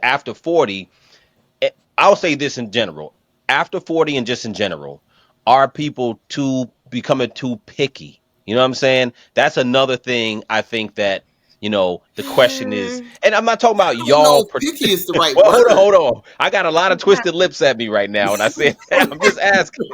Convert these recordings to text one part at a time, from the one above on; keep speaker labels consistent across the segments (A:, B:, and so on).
A: After 40, I'll say this in general. After 40 and just in general, are people too becoming too picky? You know what I'm saying? That's another thing I think that, the question is,
B: Mm,
A: and I'm not talking about
C: I don't know
A: y'all.
C: if picky is the right
A: Well, hold on,
C: word.
A: hold on. I got a lot of
B: yeah.
A: twisted lips at me right now, and I said, I'm just asking.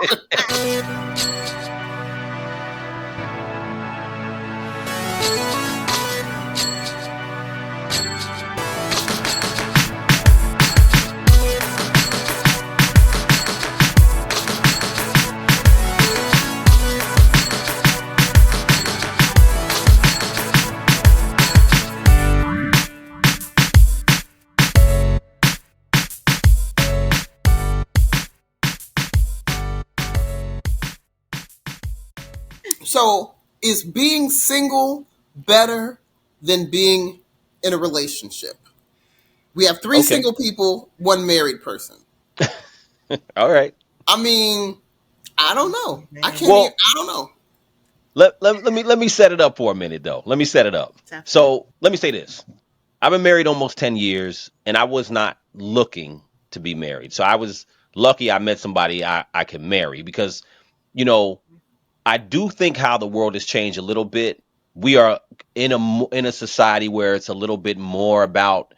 C: So, is being single better than being in a relationship? We have three
A: Okay,
C: single people, one married person.
A: all right.
C: I mean, I don't know. I
B: Man,
C: can't even.
A: Well,
C: I don't know.
A: let me set it up for a minute though. Let me set it up.
B: definitely.
A: So let me say this. I've been married almost 10 years and I was not looking to be married. So I was lucky I met somebody I could marry because, you know, I do think how the world has changed a little bit. We are in a society where it's a little bit more about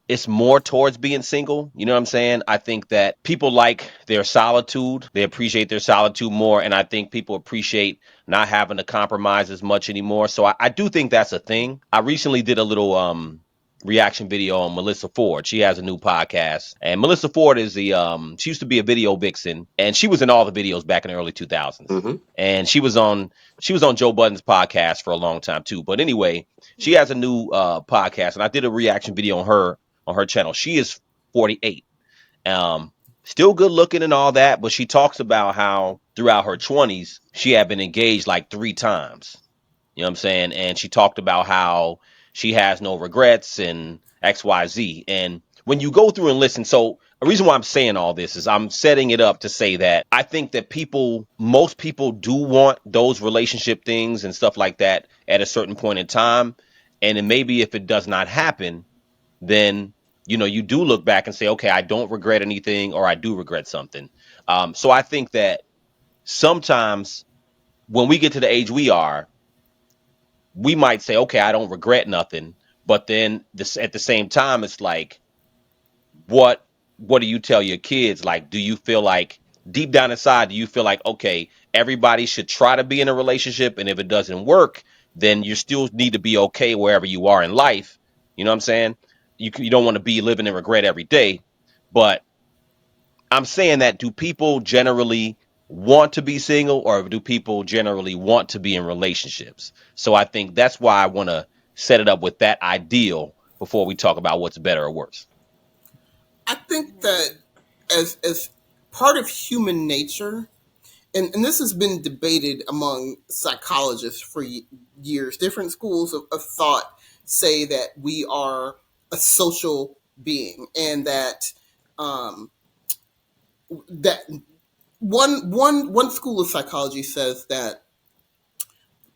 A: it's more towards being single. You know what I'm saying? I think that people like their solitude. They appreciate their solitude more, and I think people appreciate not having to compromise as much anymore. So I do think that's a thing. I recently did a little reaction video on Melissa Ford. She has a new podcast. And Melissa Ford is the she used to be a video vixen and she was in all the videos back in the early 2000s.
C: Mm-hmm.
A: And she was on Joe Budden's podcast for a long time too. But anyway, she has a new podcast and I did a reaction video on her channel. She is 48. Um Still good looking and all that, but she talks about how throughout her 20s she had been engaged like 3 times. You know what I'm saying? And she talked about how she has no regrets and XYZ. And when you go through and listen, so a reason why I'm saying all this is I'm setting it up to say that I think that most people do want those relationship things and stuff like that at a certain point in time. And then maybe if it does not happen, then you do look back and say, okay, I don't regret anything or I do regret something. So I think that sometimes when we get to the age we are, we might say, okay, I don't regret nothing. But then this at the same time, it's like, what what do you tell your kids? Like, do you feel like deep down inside, do you feel like, okay, everybody should try to be in a relationship, and if it doesn't work, then you still need to be okay wherever you are in life. You know what I'm saying? You don't want to be living in regret every day, but I'm saying that do people generally want to be single or do people generally want to be in relationships? So I think that's why I want to set it up with that ideal before we talk about what's better or worse.
C: I think that as part of human nature, and this has been debated among psychologists for years. Different schools of thought say that we are a social being, and um, that one school of psychology says that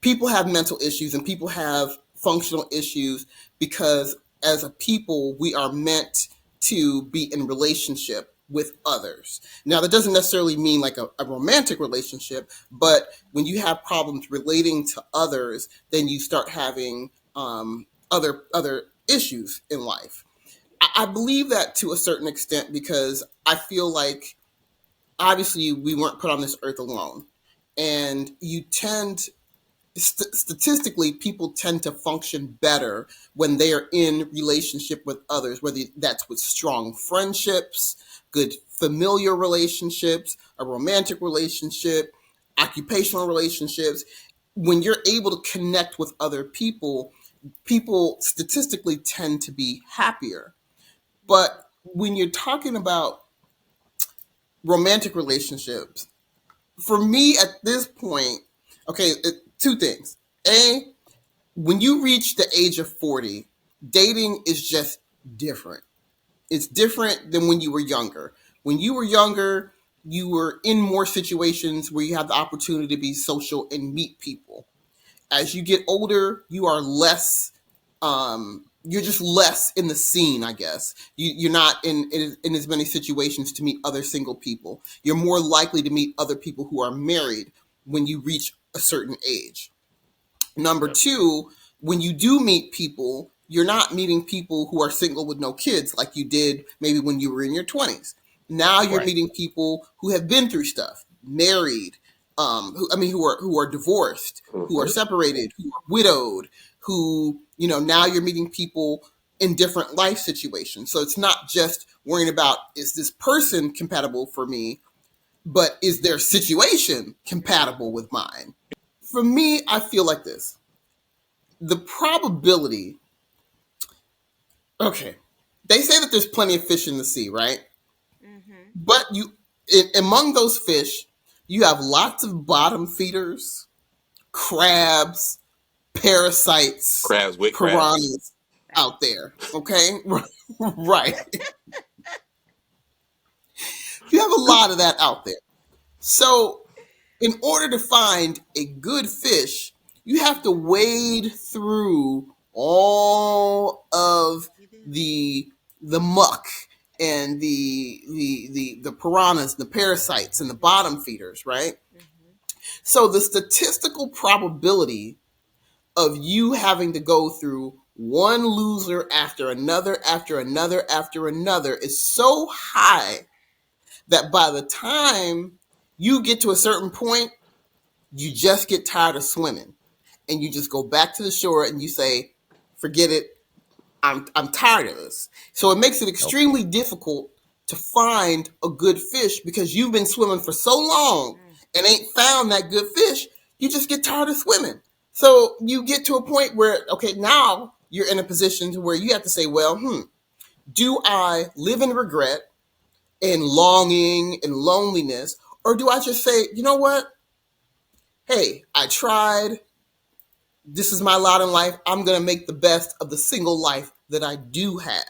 C: people have mental issues and people have functional issues because as a people we are meant to be in relationship with others. Now that doesn't necessarily mean like a romantic relationship, but when you have problems relating to others, then you start having other issues in life. I believe that to a certain extent because I feel like obviously we weren't put on this earth alone, and you tend statistically people tend to function better when they are in relationship with others, whether that's with strong friendships, good familiar relationships, a romantic relationship, occupational relationships. When you're able to connect with other people, people statistically tend to be happier. But when you're talking about romantic relationships, for me at this point, okay, two things. A, when you reach the age of 40, dating is just different. It's different than when you were younger. When you were younger, you were in more situations where you have the opportunity to be social and meet people. As you get older, you are less you're just less in the scene, I guess. You're not in as many situations to meet other single people. You're more likely to meet other people who are married when you reach a certain age. Number
A: Yep.
C: two, when you do meet people, you're not meeting people who are single with no kids like you did maybe when you were in your 20s. Now you're
A: Right.
C: meeting people who have been through stuff, married, who are divorced, who are
A: Hmm.
C: separated, who are widowed, who, now you're meeting people in different life situations. So it's not just worrying about, is this person compatible for me, but is their situation compatible with mine? For me, I feel like this: the probability, okay, they say that there's plenty of fish in the sea, right?
B: Mhm.
C: But among those fish, you have lots of bottom feeders, crabs, parasites,
D: Crabs with crabs.
C: piranhas out there. Okay, right. You have a lot of that out there. So in order to find a good fish, you have to wade through all of
B: You do.
C: the muck and the piranhas, the parasites, and the bottom feeders, right?
B: Mhm.
C: So the statistical probability of you having to go through one loser after another after another after another is so high that by the time you get to a certain point, you just get tired of swimming and you just go back to the shore and you say, forget it, I'm tired of this. So it makes it
A: Okay.
C: extremely difficult to find a good fish because you've been swimming for so long
B: Mm.
C: and ain't found that good fish. You just get tired of swimming. So you get to a point where, okay, now you're in a position to where you have to say, well, do I live in regret and longing and loneliness, or do I just say, you know what, hey, I tried, this is my lot in life. I'm going to make the best of the single life that I do have,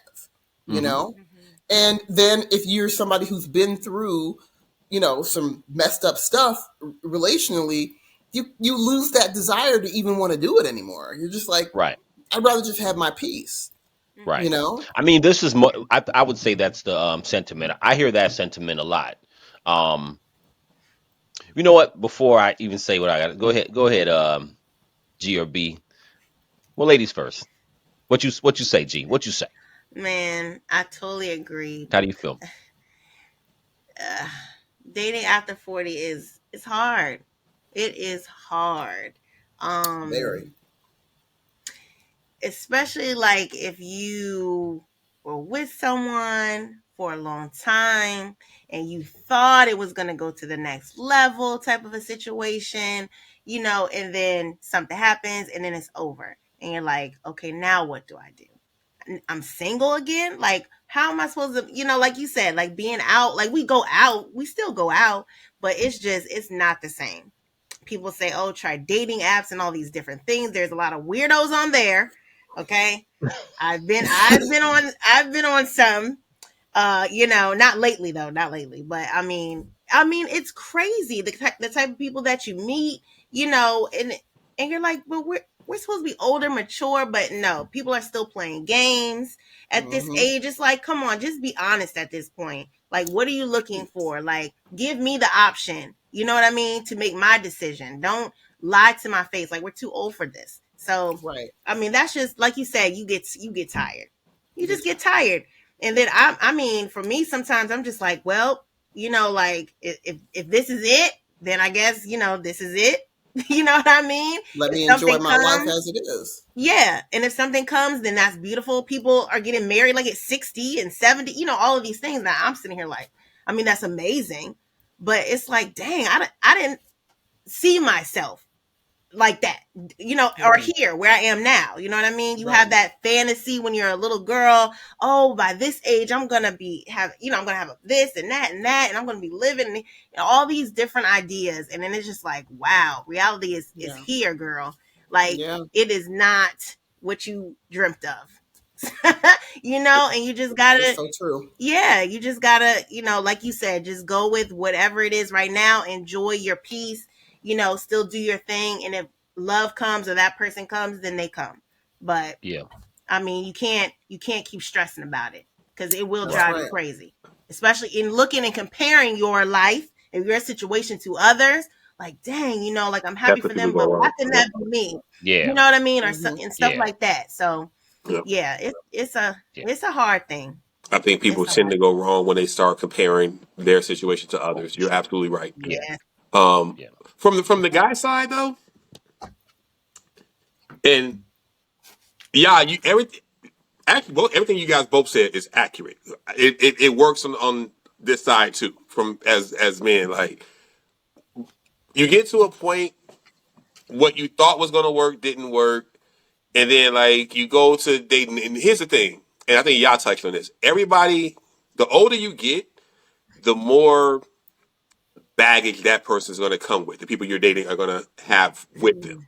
C: you
A: Hmm.
C: know?
B: Mhm.
C: And then if you're somebody who's been through, some messed up stuff relationally, you lose that desire to even want to do it anymore. You're just like,
A: Right.
C: I'd rather just have my peace, you
A: Right.
B: Mhm.
C: know?
A: I mean, I would say that's the sentiment. I hear that sentiment a lot. Um, you know what? Before I even say what I got, go ahead. Go ahead. G or B. Well, ladies first. What you say, G? What you say?
B: Man, I totally agree.
A: How do you feel?
B: Uh, Dating after 40 is it's hard. It is hard.
C: Very.
B: Um Especially like if you were with someone for a long time and you thought it was going to go to the next level type of a situation, and then something happens and then it's over. And you're like, okay, now what do I do? I'm single again. Like, how am I supposed to, like you said, like being out, like we go out, we still go out, but it's not the same. People say, oh, try dating apps and all these different things. There's a lot of weirdos on there. Okay. I've been on some, not lately though, not lately, but I mean, it's crazy the type of people that you meet, and you're like, well, we're supposed to be older, mature, but no, people are still playing games at this
C: Hmm.
B: age. It's like, come on, just be honest at this point. Like, what are you looking for? Like, give me the option. You know what I mean? To make my decision. Don't lie to my face. Like, we're too old for this. So,
C: Right.
B: I mean, that's just like you said. You get tired. You
C: You get
B: just get
C: tired.
B: tired. And then I mean, for me, sometimes I'm just like, well, like if this is it, then I guess this is it. You know what I mean?
C: Let
B: If
C: me enjoy
B: something
C: my life
B: comes,
C: as it is.
B: yeah, and if something comes, then that's beautiful. People are getting married like at 60 and 70. All of these things. That I'm sitting here like, I mean, that's amazing, but it's like, dang, I didn't see myself like that, or
C: Right.
B: here where I am now. You know what I mean? You have
C: Right.
B: that fantasy when you're a little girl. Oh, by this age, I'm gonna have this and that, and I'm gonna be living all these different ideas. And then it's just like, wow, reality is
C: Yeah.
B: here, girl. Like,
C: Yeah.
B: it is not what you dreamt of. And you just
C: That is
B: gotta,
C: so true.
B: yeah, you just gotta, like you said, just go with whatever it is right now. Enjoy your peace, still do your thing. And if love comes or that person comes, then they come. But
A: Yeah.
B: I mean, you can't keep stressing about it because it will
C: That's
B: drive you
C: right.
B: crazy. Especially in looking and comparing your life and your situation to others. Like, dang, like I'm happy
D: That's what
B: for
D: people
B: them, but
D: go
B: why
D: wrong.
B: couldn't
D: Yep.
B: that be me? You
A: Yeah.
B: know what I mean, or
C: Mm-hmm.
B: and stuff
A: Yeah.
B: like that. So
D: Yep.
B: yeah,
A: Yeah.
B: it's a hard thing.
D: I think people
B: It's a
D: tend
B: hard.
D: to go wrong when they start comparing their situation to
A: Oh,
D: others.
A: for
D: You're
A: sure.
D: absolutely right.
A: Yeah.
B: Yeah,
D: Um,
A: Yeah.
D: from the guy side though, and yeah, you everything actually everything you guys both said is accurate. It works on this side too. From as men, like you get to a point what you thought was going to work didn't work, and then like you go to dating. And here's the thing, and I think y'all touched on this. Everybody, the older you get, the more baggage that person's going to come with. The people you're dating are going to have with them.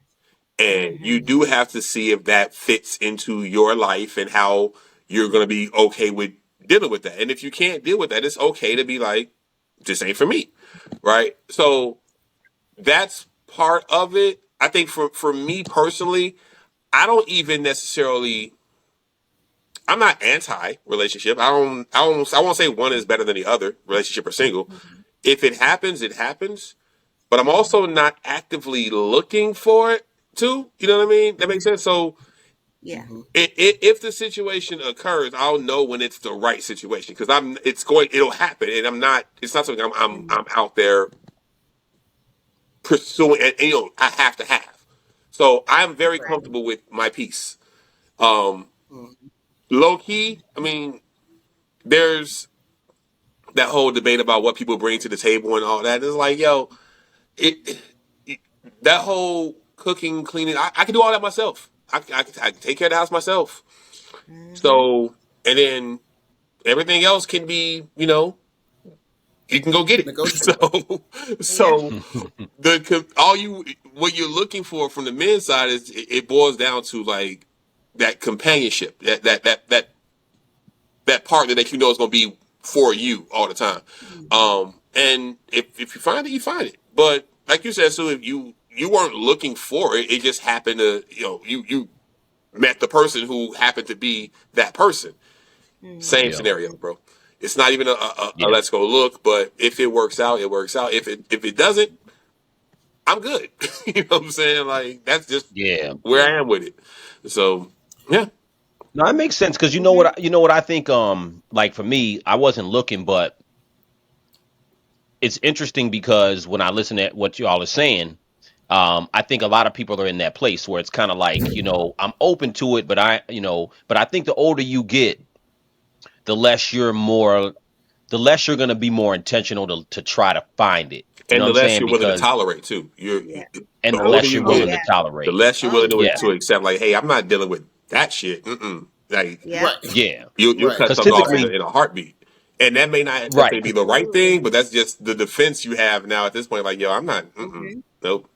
D: And you
B: mm-hmm.
D: do have to see if that fits into your life and how you're going to be okay with dealing with that. And if you can't deal with that, it's okay to be like, this ain't for me. Right. So that's part of it. I think for me personally, I don't even necessarily, I'm not anti relationship. I won't say one is better than the other, relationship or single.
B: Mm-hmm.
D: If it happens, it happens. But I'm
B: Mm-hmm.
D: also not actively looking for it too. You know what I mean? That makes sense. So
B: Yeah.
C: Mm-hmm.
D: if the situation occurs, I'll know when it's the right situation because it'll happen, and I'm not. It's not something
B: Mm-hmm.
D: I'm out there pursuing, and I have to have. So I'm very
B: Right.
D: comfortable with my peace. Um,
C: Mm-hmm.
D: Low key, I mean, there's that whole debate about what people bring to the table and all that. It's like, yo, it, it that whole cooking, cleaning, I can do all that myself. I can take care of the house myself.
B: Mm-hmm.
D: So, and then everything else can be, you can go get it.
C: Negotiable.
B: Yeah.
D: So all what you're looking for from the men's side is it boils down to like that companionship, that partner that you know is going to be for you all the time.
B: Mm-hmm.
D: And if you find it, you find it. But like you said, so if you weren't looking for it, it just happened to you met the person who happened to be that person. Same
A: Yeah.
D: scenario, bro. It's not even a
A: Yeah.
D: let's go look, but if it works out, it works out. If it doesn't, I'm good. You know what I'm saying? Like that's just
A: Yeah.
D: where I am with it. So yeah.
A: No, that makes sense because
B: Mm-hmm.
A: you know what I think. Like for me, I wasn't looking, but it's interesting because when I listen to what y'all are saying, I think a lot of people are in that place where it's kind of like, I'm open to it, but but I think the older you get, the less you're more, the less you're going to be more intentional to try to find it. You know
D: And
A: what
D: the
A: I'm
D: less
A: saying?
D: you're willing to
A: Because,
D: tolerate too.
B: Yeah.
A: and
D: The
A: the
D: older
A: less
D: you're
A: you're
B: Oh
A: willing
D: willing,
A: to
B: yeah.
D: the
A: tolerate.
D: less you're
B: Oh
D: willing
B: yeah.
A: Yeah.
D: to accept. Like, hey, I'm not dealing with that shit. Mm-mm. Like
B: Yeah.
C: Right.
A: Yeah.
D: you'll
C: Right.
D: cut
A: Because
D: something off
B: Yeah.
D: in
A: typically,
D: in a heartbeat. And that may not
A: right.
D: necessarily be the right
B: Absolutely.
D: thing, but that's just the defense you have now at this point. Like, yo, I'm not. Mm-mm,
B: Mm-hmm.
D: nope.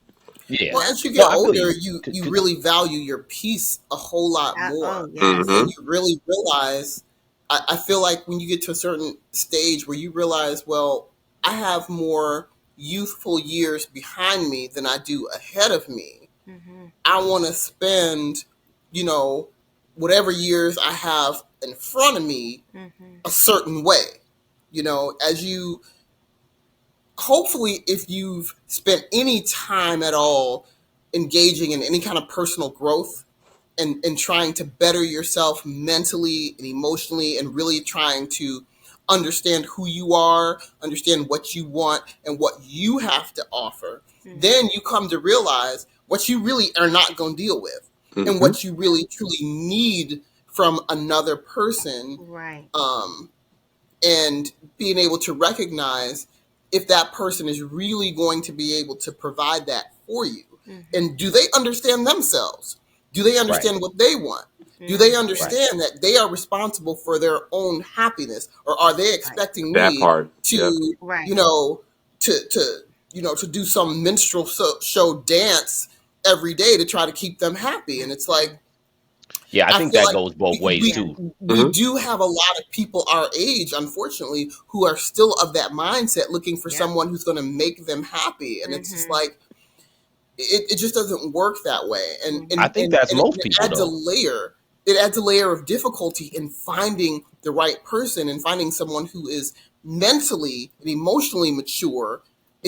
A: Yeah.
C: Well,
B: Yep.
C: as you
A: No,
C: get
A: I feel
C: older,
A: you.
C: you really value your peace a whole lot
B: Oh
C: more,
B: yes.
C: and
D: Mm-hmm.
C: you really realize. I feel like when you get to a certain stage where you realize, well, I have more youthful years behind me than I do ahead of me.
B: Mm-hmm.
C: I want to spend, you know, whatever years I have in front of me
B: Mm-hmm.
C: a certain way. As you hopefully, if you've spent any time at all engaging in any kind of personal growth and trying to better yourself mentally and emotionally and really trying to understand who you are, understand what you want and what you have to offer,
B: Mm-hmm.
C: then you come to realize what you really are not going to deal with and
D: Mm-hmm.
C: what you really truly need from another person.
B: Right.
C: um, and being able to recognize if that person is really going to be able to provide that for you.
B: Mm-hmm.
C: And do they understand themselves? Do they
A: Right.
C: understand what they want? Do they
B: Mm-hmm.
A: Right.
C: understand that they are responsible for their own happiness? Or are they
B: Right.
C: expecting
D: That
C: me
D: part.
C: to,
D: Yep.
B: Right.
C: you know, to do some minstrel show dance every day to try to keep them happy? And it's
B: Mm-hmm.
C: like,
A: Yeah. I
C: I
A: think
C: feel
A: that
C: like
A: goes both
C: we,
A: ways
B: Yeah.
C: we
A: too.
C: we
D: Mm-hmm.
C: do have a lot of people our age, unfortunately, who are still of that mindset, looking for
B: Yep.
C: someone who's going to make them happy, and it's just
B: Mm-hmm.
C: like it just doesn't work that way, and
B: Mm-hmm.
A: I
C: and
A: think
C: and,
A: that's
C: and it,
A: most
C: and it
A: people
C: adds a
A: though.
C: layer. it adds a layer of difficulty in finding the right person and finding someone who is mentally and emotionally mature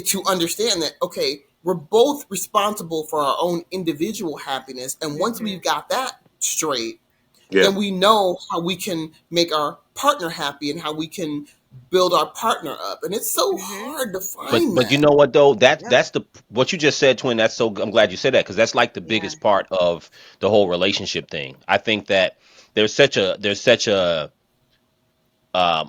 C: to understand that, okay, we're both responsible for our own individual happiness. And once we've
B: Mm-hmm.
C: got that straight,
D: Yeah.
C: then we know how we can make our partner happy and how we can build our partner up. And it's so
B: Mm-hmm.
C: hard to
A: But
C: find
A: but you
C: that.
A: know what though?
B: Yep.
A: That's the what you just said, twin. That's so I'm glad you said that because that's like the
B: Yeah.
A: biggest part of the whole relationship thing. I think that there's such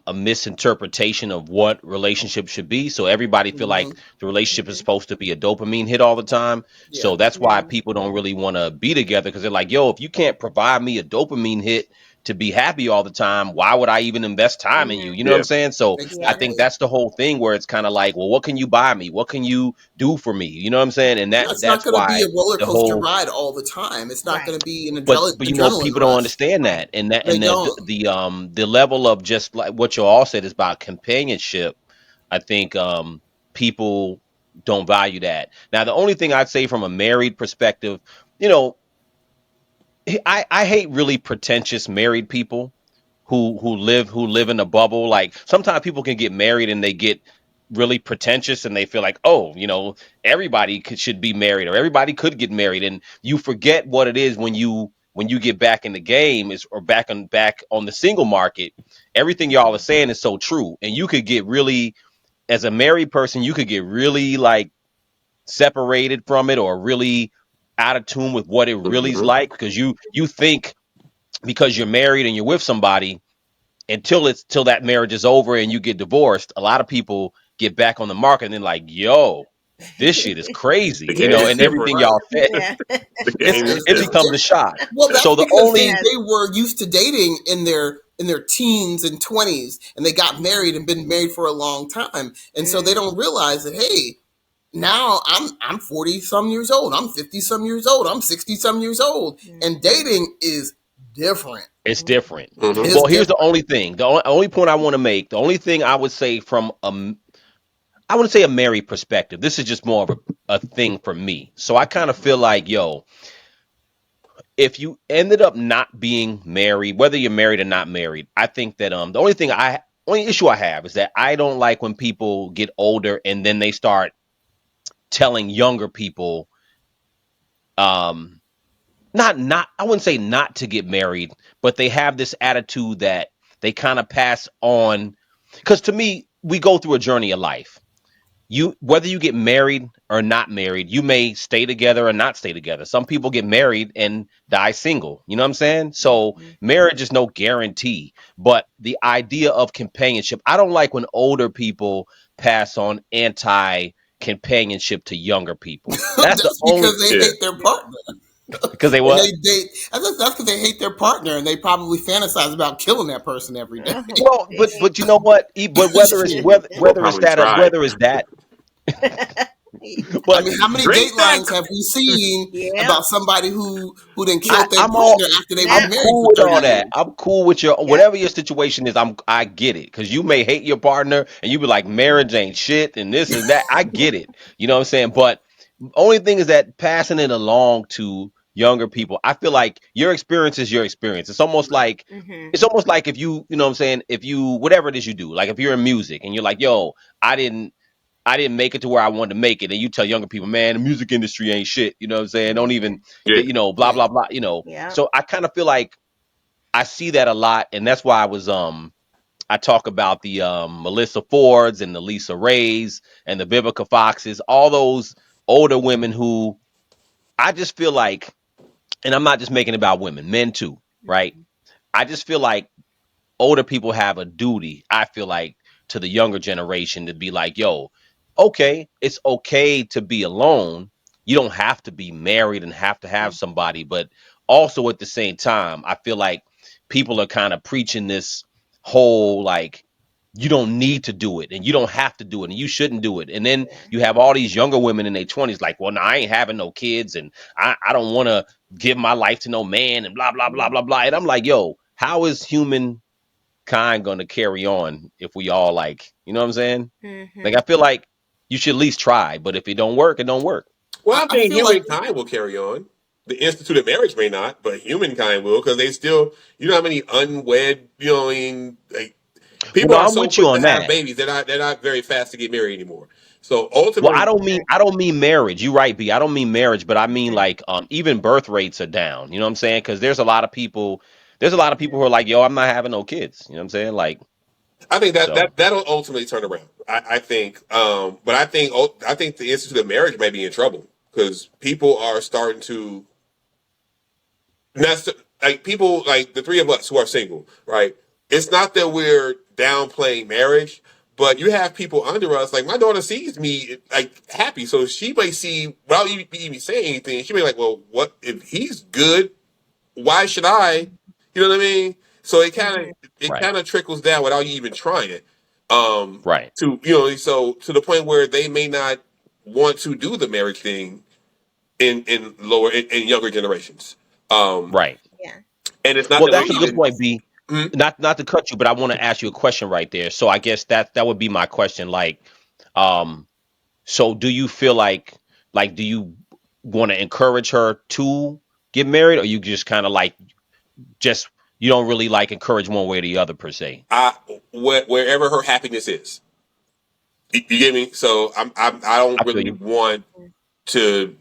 A: a misinterpretation of what relationship should be. So everybody feel like
C: Hmm.
A: the relationship is
B: Mm-hmm.
A: supposed to be a dopamine hit all the time.
C: Yeah.
A: So that's why
B: Mm-hmm.
A: people don't really want to be together because they're like, yo, if you can't provide me a dopamine hit to be happy all the time, why would I even invest time in you?
B: Mm-hmm.
A: You know what I'm
D: Yeah.
A: saying? So I
B: Yep.
A: think
C: Exactly.
A: that's the whole thing where it's kind of like, well, what can you buy me? What can you do for me? You know what I'm saying? And
C: Yeah, it's not
A: that's
C: going to be
A: why
C: a roller
A: the
C: coaster
A: whole
C: ride all the time. It's not going
B: Right.
C: to be an
A: but you know
C: adrenaline
A: people don't
C: rush.
A: understand that
C: They
A: and
C: don't.
A: the level of just like what you all said is about companionship. I think people don't value that. Now the only thing I'd say from a married perspective, you know, I hate really pretentious married people who live in a bubble. Like sometimes people can get married and they get really pretentious and they feel like, oh, everybody should be married or everybody could get married, and you forget what it is when you get back in the game is or back on the single market. Everything y'all are saying is so true, and you could get really, as a married person, you could get really like separated from it or really out of tune with what it really is
D: Hmm.
A: like because you think because you're married and you're with somebody till that marriage is over and you get divorced. A lot of people get back on the market and then like, yo, this shit is crazy,
D: The game is
A: and
D: different.
A: everything
C: Right.
A: y'all said,
B: Yeah.
D: The
C: It's,
D: game is
C: it's,
A: it
C: it's
D: different.
A: becomes a
C: different.
A: shock.
C: Well, that's
A: So the
C: because
A: only
B: Yes.
C: they were used to dating in their teens and 20s, and they got married and been married for a long time, and so they
B: Mm-hmm.
C: don't realize that, hey, now I'm 40 some years old, I'm 50 some years old, I'm 60 some years old, and
B: Mm-hmm.
C: dating is different.
A: it's different.
D: Hmm.
C: It's
A: Well, here's the
C: different.
A: only thing. The only point I want to make. The only thing I would say from I wouldn't say a married perspective. This is just more of a thing for me. So I kind of feel like, yo, if you ended up not being married, whether you're married or not married, I think that the only issue I have is that I don't like when people get older and then they start telling younger people um not I wouldn't say not to get married, but they have this attitude that they kind of pass on, cuz to me we go through a journey of life. You Whether you get married or not married, you may stay together or not stay together. Some people get married and die single, you know what I'm saying? So
B: Mm-hmm.
A: marriage is no guarantee, but the idea of companionship, I don't like when older people pass on anti companionship to younger people. That's the
C: That's
A: only
C: because they
D: Yeah.
C: hate their partner.
A: because they
C: And
A: what.
C: that's because they hate their partner, and they probably fantasize about killing that person every day.
B: Oh,
A: Well, but you know what? But whether it's
B: shit.
D: Or probably tried.
A: whether it's that,
C: I
A: but
C: mean, how many
D: Drink that.
C: datelines have we seen
B: Yep.
C: about somebody who then
A: I,
C: killed their
A: I'm all
C: partner after they was
B: Yep.
A: I'm
C: married
A: cool
C: for
A: with
C: 30
A: all that.
C: years?
A: I'm cool with your
B: Yep.
A: whatever your situation is. I get it because you may hate your partner and you be like marriage ain't shit and this and that. I get it. You know what I'm saying? But only thing is that passing it along to younger people, I feel like your experience is your experience.
B: Mm-hmm.
A: It's almost like if you know what I'm saying, if you whatever it is you do, like if you're in music and you're like, yo, I didn't I didn't make it to where I wanted to make it. And you tell younger people, man, the music industry ain't shit. You know what I'm saying? Don't
B: Mm-hmm.
A: even,
D: Yeah.
A: blah,
C: Yeah.
A: blah, blah,
B: Yep.
A: So I kind of feel like I see that a lot. And that's why I talk about the Melissa Fords and the Lisa Rays and the Vivica Foxes, all those older women who I just feel like, and I'm not just making it about women, men too, right? I just feel like older people have a duty, I feel like, to the younger generation to be like, yo, okay, it's okay to be alone. You don't have to be married and have to have somebody, but also at the same time, I feel like people are kind of preaching this whole like you don't need to do it and you don't have to do it and you shouldn't do it. And then
B: Yeah.
A: you have all these younger women in their 20s like, well, no, I ain't having no kids and I don't want to give my life to no man and blah, blah, blah, blah, blah. And I'm like, yo, how is human kind going to carry on if we all like, you know what I'm saying? Like
B: Mm-hmm.
A: I feel like you should at least try, but if it don't work, it don't work.
D: Well,
C: I,
D: I
C: I
D: think
C: feel like
D: humankind will carry on. The institute of marriage may not, but humankind will, because they still, you know how many unwed, you know, I mean, like, people
A: Well,
D: are
A: I'm
D: so
A: with you
D: quick to
A: on
D: have
A: that.
D: babies. They're not very fast to get married anymore. So
A: Well,
D: ultimately,
A: I don't mean marriage. You right, B. I don't mean marriage, but I mean
B: Mhm.
A: like even birth rates are down. You know what I'm saying? Because there's a lot of people who are like, yo, I'm not having no kids. You know what I'm saying? Like,
D: I think
A: so
D: that'll ultimately turn around. I think, but I think the institute of marriage may be in trouble because people are starting to, that's like people like the three of us who are single, right? It's not that we're downplaying marriage, but you have people under us. Like my daughter sees me like happy, so she may see without even saying anything. She may be like, well, what if he's good? Why should I? You know what I mean? So
B: Mhm.
D: it
A: right,
D: kind of trickles down without you even trying.
A: right,
D: To you know, so to the point where they may not want to do the marriage thing in younger generations. Um,
A: right.
B: Yeah.
D: and it's not
A: Well,
D: that we
A: that's a good
D: even.
A: point, B.
D: Mhm.
A: Not to cut you, but I want to ask you a question right there. So I guess that would be my question. Like, um, so do you feel like do you want to encourage her to get married, or you just kind of like just you don't really like encourage one way or the other per se?
D: I wherever her happiness is, you get me. So I don't
A: I feel
D: really
A: you.
D: want to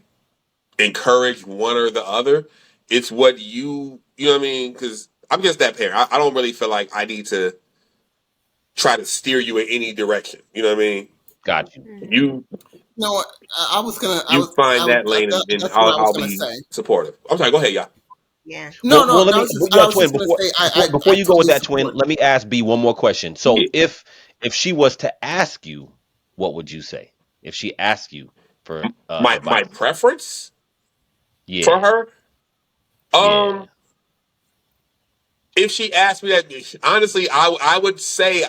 D: encourage one or the other. It's what you know what I mean? Because I'm just that parent. I don't really feel like I need to try to steer you in any direction. You know what I mean?
A: Got you.
B: Mhm.
D: You
C: No, I was gonna.
D: you find that lane, and
C: That's what I was
D: I'll
C: gonna
D: be
C: say.
D: supportive. I'm sorry. Go ahead, y'all.
B: Yeah.
C: No, no,
A: Let
C: that
A: me,
C: was just.
A: yeah,
C: I was
A: twin.
C: just gonna say.
A: Before
C: I
A: you go with
C: totally
A: that, twin,
C: support.
A: let me ask B one more question.
D: Yeah.
A: So if she was to ask you, what would you say? If she asked you for
D: My
A: advice?
D: preference for
A: Yeah,
D: her,
A: yeah,
D: um, if she asked me that, honestly, I would say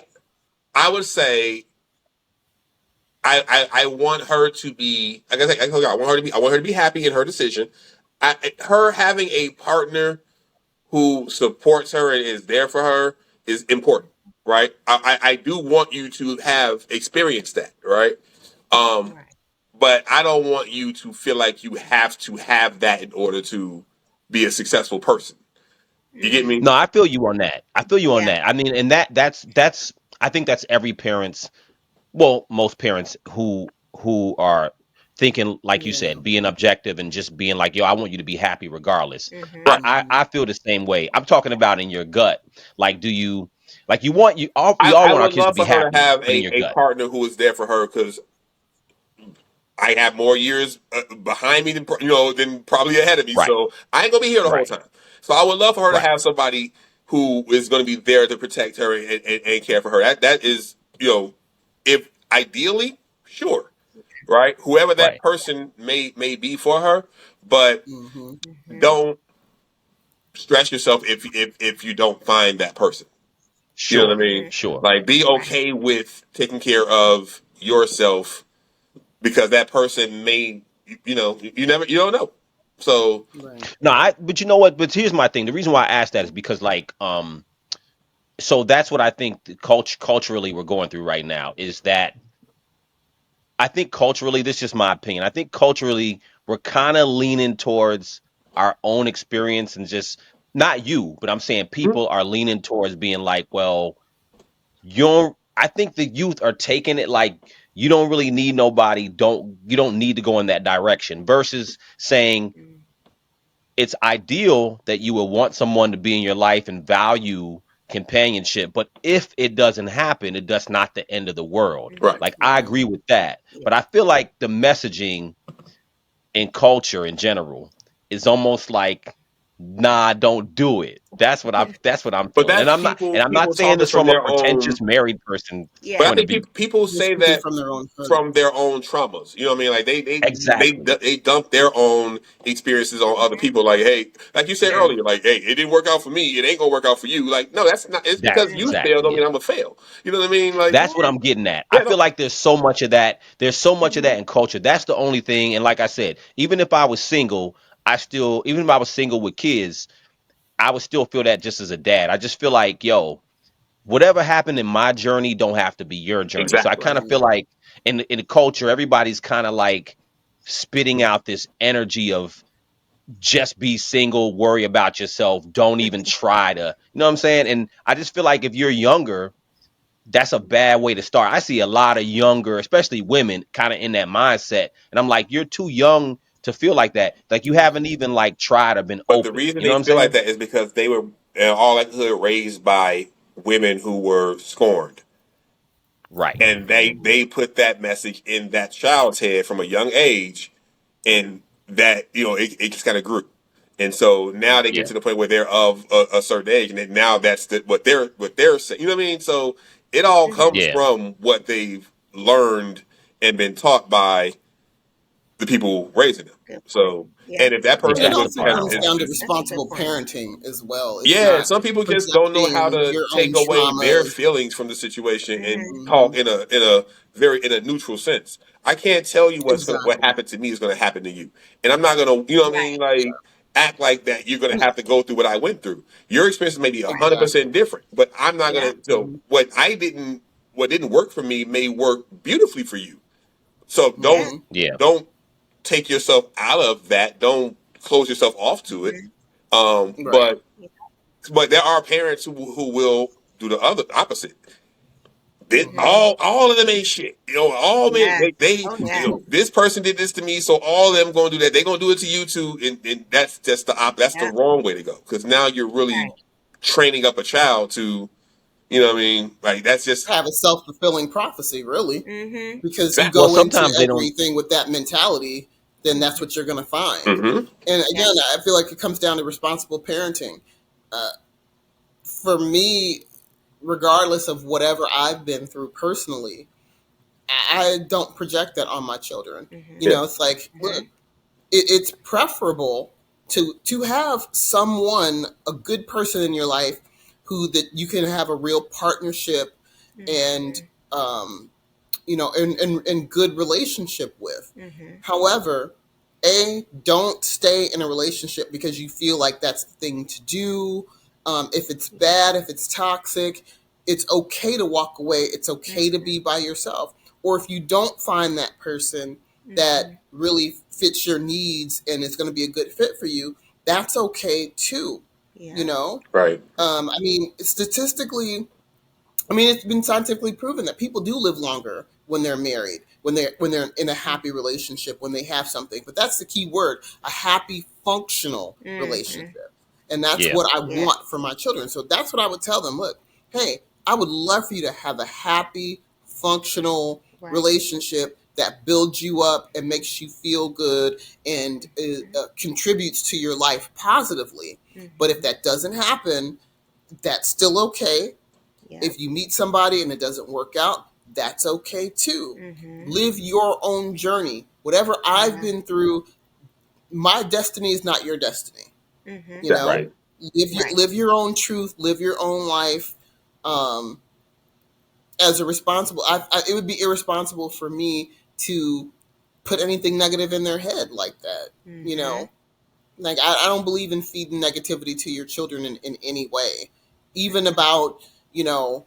D: I want her to be like I told you, I want her to be happy in her decision. Her having a partner who supports her and is there for her is important, right? I do want you to have experienced that, right? Um,
B: Right.
D: but I don't want you to feel like you have to have that in order to be a successful person. You get
B: Mhm.
D: me?
A: no, I feel you on that. I feel you on
B: Yeah.
A: that. I mean, and that's I think that's every parent's, well, most parents who are thinking like you
C: Yeah.
A: said, being objective and just being like, yo, I want you to be happy regardless.
B: Mhm.
A: I
D: Right.
A: I,
C: Hmm.
A: I feel the same way. I'm talking about in your gut. Like, do you like you want you all we all
D: I
A: want our
D: would
A: kids to
D: love
A: be
D: for her to
A: happy,
D: have
A: but in your
D: a
A: gut.
D: partner who is there for her because I have more years behind me than than probably ahead of me.
A: Right,
D: So I ain't gonna be here the whole
A: right,
D: time. So I would love for her to
A: right,
D: have somebody who is going to be there to protect her and care for her. That is if ideally, sure, right? Whoever that
A: right.
D: person may be for her, but
C: Hmm.
B: Mhm.
D: don't stress yourself if you don't find that person. You know what I
A: Sure,
D: mean?
B: Mhm.
A: sure.
D: Like be
B: Right.
D: okay with taking care of yourself because that person may you don't know. So
C: Right.
A: No, but you know what? But here's my thing. The reason why I asked that is because like so that's what I think the culturally we're going through right now is that I think culturally, this is just my opinion. I think culturally we're kind of leaning towards our own experience and just not you, but I'm saying people are leaning towards being like, well, I think the youth are taking it like you don't really need nobody, you don't need to go in that direction versus saying
B: Mhm.
A: it's ideal that you would want someone to be in your life and value companionship, but if it doesn't happen, it does not the end of the world.
B: Mhm.
D: right.
A: Like I
C: Right.
A: agree with that,
B: Yeah.
A: but I feel like the messaging in culture in general is almost like, nah, don't do it. That's what I'm
D: But
A: feeling,
D: that's
A: and I'm not
D: people
A: saying
D: talking
A: this
D: from
A: from a
D: their own.
A: pretentious married person
D: But I
B: Yeah.
A: point of
D: think
A: view.
D: people
C: They're
D: say
C: speaking
D: that
C: from their own hurt.
D: from their own traumas. You know what I mean? Like
A: Exactly.
D: they dump their own experiences on other
B: Mhm.
D: people. Like, hey, like you said
C: Yeah.
D: earlier, like, hey, it didn't work out for me. It ain't gonna work out for you. Like, no, that's not. It's
A: That's
D: because
B: Mhm.
D: you failed.
A: exactly
D: Don't
A: it.
D: mean I'm gonna fail. You know what I mean? Like,
A: That's what
B: Yeah.
A: I'm getting at. I
D: yeah,
A: feel
D: no,
A: like there's so much of that. There's so much of that
B: Mhm.
A: in culture. That's the only thing. And like I said, even if I was single, even if I was single with kids, I would still feel that just as a dad. I just feel like, yo, whatever happened in my journey don't have to be your journey. So I
D: exactly.
A: kind of
C: Right.
A: feel like in the culture, everybody's kind of like spitting out this energy of just be single, worry about yourself, don't even try to, you know what I'm saying? And I just feel like if you're younger, that's a bad way to start. I see a lot of younger, especially women, kind of in that mindset. And I'm like, you're too young to feel like that. Like you haven't even like tried or been
D: But the
A: open.
D: reason
A: You know
D: they
A: what I'm
D: feel like
A: saying?
D: that is because they were, in all likelihood, raised by women who were scorned,
A: Right.
D: and
B: Mhm.
D: they put that message in that child's head from a young age, and that it just kind of grew, and so now they get
A: Yeah.
D: to the point where they're of a certain age, and then now that's what they're saying. You know what I mean? So it all
B: Mhm.
D: comes
A: Yeah.
D: from what they've learned and been taught by the people raising them.
B: Good point.
D: So,
B: Yeah.
D: and if that
A: Yeah,
C: And it
D: person
A: that's the
C: also
A: part,
D: has,
C: comes
A: man.
C: down to
B: That's a good
C: responsible
B: point.
C: parenting as well. It's
D: yeah,
C: not
D: some people just don't know how
C: projecting
D: to
C: your own
D: take away their
C: traumas.
D: feelings from the situation and
B: Mhm.
D: talk
C: Mhm.
D: in a neutral sense. I can't tell you what
C: Exactly.
D: happened to me is going to happen to you, and I'm not going to, you know what I mean,
B: Right.
D: like act like that. You're going to
C: And-
D: have to go through what I went through. Your experience may be
B: Right.
D: 100%
C: Exactly.
D: different, but I'm not
B: Yeah.
D: going to. So
C: Mhm.
D: what didn't work for me may work beautifully for you. So
B: Yeah.
C: Mhm.
A: Yeah.
D: don't take yourself out of that. Don't close yourself off to it.
B: Mhm.
C: Right.
B: Yeah.
D: But there are parents who will do the other opposite.
B: Mhm.
D: All of them ain't shit. All men
B: Yes.
D: they
B: Oh yeah.
D: this person did this to me, so all of them gonna do that. They gonna do it to you too, and that's just that's the
B: Yeah.
D: wrong way to go. Because now you're really
B: Right.
D: training up a child to, what I mean, like that's just
C: Have a self-fulfilling prophecy, really,
B: Mhm.
C: because you
A: Well,
D: exactly.
C: go into
A: sometimes they don't.
C: everything with that mentality, then that's
B: Mhm.
C: what you're going to find.
D: Mm-hmm.
C: And
B: Yeah.
C: again, I feel like it comes down to responsible parenting. Uh, for me, regardless of whatever I've been through personally, I don't project that on my children. You
B: Mhm.
D: Yeah.
C: know, it's like, look,
B: Mhm.
C: it's preferable to have someone, a good person in your life, who that you can have a real partnership and
B: Mhm.
C: um, and good relationship with.
B: Mhm.
C: However, don't stay in a relationship because you feel like that's the thing to do. If it's
B: Yeah.
C: bad, if it's toxic, it's okay to walk away. It's okay to
B: Mhm.
C: be by yourself. Or if you don't find that person that
B: Mhm.
C: really fits your needs and is going to be a good fit for you, that's okay too. You
B: Yeah.
C: know,
D: Right.
C: I mean, statistically, I mean, it's been scientifically proven that people do live longer when they're married, when they're in a happy relationship, when they have something. But that's the key word: a happy, functional
B: Mhm.
C: relationship, and that's
A: Yeah.
C: what I
B: Yeah.
C: want for my children. So that's what I would tell them. Look, hey, I would love for you to have a happy, functional
B: Right.
C: relationship that builds you up and makes you feel good and
B: Mhm.
C: contributes to your life positively. But if
B: Mhm.
C: that doesn't happen, that's still okay.
B: Yep.
C: If you meet somebody and it doesn't work out, that's okay too.
B: Mhm.
C: Live your own journey. Whatever I've
B: Yeah.
C: been through, my destiny is not your destiny.
B: Mhm.
C: You know,
D: Right.
B: Right.
C: live your own truth, live your own life. Um, as a responsible, it would be irresponsible for me to put anything negative in their head like that. You
B: Mhm.
C: know, like I don't believe in feeding negativity to your children in any way, even
B: Right.
C: about you know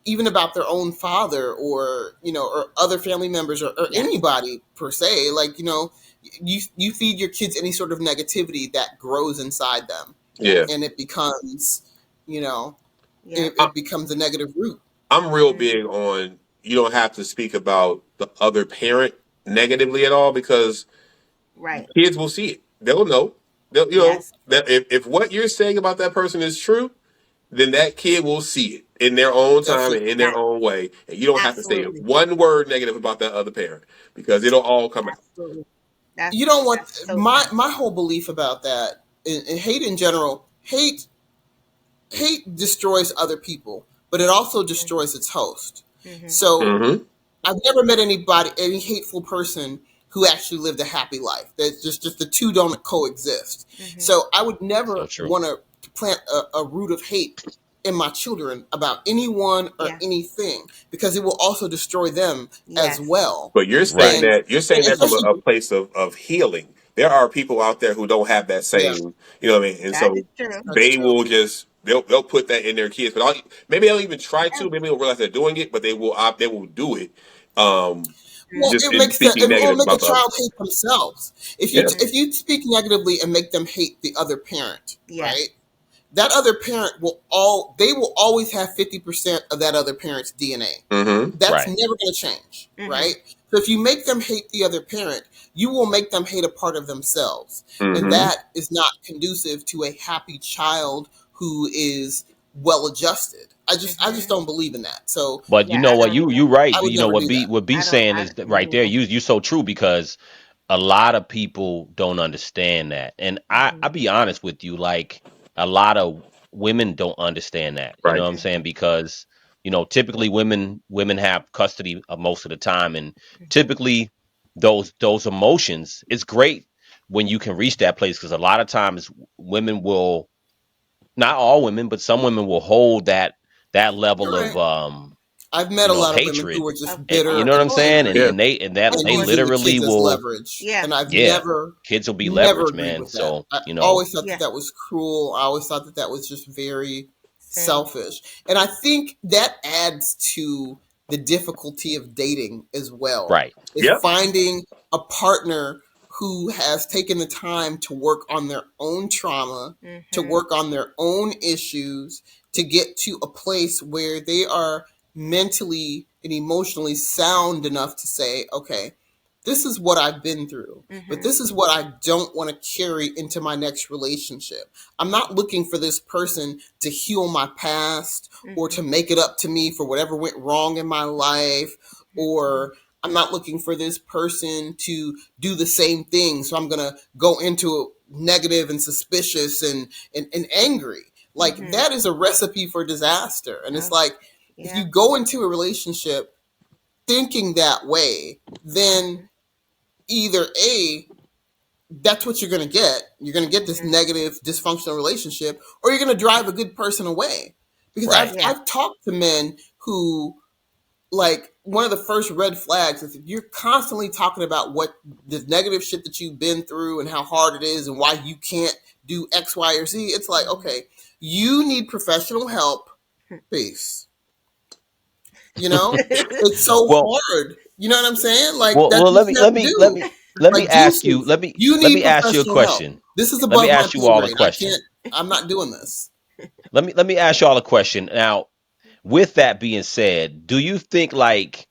C: even about their own father or or other family members or
B: Yeah.
C: anybody per se, like you feed your kids any sort of negativity that grows inside them,
D: Yeah.
B: Yes.
C: and it becomes you know
B: Yep.
D: I,
C: it becomes a negative root.
D: I'm real
B: Mhm.
D: big on you don't have to speak about the other parent negatively at all because
B: Right.
D: kids will see it. They'll know.
B: Yes.
D: That if what you're saying about that person is true, then that kid will see it in their own time and
C: Definitely.
D: in their
B: Yes.
D: own way. And you don't have to say
B: Absolutely.
D: one word negative about that other parent because it'll all come out.
B: Absolutely. That's
C: You don't want
B: that's so true.
C: my whole belief about that, and hate in general. Hate destroys other people, but it also
B: Mhm.
C: destroys its host.
B: Mhm.
C: So
D: Mm-hmm.
C: I've never met any hateful person who actually lived a happy life. That's just the two don't coexist.
B: Mhm.
C: So I would
A: So
C: never
A: true.
C: want to plant a root of hate in my children about anyone or
B: Yeah.
C: anything because it will also destroy them as
B: Yes.
C: well.
D: But
A: Right.
D: you're
C: And
D: saying that from
C: especially
D: a place of healing. There are people out there who don't have that
C: yeah,
D: same, you know what I mean? And
B: That is
D: so
B: true.
C: that's
D: they
C: true.
D: will just they'll put that in their kids, maybe they'll even try
B: Yeah.
D: to. Maybe they'll realize they're doing it, but they will do it. Um,
C: Well,
D: just
C: it
D: in
C: makes the
D: speaking
C: it will
D: negative
C: make a
D: about the other.
C: child hate themselves.
D: Yeah.
C: If you speak negatively and make them hate the other parent,
B: Yeah.
C: right? That other parent will always have 50% of that other parent's DNA.
D: Mm-hmm.
C: That's
A: Right.
C: never going to change,
B: Mm-hmm.
C: right? So if you make them hate the other parent, you will make them hate a part of themselves, and
D: Mm-hmm.
C: that is not conducive to a happy child who is well adjusted. I just
B: Mm-hmm.
C: don't believe in that. So
A: But you
B: Yeah,
A: know
B: I
A: what,
B: don't either.
A: you right.
C: I would
A: You know
C: never
A: what
C: do
A: B
C: that.
A: what B
B: I don't.
A: saying
B: I
A: is that
B: me
A: right there.
B: neither.
A: You so true because a lot of people don't understand that, and I
B: Mm-hmm.
A: be honest with you, like a lot of women don't understand that. You know
D: Right.
A: what I'm
B: Mm-hmm.
A: saying? Because typically women have custody of most of the time, and
B: Mm-hmm.
A: typically those emotions. It's great when you can reach that place because a lot of times women will, not all women, but some women will hold that level
C: You're
A: of
C: right. I've met a
A: of
C: lot of women who
A: hatred.
C: were
B: Of
C: just
A: And you
C: bitter
A: know what
B: course.
A: I'm
C: and
A: saying? And
C: angry,
D: Yeah.
A: and they and that
B: Of
C: and
A: they
B: course.
C: using the
A: literally
C: kids as
A: will,
C: leverage.
B: Yeah.
C: And I've
A: yeah,
C: never,
A: kids will be
C: never
A: leverage,
C: agreed
A: man.
C: with that.
A: So,
C: I always thought that
B: Yeah.
C: that was cruel. I always thought that that was just very
B: Same.
C: selfish. And I think that adds to the difficulty of dating as well,
A: right.
C: is
D: Yep.
C: finding a partner who has taken the time to work on their own trauma, to
B: Mm-hmm.
C: work on their own issues, to get to a place where they are mentally and emotionally sound enough to say, okay, this is what I've been through, but
B: Mm-hmm.
C: this is what I don't want to carry into my next relationship. I'm not looking for this person to heal my past or
B: Mm-hmm.
C: to make it up to me for whatever went wrong in my life,
B: Mm-hmm.
C: or I'm not looking for this person to do the same thing. So I'm going to go into negative and suspicious and angry. Like
B: Mm-hmm.
C: that is a recipe for disaster. And it's
B: Oh,
C: like, if
B: yeah.
C: you go into a relationship thinking that way, then
B: Mm-hmm.
C: either A, that's what you're going to get. You're going to get this
B: Mm-hmm.
C: negative, dysfunctional relationship, or you're going to drive a good person away. Because
A: Right.
B: Yeah.
C: I've talked to men who, like, one of the first red flags is if you're constantly talking about what the negative shit that you've been through and how hard it is and why you can't do X, Y, or Z. It's like,
B: Mm-hmm.
C: okay, you need professional help. Peace. You know, it's so
A: Well,
C: hard. You know what I'm saying? Like
A: well,
C: that's
A: well.
C: what
A: Let me
C: you have
A: let
C: to
A: me let
C: do.
A: me let me
C: Like
A: ask you.
C: deuces,
A: Let me
C: you
A: let
C: need
A: me ask you a
C: professional help.
A: question.
C: This is
A: Let me
C: above my
A: ask you
C: pay
A: all a
C: grade. I
A: question.
C: can't. I'm not doing this.
A: Let me ask you all a question. Now, with that being said, do you think like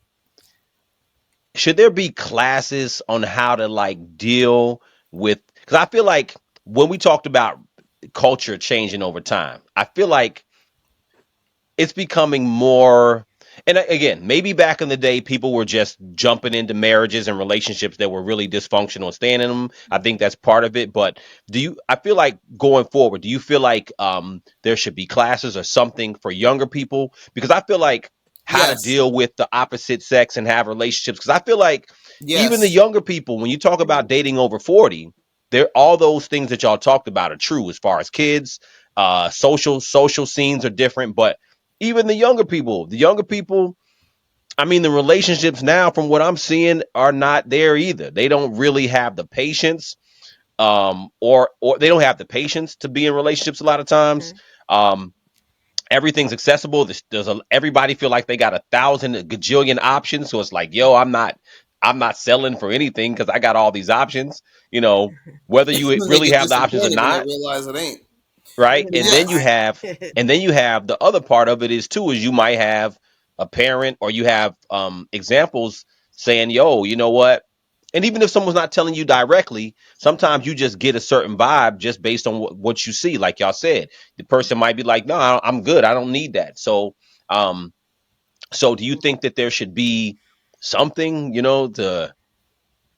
A: should there be classes on how to like deal with, because I feel like when we talked about culture changing over time, I feel like it's becoming more, and again, maybe back in the day people were just jumping into marriages and relationships that were really dysfunctional and staying in them. I think that's part of it. But I feel like going forward, do you feel like there should be classes or something for younger people? Because I feel like how to
C: Yes.
A: deal with the opposite sex and have relationships, because I feel like even the
C: Yes.
A: younger people, when you talk about dating over 40, there all those things that y'all talked about are true as far as kids, social scenes are different, but even the younger people, I mean, the relationships now, from what I'm seeing, are not there either. They don't really have the patience, or they don't have the patience to be in relationships a lot of times.
B: Mm-hmm.
A: Um, Everything's accessible. Everybody feel like they got 1,000 a gajillion options. So it's like, yo, I'm not selling for anything because I got all these options. You know, whether
C: And
A: you
C: then they
A: really
C: get
A: have the options or
C: disappointed when they
A: not,
C: realize it ain't.
A: right?
C: But
A: And
B: That
A: then you
C: yes,
B: part.
A: have, the other part of it is too, is you might have a parent or you have examples saying, yo, you know what? And even if someone's not telling you directly, sometimes you just get a certain vibe just based on what you see. Like y'all said, the person might be like, no, I'm good. I don't need that. Um, so do you think that there should be something, to,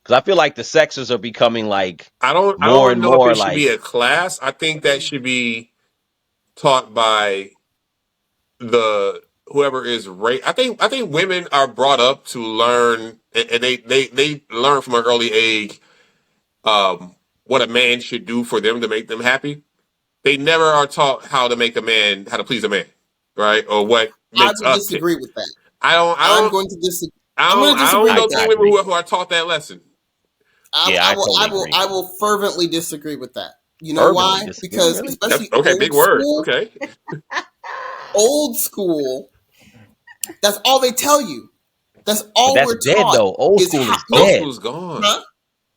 A: because I feel like the sexes are becoming like
D: I
A: more
D: don't
A: and
D: know if
A: more
D: it should
A: like,
D: be a class. I think that should be taught by the whoever is I think women are brought up to learn, and they learn from an early age what a man should do for them to make them happy. They never are taught how to please a man, right? Or what
C: I
D: makes
C: would
D: us tick.
C: disagree with that.
D: I don't I
C: I'm
D: don't
C: going to disagree. I'm going to
D: I
C: disagree
D: don't
A: I,
C: with
D: know
A: I
D: too
C: that.
D: many women
A: agree.
D: who are taught that lesson.
A: Yeah, I totally agree.
C: I will fervently disagree with that. You know
A: Fervently
C: why?
A: disagree,
C: Because
A: really?
D: That's
C: especially
D: okay. Big word. Okay.
C: old school, that's all they tell you. That's
A: But
C: all
A: that's
C: we're
A: dead
C: taught
A: though. Old
C: is
A: school
C: how.
A: is
C: No,
D: Old
A: dead.
D: school's gone.
C: huh?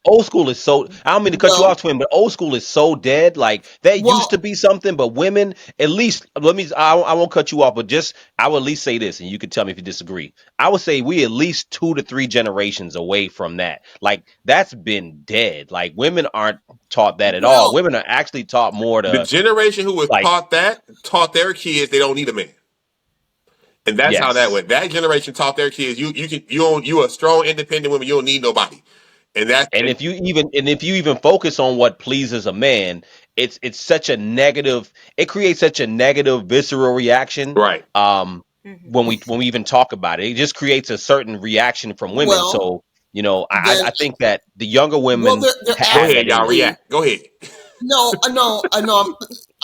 A: Old school is so, I don't mean to cut you off,
C: Well,
A: twin, but old school is so dead. Like that used to
C: well,
A: be something, but women, at least, I won't cut you off, but just, I will at least say this, and you can tell me if you disagree. I would say we at least 2 to 3 generations away from that. Like that's been dead. Like women aren't taught that at all.
C: well.
A: Women are actually taught more
D: The
A: to,
D: generation who was
A: like,
D: taught that taught their kids they don't need a man. And that's how that
A: yes.
D: went. That generation taught their kids you a strong independent woman, you don't need nobody. And that's
A: And
D: and
A: if you even focus on what pleases a man, it's such a negative. It creates such a negative visceral reaction.
D: right.
A: Um,
B: Mhm.
A: when we even talk about it, it just creates a certain reaction from women.
C: Well,
A: So I
C: then,
A: think that the younger
C: well,
A: women
C: they're
D: Go
A: have
D: ahead,
A: that in
D: y'all
A: them.
C: absolutely.
D: react. Go ahead.
C: No, I know, I know.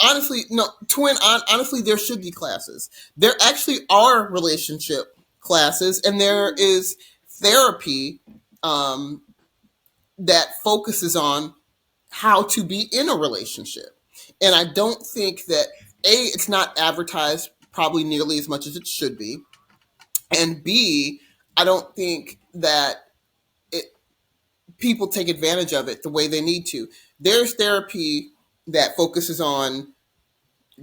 C: Honestly, no, twin. Honestly, there should be classes. There actually are relationship classes, and there is therapy um, that focuses on how to be in a relationship. And I don't think that it's not advertised probably nearly as much as it should be, and B, I don't think that it, people take advantage of it the way they need to. There's therapy that focuses on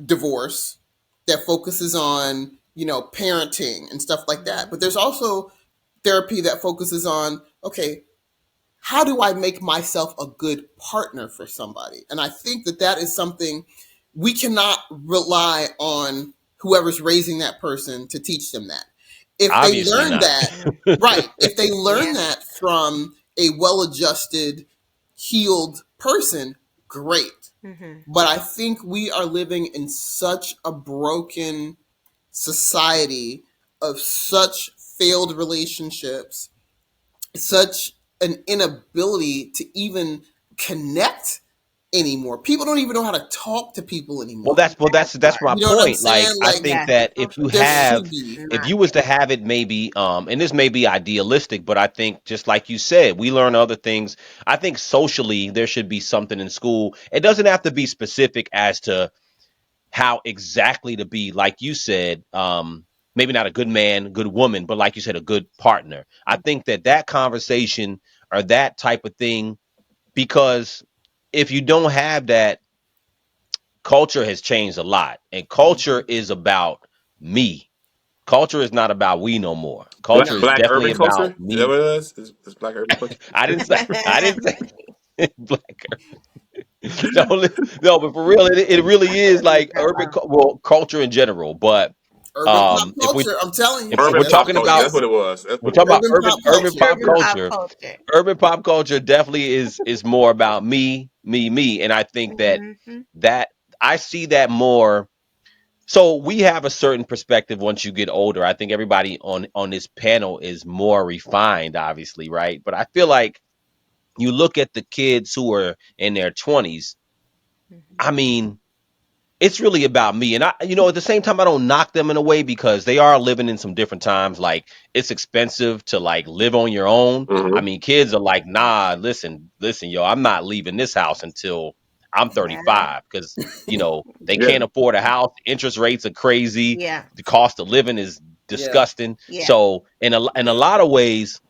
C: divorce, that focuses on parenting and stuff like that. But there's also therapy that focuses on, okay, how do I make myself a good partner for somebody? And I think that that is something we cannot rely on whoever's raising that person to teach them that. If they
A: Obviously
C: learn
A: not.
C: that, right, if they learn
B: Yeah.
C: that from a well adjusted, healed person, great.
B: Mhm.
C: But I think we are living in such a broken society of such failed relationships, such an inability to even connect anymore. People don't even know how to talk to people
A: Well,
C: anymore.
A: that's well,
B: That
A: that's
B: part.
A: my
C: You know what I'm
A: point.
C: saying?
A: Like, I
C: Like
A: think
B: Yes.
A: that if you
B: Social
C: there
B: skills
C: should
A: have,
C: be.
A: if
B: not
A: you was to have it, maybe, and this may be idealistic, but I think just like you said, we learn other things. I think socially there should be something in school. It doesn't have to be specific as to how exactly to be, like you said, maybe not a good man, good woman, but like you said, a good partner. I think that that conversation or that type of thing, because if you don't have that, culture has changed a lot, and culture is about me. Culture is not about we no more.
D: Black
A: Culture is
D: black
A: definitely
D: urban culture?
A: about
D: Is that
A: me.
D: what it is? Is black urban culture?
A: I didn't say black. No, no, but for real, it really is like well, culture in general. But
C: Urban pop
A: if we
C: culture. I'm telling
A: if,
C: you,
A: if
D: Urban
A: we're
C: that's
D: pop
A: talking
C: what it
D: culture.
A: about
D: That's
C: is.
D: what it was. That's
A: we're
D: what it
A: talking about
D: was.
C: Urban
A: urban
C: pop
A: urban
C: culture.
A: pop
B: urban pop
A: culture.
B: culture.
A: Urban pop culture definitely is more about me, and I think that
B: Mhm.
A: that I see that more. So we have a certain perspective once you get older. I think everybody on this panel is more refined, obviously, right? But I feel like you look at the kids who are in their 20s. I
B: Mhm.
A: mean, it's really about me. And at the same time, I don't knock them in a way because they are living in some different times. Like it's expensive to like live on your own. I
D: Mm-hmm.
A: mean, kids are like, nah, listen, yo, I'm not leaving this house until I'm
B: Yeah.
A: 35 because, they
D: Yeah.
A: can't afford a house. Interest rates are crazy.
B: Yeah.
A: The cost of living is
C: Yeah,
A: disgusting.
B: Yeah.
A: So in a
C: yeah,
A: lot of ways,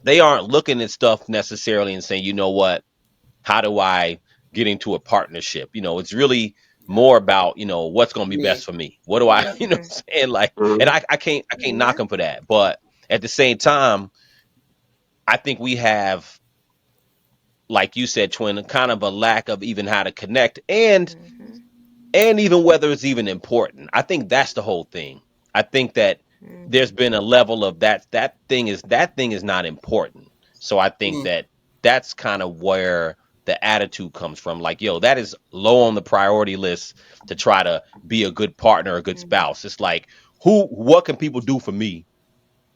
A: they aren't looking at stuff necessarily and saying, you know what? How do I get into a partnership? It's really more about, what's going to be best
C: me.
A: for me. What do I,
C: Yeah,
B: Mhm.
A: saying, like, and
D: Mm-hmm.
A: I can't
B: Yeah.
A: knock them for that. But at the same time, I think we have, like you said, twin, kind of a lack of even how to connect
B: Mhm.
A: and even whether it's even important. I think that's the whole thing. I think that there's
B: Mhm.
A: been a level of that thing is not important. So I think
C: mm,
A: that that's kind of where the attitude comes from. Like, yo, that is low on the priority list to try to be a good partner, a good
B: Mhm.
A: spouse. It's like, what can people do for me?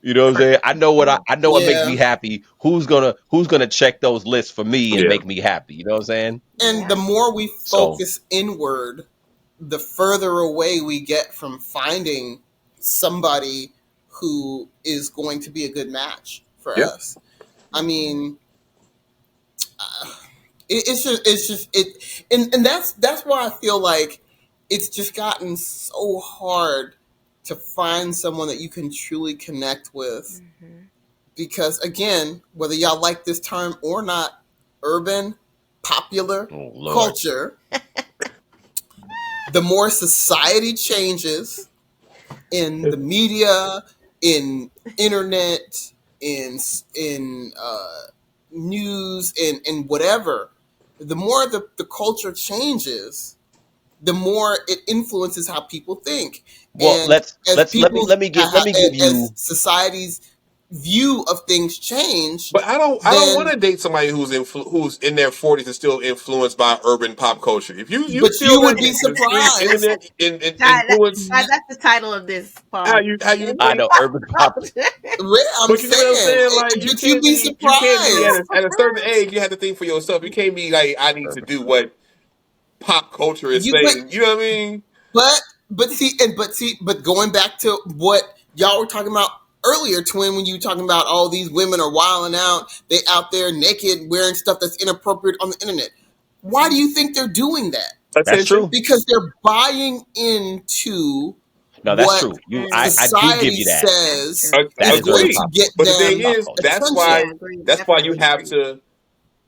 A: You know what I'm saying? I know what I,
B: Mhm.
A: I know what makes
C: yeah.
A: me happy. Who's gonna check those lists for me and
D: Yeah.
A: make me happy? You know what I'm saying?
C: And the
B: Yeah.
C: more we
A: So
C: focus inward, the further away we get from finding somebody who is going to be a good match for
D: Yeah.
C: us. I
B: Mhm.
C: mean, and that's why I feel like it's just gotten so hard to find someone that you can truly connect with.
B: Mm-hmm.
C: Because again, whether y'all like this term or not, urban popular
A: Oh Lord.
C: culture, the more society changes in the media, in internet, in news, in whatever, the more the culture changes, the more it influences how people think.
A: Well,
C: And as
A: let me
C: people,
A: let me give
C: as
A: you.
C: society's view of things change,
D: But I don't want
C: then,
D: to date somebody who's in their 40s and still influenced by urban pop culture. If you
C: but
D: still
C: you would
D: let
C: be
D: the street
C: surprised.
D: internet influence
B: That's the title of this
D: how
B: pod.
D: you
A: I
B: Urban
A: know
D: think,
B: pop
A: urban pop.
B: culture.
C: I'm
D: but you know what I'm
C: saying,
D: saying? Like
C: but you'd be
D: you can't be
C: surprised.
D: at a certain age. You have to think for yourself. You can't be like I need to
A: Urban.
D: do what pop culture is
C: You but
D: saying. You know what I mean?
C: but but going back to what y'all were talking about earlier, twin, when you were talking about all these women are wilding out, they out there naked wearing stuff that's inappropriate on the internet. Why do you think they're doing that?
A: That's
D: Attention.
A: true.
C: Because they're buying into
A: No, that's
C: what
A: true. I do give
C: society
A: you that.
B: That's
C: says
B: true.
A: That
C: is
A: is urban
C: going to
D: Agreed.
A: pop
C: get
A: culture.
D: But the thing
C: them
A: Pop
D: is,
A: culture.
B: Yeah,
C: attention.
B: agree.
D: that's why you
B: Definitely
D: have
B: agree.
D: to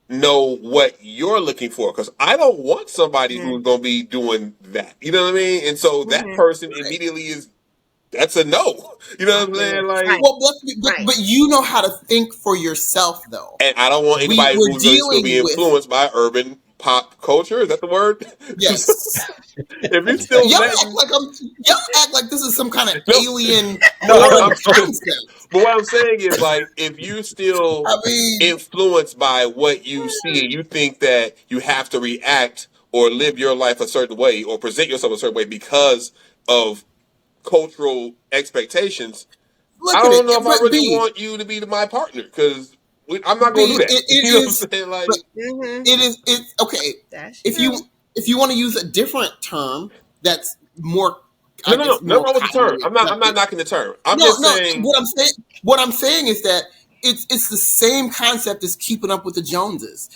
D: know what you're looking for. Because I don't want somebody
B: Mm-hmm.
D: who's going to be doing that. You know what I mean? And so that
B: Mm-hmm.
D: person
C: Right.
D: immediately that's a no. You know what I'm
B: Yeah.
D: saying? Like,
B: Right.
C: Well,
B: Right.
C: but you know how to think for yourself, though.
D: and I don't want anybody
C: We're
D: who's going to still
C: dealing
D: be
C: with,
D: influenced by urban pop culture. Is that the word?
C: yes.
D: If you still
C: Y'all act
D: letting
C: like y'all act like this is some kind of
D: no,
C: alien
A: No,
D: but
C: foreign
D: I'm
C: concept.
D: but what I'm saying is like if you still
C: I mean,
D: influenced by what you see and you think that you have to react or live your life a certain way or present yourself a certain way because of cultural expectations, I
C: look at it.
D: don't know if I
C: But
D: really
C: B,
D: want you to be my partner because I'm not going to
C: B,
D: do that.
C: it
D: You know what
C: is,
D: I'm saying?
C: but
D: Like,
B: Mm-hmm.
C: it's okay.
B: That's
C: If
B: true.
C: you want to use a different term that's more,
D: no,
C: I
D: no, no,
C: guess,
D: nothing
C: more
D: wrong with the term.
C: commonly
D: I'm not
C: accepted.
D: knocking the term. I'm
C: No,
D: just
C: no.
D: saying,
C: What I'm saying is that it's the same concept as keeping up with the Joneses.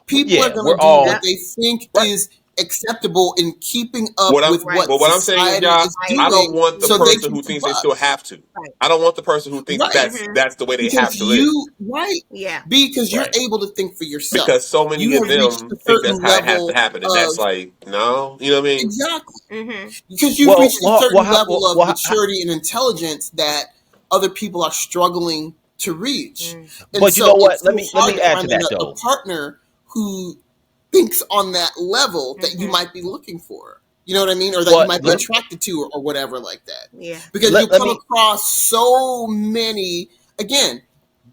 C: People are
A: yeah,
C: going
A: we're
C: to do what
B: Yep.
A: all
C: they think
A: right.
C: is acceptable in keeping up
D: what I'm
C: with
B: Right.
C: what
D: but what I'm saying is,
C: society
D: y'all,
C: is
B: I
D: I don't
C: doing,
D: want the
C: so they
B: agree.
D: person
C: can
D: who
C: keep
D: thinks they
C: up.
D: still have to.
B: Right.
D: I don't want the person who thinks
C: Right.
B: Mm-hmm.
D: that's the way they have
C: Because
D: to live
C: you, right,
B: Yeah.
C: because you're
A: Right.
C: able to think for yourself.
D: because so many
C: You
D: of
C: have reached a
D: them think that's
C: certain
D: how it has to
C: level
D: happen, and
C: of,
D: that's like no, you know what I mean?
C: exactly,
B: Mm-hmm.
C: because you've reached a certain level of
A: Well,
C: maturity and intelligence that other people are struggling to reach.
B: Mm.
C: And
A: but you know
C: so
A: what?
C: it's so
A: Let
C: hard
A: me
C: to
A: add
C: find
A: to that
C: a
A: though.
C: partner who thinks on that level that you
B: Mm-hmm.
C: might be looking for. You know what I mean? Or that you
A: Well,
C: might be attracted to, or whatever like that.
B: Yeah.
C: Because you'll
A: let
C: come
A: me.
C: across so many, again,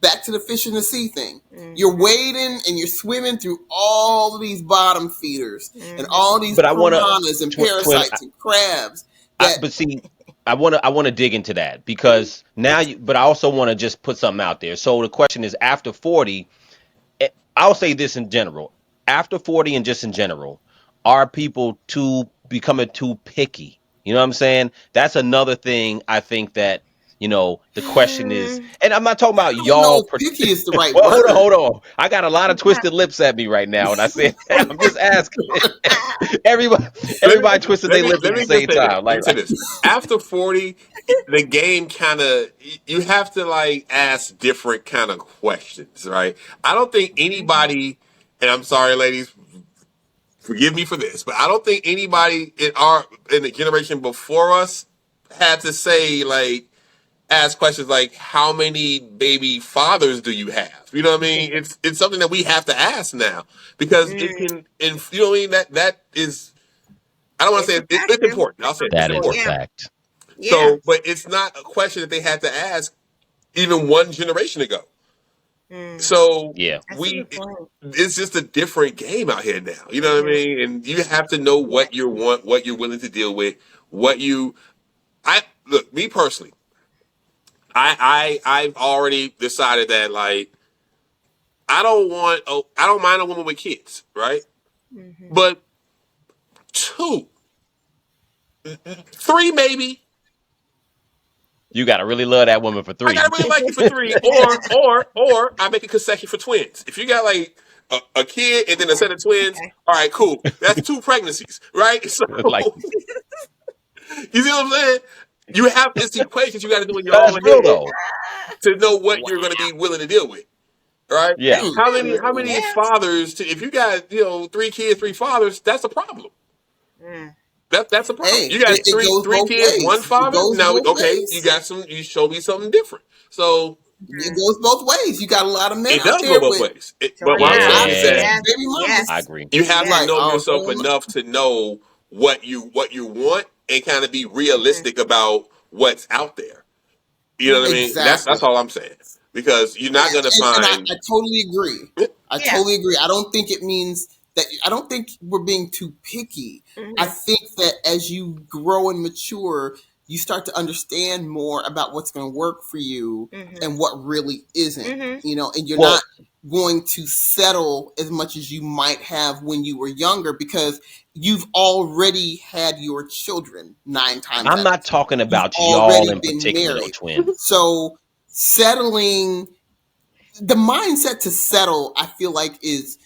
C: back to the fish in the sea thing. You're
B: Mm-hmm.
C: wading and you're swimming through all of these bottom feeders and
B: Mm-hmm.
C: all these
A: But I want to
C: piranhas and
A: twin.
C: parasites and crabs that,
A: But see, I want to dig into that because now you. But I also want to just put something out there. So the question is, after 40, I'll say this in general. After 40 and just in general, are people too becoming too picky? You know what I'm saying? That's another thing I think that, the question is, and I'm not talking
C: I
A: about
C: don't know
A: y'all.
C: if picky is the right
A: Well,
C: word.
A: hold on. I got a lot of twisted lips at me right now, and I said, I'm just asking. everybody,
D: Let me
A: everybody twisted their lips at
D: let
A: the
D: me just
A: same
D: say this.
A: time.
D: Let me say this. After 40, the game kind of you have to like ask different kind of questions, right? I don't think anybody, and I'm sorry, ladies, forgive me for this, but I don't think anybody in the generation before us had to say like ask questions like how many baby fathers do you have? You know what I mean? It's something that we have to ask now because it
B: Mm.
D: can and you know what I mean that is I don't want to
B: It's
D: say
B: a
D: it's
B: factor.
D: important. I'll
B: It's
D: say it. It's
A: That is a
B: yeah.
D: important.
A: fact.
B: Yeah.
D: So, but it's not a question that they had to ask even one generation ago.
B: Mm.
D: So
A: Yeah.
B: That's a good point.
D: it's just a different game out here now. You know what I
B: Mm-hmm.
D: mean? And you have to know
B: Yeah.
D: what you want, what you're willing to deal with, what you. I look me personally. I've already decided that like I don't mind a woman with kids, right?
B: Mm-hmm.
D: But two, three maybe.
A: You got to really love that woman for
D: I gotta
A: three.
D: really like you for three, or I make a concession for twins. If you got like a kid and then a set of twins,
B: Okay.
D: all right, cool. That's two pregnancies, right? So
A: Like,
D: you see what I'm saying? You have it's equations you got to do in your
A: That's
D: own
A: real
D: head
A: though.
D: to know what
C: Wow.
D: you're going to be willing to deal with. Right?
A: Yeah.
D: How many
B: Yeah.
D: fathers? If you got 3 kids, 3 fathers, that's a problem.
B: Mm.
D: That's a problem.
C: Hey,
D: You got
C: it
D: three
C: goes
D: three
C: both
D: kids, one
C: ways. It
D: father.
C: goes
D: Now,
C: both
D: okay, you
C: ways.
D: got some. You show me something different. So
C: It goes both ways. You got a lot of men
D: it
C: out
D: does go
C: there
D: both
C: with
D: ways. But
B: Sure
D: what I'm
B: enough.
D: saying is
C: toxic
D: that
A: Yeah.
C: baby
B: Yes.
A: I
C: mamas.
A: agree.
D: you have to
C: Like,
B: Yes.
D: know yourself
C: oh
D: enough to know what you want and kind of be
B: Mm-hmm.
D: realistic about what's out there. You know what I
B: Mm-hmm.
D: mean? That's
C: exactly.
D: all I'm saying. Because you're not gonna
C: And
D: find.
C: I totally agree. I
B: Yeah.
C: totally agree. I don't think it means that. I don't think we're being too picky. I
B: Mm-hmm.
C: think that as you grow and mature, you start to understand more about what's going to work for you
B: Mm-hmm.
C: and what really isn't.
B: Mm-hmm.
C: And you're not
A: Well,
C: going to settle as much as you might have when you were younger because you've already had your children 9 times
A: I'm
C: out of
A: not
C: 10.
A: talking
C: You've
A: about y'all
C: already
A: in
C: been
A: particular though,
C: married.
A: twin.
C: So settling, the mindset to settle, I feel like is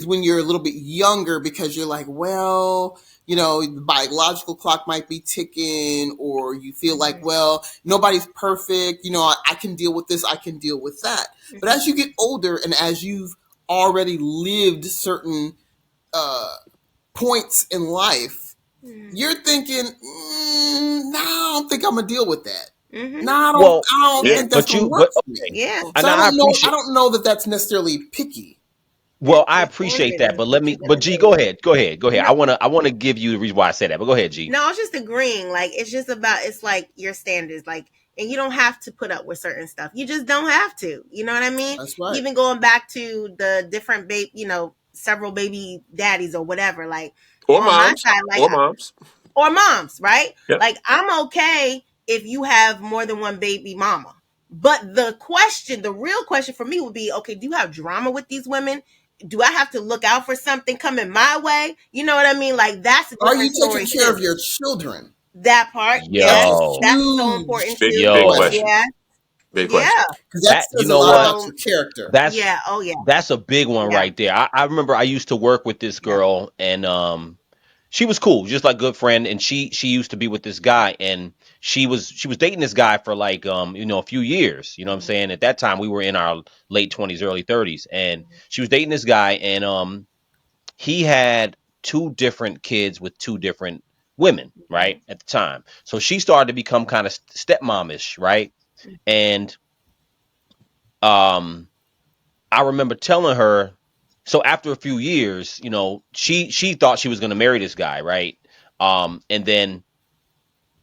C: when you're a little bit younger because you're like, well, the biological clock might be ticking, or you feel like, well, nobody's perfect. I can deal with this, I can deal with that. But as you get older and as you've already lived certain uh, points in life,
B: Mm-hmm.
C: you're thinking, nah, I don't think I'm gonna deal with that.
B: Mm-hmm.
C: Nah,
A: Well,
C: I don't
D: Yeah.
B: Yeah.
C: think that's
A: but
C: gonna
A: you,
C: work
A: but
C: for me.
A: okay,
B: Yeah.
A: and
C: So I
A: I
C: don't know. I
A: appreciate.
C: don't know that that's necessarily picky.
A: Well, I
B: It's
A: appreciate that,
B: formative.
A: but let
B: What
A: me.
B: you're
A: But
B: gonna
A: G,
B: do.
A: go ahead, go ahead, go ahead.
B: No,
A: I wanna give you the reason why I said that. But go ahead, G.
B: no, I was just agreeing. Like it's just about it's like your standards. Like, and you don't have to put up with certain stuff. You just don't have to. You know what I mean?
C: That's right.
B: Even going back to the different several baby daddies or whatever. Like
D: Or
B: on my
D: moms.
B: side, like
D: Or moms.
B: or moms, right?
D: Yep.
B: Like I'm okay if you have more than one baby mama. But the real question for me would be, okay, do you have drama with these women? Do I have to look out for something coming my way? You know what I mean? Like that's a
C: Are you
B: different
C: taking
B: story
C: care
B: too.
C: of your children?
B: That part,
C: That's a
B: yes,
A: Yo,
B: that's so
C: huge
B: important
D: Big
B: too.
A: yo,
D: question.
B: Yeah,
D: Big question.
B: yeah.
C: because that
A: you
C: says a
A: know
C: lot
A: what?
C: about
B: So
C: your character.
A: That's
B: yeah, oh yeah,
A: that's a big one
B: yeah,
A: right there. I remember I used to work with this
B: yeah.
A: girl, and she was cool, just like good friend, and she used to be with this guy, and she was dating this guy for like a few years. You know what I'm
B: Mm-hmm,
A: saying? At that time, we were in our late 20s, early 30s, and she was dating this guy, and he had two different kids with two different women,
B: mm-hmm,
A: right? At the time, so she started to become kind of stepmomish, right? And um I remember telling her, so after a few years, she thought she was gonna marry this guy, right? And then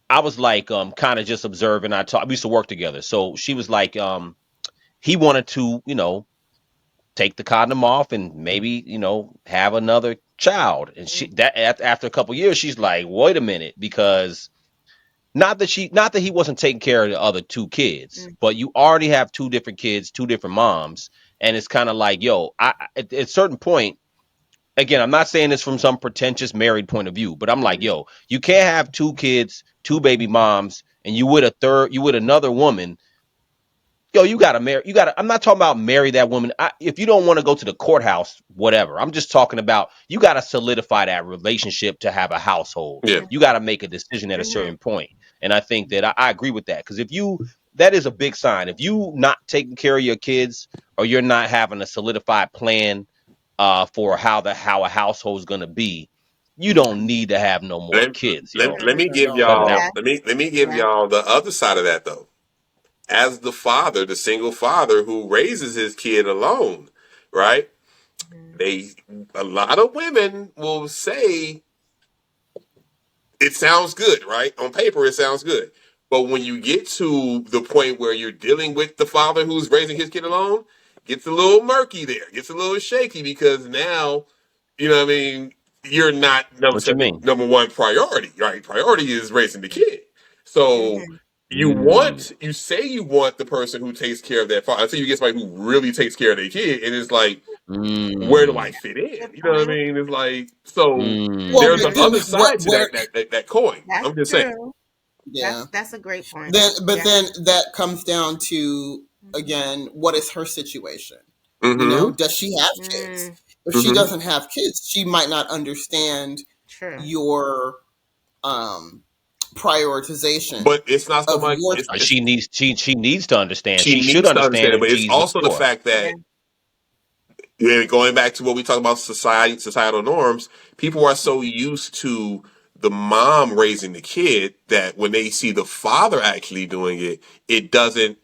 A: I was like, kind of just observing. We used to work together, so she was like, he wanted to, take the condom off and maybe, have another child. And after a couple years, she's like, wait a minute, because not that he wasn't taking care of the other two kids,
B: mm-hmm,
A: but you already have two different kids, two different moms, and it's kind of like, yo, at a certain point, again, I'm not saying this from some pretentious married point of view, but I'm like,
B: mm-hmm,
A: yo, you can't have two kids, two baby moms, and you with another woman. Yo, you gotta marry. You gotta. I'm not talking about marry that woman. If you don't want to go to the courthouse, whatever. I'm just talking about you gotta solidify that relationship to have a household.
D: Yeah.
A: You gotta make a decision at a
B: mm-hmm,
A: certain point, and I think that I agree with that because that is a big sign. If you not taking care of your kids or you're not having a solidified plan for how a household is gonna be, you don't need to have no more
D: Let,
A: kids,
D: let,
A: yo.
D: let me
C: I
D: give
C: don't.
A: Cut it
D: y'all
A: out.
B: yeah,
D: let me give
B: yeah.
D: y'all the other side of that though. As the father, the single father who raises his kid alone, right?
B: Mm-hmm,
D: They A lot of women will say it sounds good, right? On paper, it sounds good. But when you get to the point where you're dealing with the father who's raising his kid alone, gets a little murky there, gets a little shaky because now, what I mean, you're not
A: What you mean?
D: number one priority, right? Priority is raising the kid. So
B: mm-hmm,
A: Mm,
D: you say you want the person who takes care of that father until you get somebody who really takes care of their kid, and it's like, where do I
A: mm,
D: fit in?
B: good
D: You know what I
B: point.
D: mean? It's like so.
C: Well,
D: There's
C: but
D: an
B: Mm-hmm.
C: then
D: other
C: what?
D: side to
C: Where?
D: that coin.
B: That's
D: I'm just saying.
B: true.
C: Yeah.
B: That's a great point.
C: Then, but
B: Yeah.
C: then that comes down to
B: Mm-hmm.
C: again, what is her situation?
D: Mm-hmm.
C: Does she have kids?
B: Mm,
C: If she
D: Mm-hmm.
C: doesn't have kids, she might not understand
B: true.
C: your um prioritization
D: but it's not so
C: of
D: much.
C: your
D: It's
A: She needs to understand.
D: she
A: She should
D: needs to
A: understand,
D: understand it,
A: and
D: but it's
A: she's
D: also the
A: mature.
D: fact that going back to what we talk about societal norms, people are so used to the mom raising the kid that when they see the father actually doing it, it doesn't.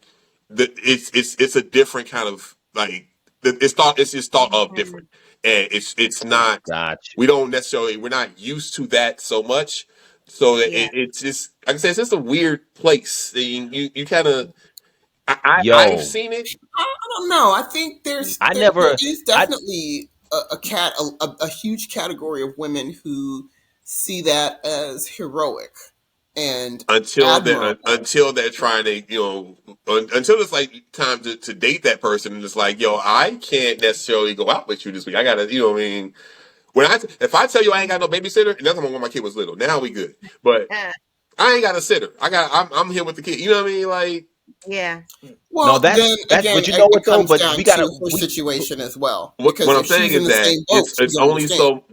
D: It's a different kind of like it's just thought of different, and it's not.
A: Gotcha.
D: We don't necessarily we're not used to that so much, so that
B: Yeah.
D: it's just like I said, it's just a weird place. You kind of I've
A: Yo,
D: seen it
C: I don't know. I think
A: I
C: there
A: never.
C: is
A: I
C: definitely a huge category of women who see that as heroic and admirable.
D: until they're trying to until it's like time to date that person and it's like yo I can't necessarily go out with you this week I gotta what I mean when if I tell you I ain't got no babysitter and that's when my kid was little now we good but
B: Uh,
D: I ain't got a sitter I'm here with the kid you know what I mean like
B: yeah.
A: no,
C: Well, then
A: that's.
C: again,
A: But you know
C: it
A: what though?
C: comes
A: But
C: down
A: we gotta.
C: to her situation as well.
D: what
C: Because
D: I'm
C: if
D: saying
C: she's in
D: is
C: the
D: that
C: same boat,
D: it's
C: she's
D: only
C: understand.
D: so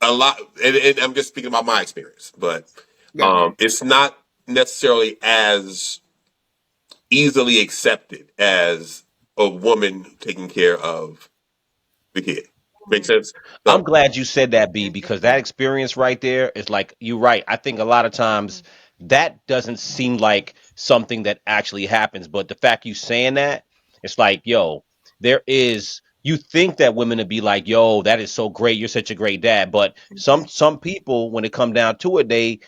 D: a lot and I'm just speaking about my experience but
C: Yeah.
D: it's not necessarily as easily accepted as a woman taking care of the kid. Make sense?
A: I'm
D: So,
A: glad you said that, B, because that experience right there is like you're right. I think a lot of times that doesn't seem like something that actually happens, but the fact you saying that, it's like, yo, there is. You think that women would be like, yo, that is so great. You're such a great dad, but some people, when it come down to it, they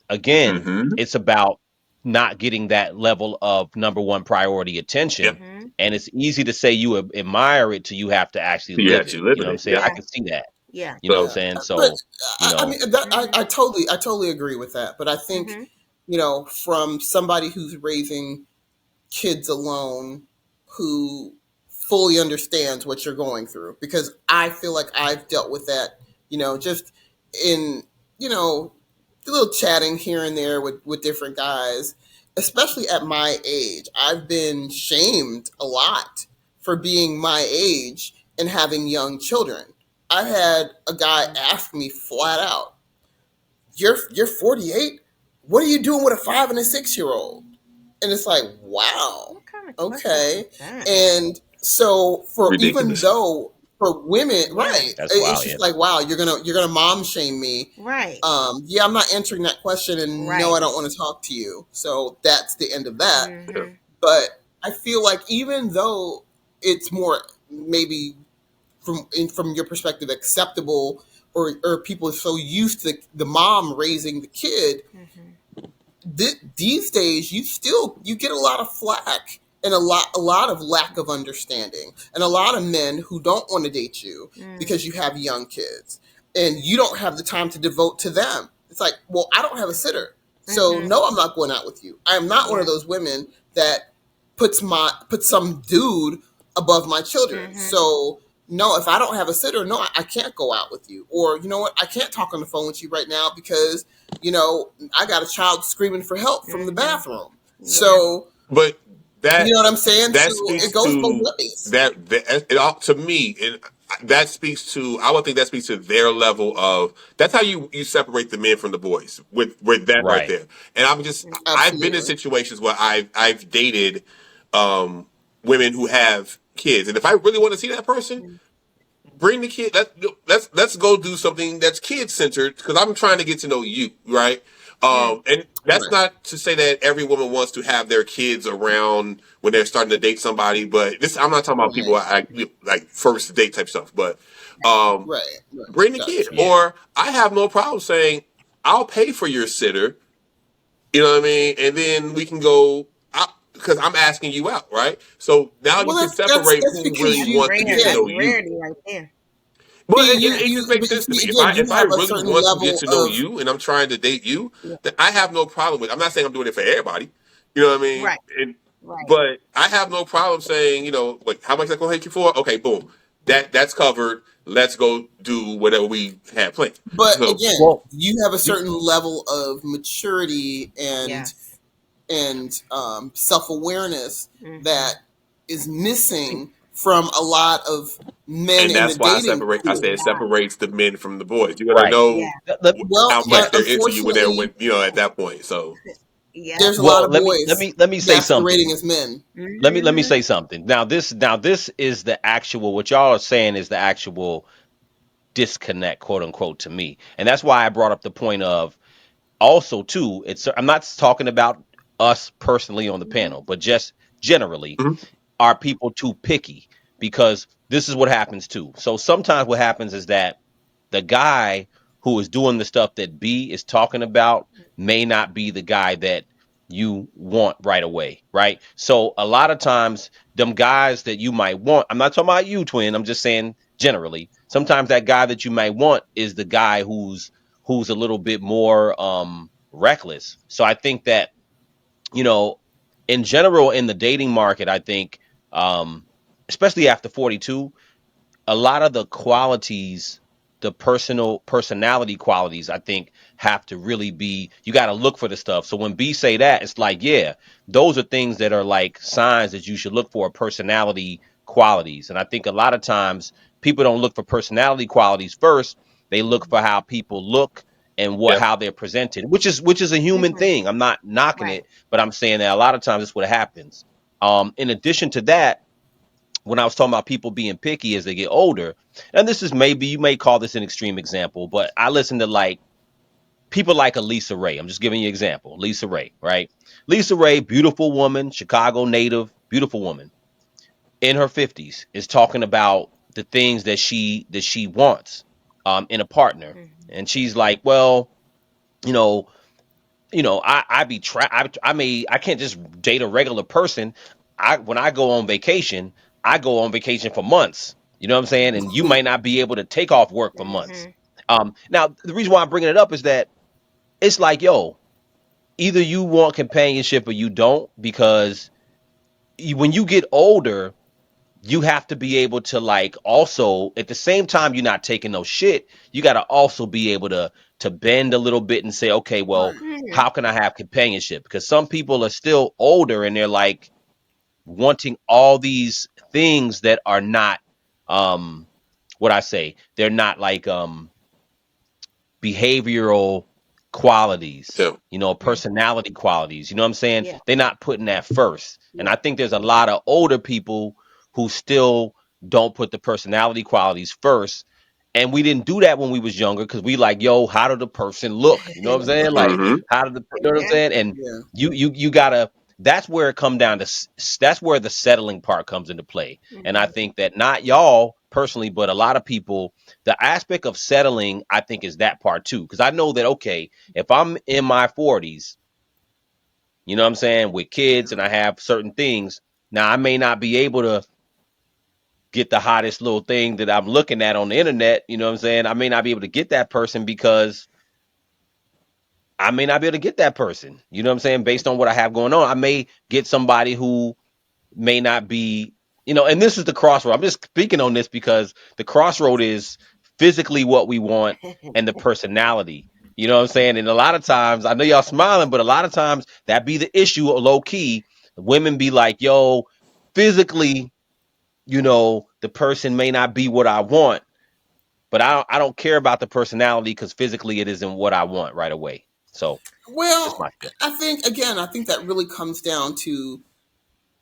A: again,
D: hmm
A: it's about not getting that level of number one priority
D: yep,
A: attention. And it's easy to say you admire it till you have to actually
D: you
A: live it.
D: actually live
A: You know
D: in
A: what I'm
D: it.
A: saying?
D: Yep.
A: I
B: Yeah.
A: can see that.
B: Yeah.
A: You know what I'm
C: Yeah,
A: saying?
C: but
A: So, you
C: I
A: know,
C: mean that I totally agree with that. But I think from somebody who's raising kids alone, who fully understands what you're going through, because I feel like I've dealt with that. Just in a little chatting here and there with different guys, especially at my age. I've been shamed a lot for being my age and having young children. I had a guy ask me flat out, "You're 48. What are you doing with a 5 and a 6 year old?" And it's like, wow,
B: What kind of question
C: okay.
B: is that?
C: And so for even
D: Ridiculous.
C: though for women,
B: Yeah.
C: right,
A: that's
C: it's
A: wild. Yeah.
C: just like, wow, you're gonna mom shame me.
B: Right.
C: Yeah, I'm not answering that question, and no,
B: Right.
C: I don't want to talk to you. So that's the end of that.
D: Yeah.
C: But I feel like even though it's more maybe from your perspective acceptable, or people are so used to the mom raising the kid, these days you get a lot of flack and a lot of lack of understanding, and a lot of men who don't want to date you because you have young kids and you don't have the time to devote to them. It's like, well, I don't have a sitter, so no, I'm not going out with you. I am not one of
B: Yeah.
C: those women that puts some dude above my children. So no, if I don't have a sitter, no, I can't go out with you. Or you know what, I can't talk on the phone with you right now because I got a child screaming for help from the bathroom.
B: Yeah.
C: So
D: But
C: you
D: that
C: know what I'm saying? So
D: that
C: it
D: speaks
C: goes both
D: to
C: ways.
D: it all to me, and that speaks to I would think that speaks to their level of that's how you separate the men from the boys with that right
A: Right.
D: there. And I've been in
C: Absolutely.
D: situations where I've dated um, women who have kids, and if I really want to see that person, bring the kid. Let's go do something that's kid centered because I'm trying to get to know you, right? And that's
C: Right.
D: not to say that every woman wants to have their kids around when they're starting to date somebody, but this I'm not talking about people
C: Right.
D: like first date type stuff, but um,
C: Right. Right.
D: bring the kid.
C: Gotcha.
A: Yeah.
D: Or I have no problem saying I'll pay for your sitter. You know what I mean? And then we can go out because I'm asking you out, right? So now you
C: Well,
D: can
C: that's
D: separate
C: that's
D: who really
C: because
B: That's
C: you
D: wants to
B: rare.
D: get to
C: again,
B: That's
D: know you.
B: rarity right there.
D: Well,
C: B,
D: it just makes
C: but
D: sense to me.
C: again, you
D: If I
C: have a
D: really
C: certain
D: want to get
C: level
D: to know
C: of
D: you and I'm trying to date you,
B: Yeah.
D: then I have no problem with. I'm not saying I'm doing it for everybody. You know what I mean?
B: Right. Right.
D: But I have no problem saying, like how much is that gonna hit you for? Okay, boom, that's covered. Let's go do whatever we had planned.
C: but
D: So
C: again,
A: Well,
C: you have a
A: you,
C: certain level of maturity
B: Yes.
C: and self awareness that is missing from a lot of men
D: And
C: in the
D: that's why
C: dating
D: I say it
C: pool.
D: separates the men from the boys. You're gonna
A: Right.
B: Yeah.
D: know
C: Well,
D: how much they're into you when they're
C: unfortunately,
D: when at that point. So
B: Yep.
C: there's a lot
A: Well,
C: of boys
A: let me say
C: masquerading
A: something.
C: as men.
A: Let me
B: Mm-hmm.
A: say something. Now this is the actual, what y'all are saying is the actual disconnect, quote unquote, to me. And that's why I brought up the point of, also too, it's, I'm not talking about us personally on the
B: Mm-hmm.
A: panel, but just generally,
D: mhm.
A: are people too picky? Because this is what happens too. So sometimes what happens is that the guy who is doing the stuff that B is talking about may not be the guy that you want right away, right? So a lot of times, them guys that you might want, I'm not talking about you, twin. I'm just saying generally. Sometimes that guy that you might want is the guy who's a little bit more reckless. So I think that, you know, in general in the dating market, I think, um, especially after 42, a lot of the qualities, the personality qualities, I think have to really be, you got to look for the stuff. So when B say that, it's like, yeah, those are things that are like signs that you should look for, personality qualities. And I think a lot of times people don't look for personality qualities first. They look for how people look and what,
D: Yeah.
A: how they're presented, which is a human
B: Mm-hmm.
A: thing. I'm not knocking
B: Right.
A: it, but I'm saying that a lot of times that's what happens. In addition to that, when I was talking about people being picky as they get older, and this is, maybe you may call this an extreme example, but I listen to like people like a Lisa Ray. I'm just giving you an example. Lisa Ray, right? Lisa Ray, beautiful woman, Chicago native, beautiful woman in her 50s, is talking about the things that she wants in a partner.
B: Mm-hmm.
A: And she's like, well, you know, I can't just date a regular person. When I go on vacation, I go on vacation for months. You know what I'm saying? And you might not be able to take off work for months.
B: Mm-hmm.
A: Now the reason why I'm bringing it up is that it's like, yo, either you want companionship or you don't, because when you get older, you have to be able to, like, also at the same time you're not taking no shit, you got to also be able to bend a little bit and say, okay, well,
C: Right.
B: Mm-hmm.
A: how can I have companionship? Because some people are still older and they're like wanting all these things that are not, um what I say, they're not like behavioral qualities,
D: Yeah.
A: personality qualities. You know what I'm saying?
B: Yeah.
A: They're not putting that first. And
B: Yeah.
A: I think there's a lot of older people who still don't put the personality qualities first. And we didn't do that when we was younger because we like, yo, how did the person look? You know what I'm saying? Like,
D: Hmm.
A: how did you know what I'm
B: Yeah.
A: saying? And
C: Yeah.
A: you gotta. That's where it come down to. That's where the settling part comes into play. And I
B: Mm-hmm.
A: think that not y'all personally, but a lot of people, the aspect of settling, I think, is that part too. Because I know that, okay, if I'm in my 40s, you know what I'm saying, with kids
C: Yeah.
A: and I have certain things, now I may not be able to get the hottest little thing that I'm looking at on the internet. You know what I'm saying? I may not be able to get that person because I may not be able to get that person. You know what I'm saying? Based on what I have going on, I may get somebody who may not be, and this is the crossroad. I'm just speaking on this because the crossroad is physically what we want and the personality. You know what I'm saying? And a lot of times, I know y'all smiling, but a lot of times that be the issue, low key. Women be like, yo, physically, the person may not be what I want, but I don't care about the personality because physically it isn't what I want right away. So that's
C: Well,
A: my shit.
C: I think that really comes down to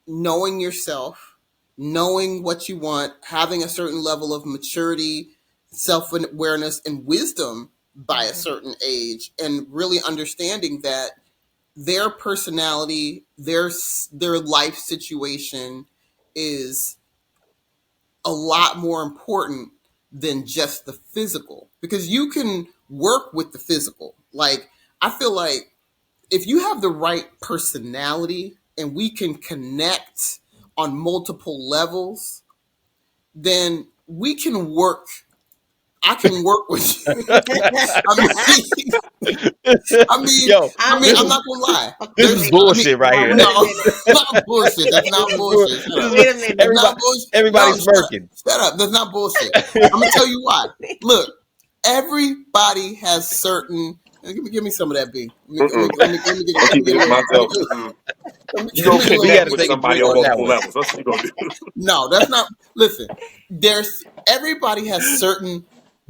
C: knowing yourself, knowing what you want, having a certain level of maturity, self awareness, and wisdom by a
B: Mm-hmm.
C: certain age, and really understanding that their personality, their life situation is a lot more important than just the physical, because you can work with the physical. Like, I feel like if you have the right personality and we can connect on multiple levels, then we can work. I can work with you. I mean, I mean,
A: Yo,
C: I
B: I'm
C: mean,
A: this
C: I'm
A: is
C: not gonna lie.
A: this is
C: There's,
B: wait,
C: I mean,
A: bullshit right here.
B: wait a
C: no,
B: minute.
C: not bullshit. That's
A: This
C: not
A: is bull.
C: bullshit. Shut
A: This
C: up.
A: is
B: Wait a minute.
C: That's
A: everybody.
C: not bullshit.
A: Everybody's
C: No,
A: smirking.
C: shut up. That's not bullshit. I'm gonna tell you why. Look, everybody has certain Give me some of that B.
D: Mm-mm. I'm
C: Let me
D: keeping
C: get a
D: it to
C: little.
D: myself. Mm-mm. You
C: Give
D: gonna
C: me a little.
A: We got
D: connect
A: to
D: with
A: take a
D: somebody
A: drink
D: on
A: on that
D: multiple
A: one.
D: levels. That's what you gonna do.
C: No, that's not. Listen, there's everybody has certain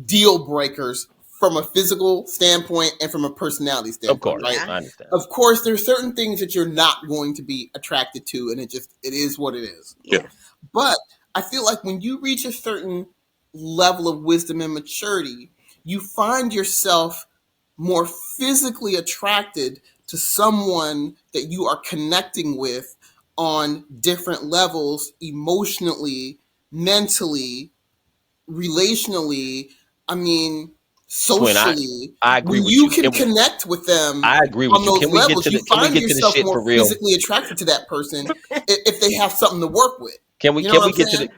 C: deal breakers from a physical standpoint and from a personality
A: Of
C: standpoint,
A: course,
C: right?
B: Yeah.
A: I understand.
C: Of course, there's certain things that you're not going to be attracted to, and it is what it is.
D: Yeah.
B: Yeah.
C: But I feel like when you reach a certain level of wisdom and maturity, you find yourself more physically attracted to someone that you are connecting with on different levels emotionally, mentally, relationally, I mean,
A: Twin,
C: socially.
A: I agree
C: When
A: with
C: you
A: you.
C: can connect with them
A: I agree
C: on
A: with you.
C: those levels, you
A: Can we
C: find
A: get to the
C: yourself
A: shit
C: more
A: for real?
C: physically attracted to that person if they have something to work with. You know
A: Can
C: what
A: we
C: I'm
A: get to the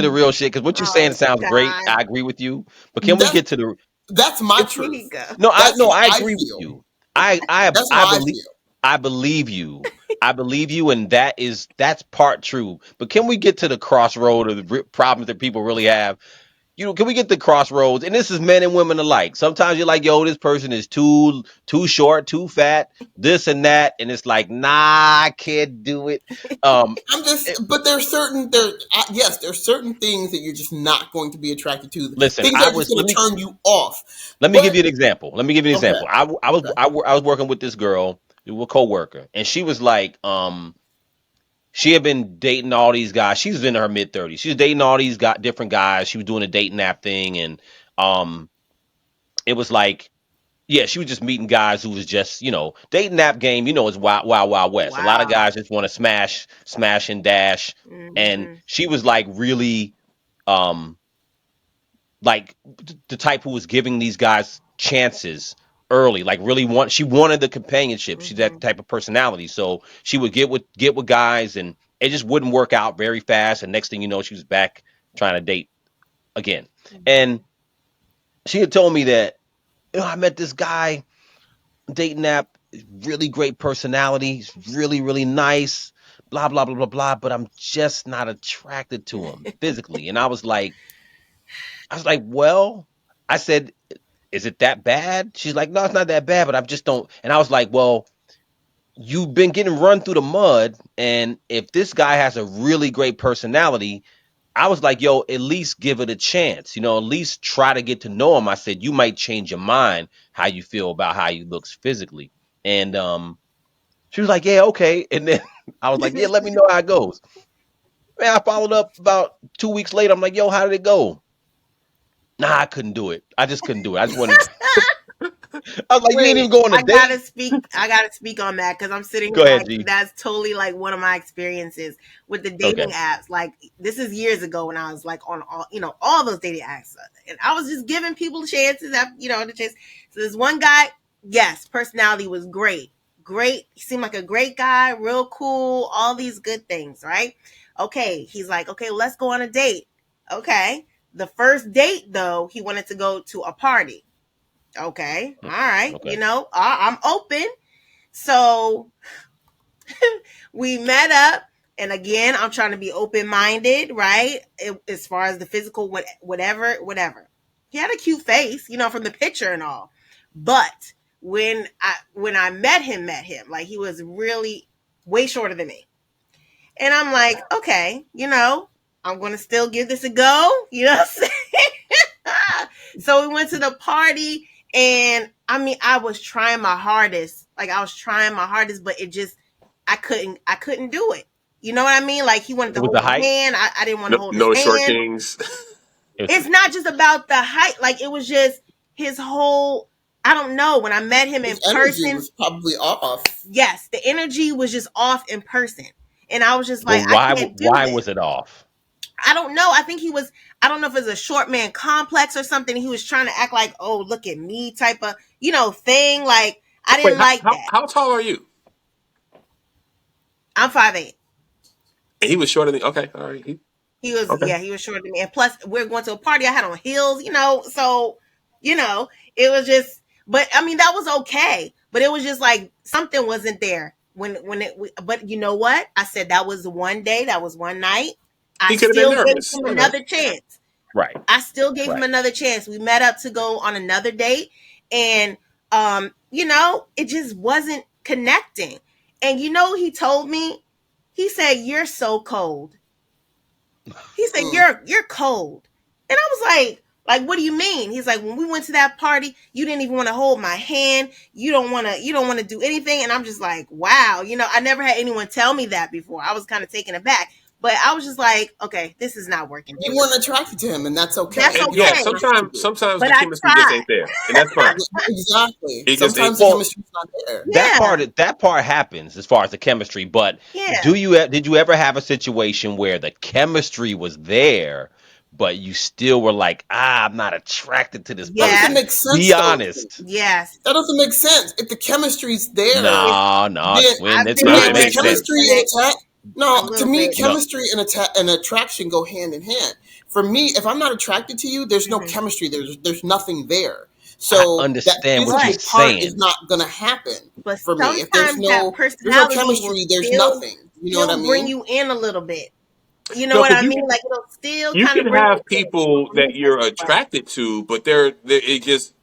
C: saying?
A: real shit? Because what you're saying
B: Oh
A: sounds great.
B: God.
A: I agree with you. But can we
C: That's
A: get to the
C: that's my
B: Here you
C: truth.
B: go.
C: That's
A: no,
C: how
A: I
C: I
A: agree with
C: feel.
A: you.
C: That's
A: I
C: how I
A: believe
C: feel.
A: I believe you. I believe you, and that's part true. But can we get to the crossroad of the problems that people really have? Can we get the crossroads? And this is men and women alike. Sometimes you're like, yo, this person is too short, too fat, this and that, and it's like, nah, I can't do it.
C: I'm
A: It-
C: just, but there's certain yes, there's certain things that you're just not going to be attracted to.
A: Listen,
C: Things that are just going to turn you off.
A: let me
C: But
A: give you an example. Let me give you an
C: okay,
A: example. I was working with this girl, a coworker, and she was like, she had been dating all these guys. She was in her mid 30s. She was dating all these different guys. She was doing a dating app thing, and um, it was like, yeah, she was just meeting guys who was just, dating app game. Is wild west. A lot of
B: Wow.
A: guys just want to smash and dash, and
B: Hmm.
A: she was like really, um, like the type who was giving these guys chances early, like really she wanted the companionship. She's that
B: Hmm.
A: type of personality, so she would get with guys, and it just wouldn't work out very fast, and next thing you know, she was back trying to date again. And
B: Hmm.
A: she had told me that, I met this guy dating app, really great personality, he's really nice, blah blah blah blah blah, but I'm just not attracted to him physically. And I was like, well, I said, is it that bad? She's like, no, it's not that bad, but I just don't. And I was like, well, you've been getting run through the mud. And if this guy has a really great personality, I was like, yo, at least give it a chance. At least try to get to know him. I said, you might change your mind how you feel about how he looks physically. And she was like, yeah, okay. And then I was like, yeah, let me know how it goes. Man, I followed up about 2 weeks later. I'm like, yo, how did it go? Nah, I couldn't do it. I just couldn't do it. I just wanted. I was like, you ain't
B: Wait,
A: even go on a
B: I gotta
A: date.
B: speak. I gotta speak on that because I'm sitting
A: Go
B: here
A: ahead,
B: like
A: G.
B: that's totally like one of my experiences with the dating
A: Okay.
B: apps. Like this is years ago when I was like on all those dating apps, and I was just giving people chances. The chance. So this one guy, yes, personality was great, great. He seemed like a great guy, real cool, all these good things, right? Okay, he's like, okay, let's go on a date. Okay, the first date though, he wanted to go to a party. Okay, all right,
A: Okay.
B: I'm open. So we met up, and again, I'm trying to be open minded, right? As far as the physical, whatever. He had a cute face, from the picture and all, but when I met him, like he was really way shorter than me, and I'm like, okay, I'm gonna still give this a go, what I'm saying? So we went to the party, and I mean, I was trying my hardest. Like I was trying my hardest, but it just I couldn't do it. You know what I mean? Like he wanted
A: It
B: to
A: was
B: hold
A: the
B: my
A: height.
B: hand. I didn't want to
D: No,
B: hold his
D: no short
B: hand.
D: kings.
A: It's
B: It's not just about the height. Like it was just his whole. I don't know. When I met him in
C: his energy
B: person,
C: was probably off.
B: yes, the energy was just off in person, and I was just
A: but
B: like, I
A: why?
B: can't do
A: Why
B: this.
A: was it off?
B: I don't know. I think he was. I don't know if it's a short man complex or something. He was trying to act like, oh, look at me, type of thing. Like I
D: Wait,
B: didn't
D: how,
B: like
D: how
B: that.
D: how tall are you?
B: I'm 5'8".
D: And he was shorter than. Okay, all right. Okay.
B: He was shorter than me. And plus, we're going to a party. I had on heels, so it was just. But I mean, that was okay. But it was just like something wasn't there when it. But you know what? I said that was one day. That was one night. I
D: He could have been
B: still gave
D: nervous.
B: him
D: Okay.
B: another chance.
A: Right.
B: I still gave him
A: Right.
B: another chance. We met up to go on another date, and it just wasn't connecting. And he told me, he said, "You're so cold." He said,
C: Mm.
B: "You're cold." And I was like, what do you mean? He's like, "When we went to that party, you didn't even want to hold my hand. You don't want to do anything." And I'm just like, wow, I never had anyone tell me that before. I was kind of taken aback. But I was just like, okay, this is not working
C: You
B: for me.
C: weren't attracted to him, and that's
B: That's
C: okay.
D: And
C: You don't
D: yeah,
B: okay.
C: have to
D: sometimes
C: be.
D: sometimes
B: But
D: the
B: I
D: chemistry just
B: tried.
D: ain't there, and that's fine.
C: Exactly.
D: It just ain't
C: Sometimes the
D: there.
A: Well,
C: chemistry's not there.
B: Yeah.
A: that part happens as far as the chemistry, but
B: Yeah.
A: did you ever have a situation where the chemistry was there, but you still were like, I'm not attracted to this
C: That doesn't
B: Yes.
A: person?
C: make sense,
A: Be
C: though.
A: honest.
B: Yes.
C: That doesn't make sense. If the chemistry's there,
B: It's
A: No, no,
C: then
A: twin,
B: I've
A: it's
B: been
D: Nah,
A: not
D: it
B: there
C: the
B: where
A: make
D: makes
B: it's
A: sense.
D: sense.
C: chemistry and
B: disconnect
C: attack.
B: a
C: No, to
B: little
C: me,
B: bit.
A: No,
C: chemistry and attraction go hand in hand. For me, if I'm not attracted to you, there's no
B: Hmm.
C: chemistry. There's nothing there.
A: I
C: So that
A: understand what you're
C: physical
B: But
C: part is
A: saying.
C: not gonna happen
B: but
C: for me. If
B: sometimes that
C: there's no
B: personality will
C: chemistry, there's
B: still
C: nothing. You know what I
B: still bring
C: mean?
B: you in a little bit. You know
D: No,
B: what
D: because
B: I mean? Like it'll still
D: you
B: kind of
D: can
B: bring you
D: have
B: in from
D: people
B: an
D: that you're
B: interesting way.
D: attracted to, but they're it just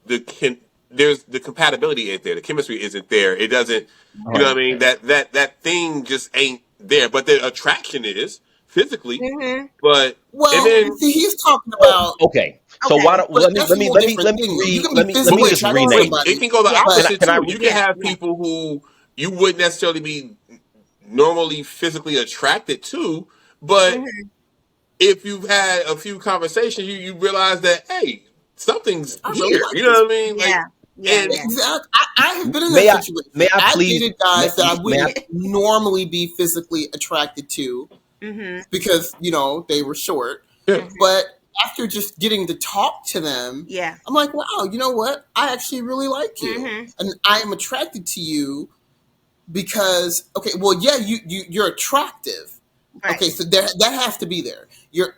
D: there's the compatibility ain't there. The chemistry isn't there. It doesn't. You know
A: Oh,
D: what I mean?
A: okay.
D: That thing just ain't there. But the attraction is physically.
B: Mm-hmm.
D: But and
C: Well,
D: then
B: Mm-hmm.
C: see, he's talking
A: Oh,
C: about,
A: okay. So why
B: Okay.
A: don't
C: but that's a whole
A: let
C: different
A: me
C: thing, though. You
A: re
C: can be
A: let me
C: physically
A: just
C: attracted
D: but
C: to
D: wait,
A: rename it.
D: it
C: somebody,
D: can go the
B: Yeah.
C: but
D: opposite
A: Can I
D: too.
A: re-
D: You can
B: Yeah.
D: have
B: Yeah.
D: people who you wouldn't necessarily be normally physically attracted to, but
B: Mm-hmm.
D: if you've had a few conversations, you realize that hey, something's
C: I really
D: here.
C: like
D: You know
C: this.
D: what I mean?
B: Yeah.
D: Like,
B: Yeah.
D: and
B: Yeah.
C: Exactly. I have been in that
A: may I
C: situation. I've dated guys that I
A: may I
C: wouldn't normally be physically attracted to
B: Mm-hmm.
C: because, they were short.
D: yeah,
B: Mm-hmm.
C: But after just getting to talk to them,
B: Yeah.
C: I'm like, wow, you know what? I actually really like you.
B: Mm-hmm.
C: And I am attracted to you because, okay, well, yeah, you're attractive.
B: Right.
C: Okay, so that has to be there. You're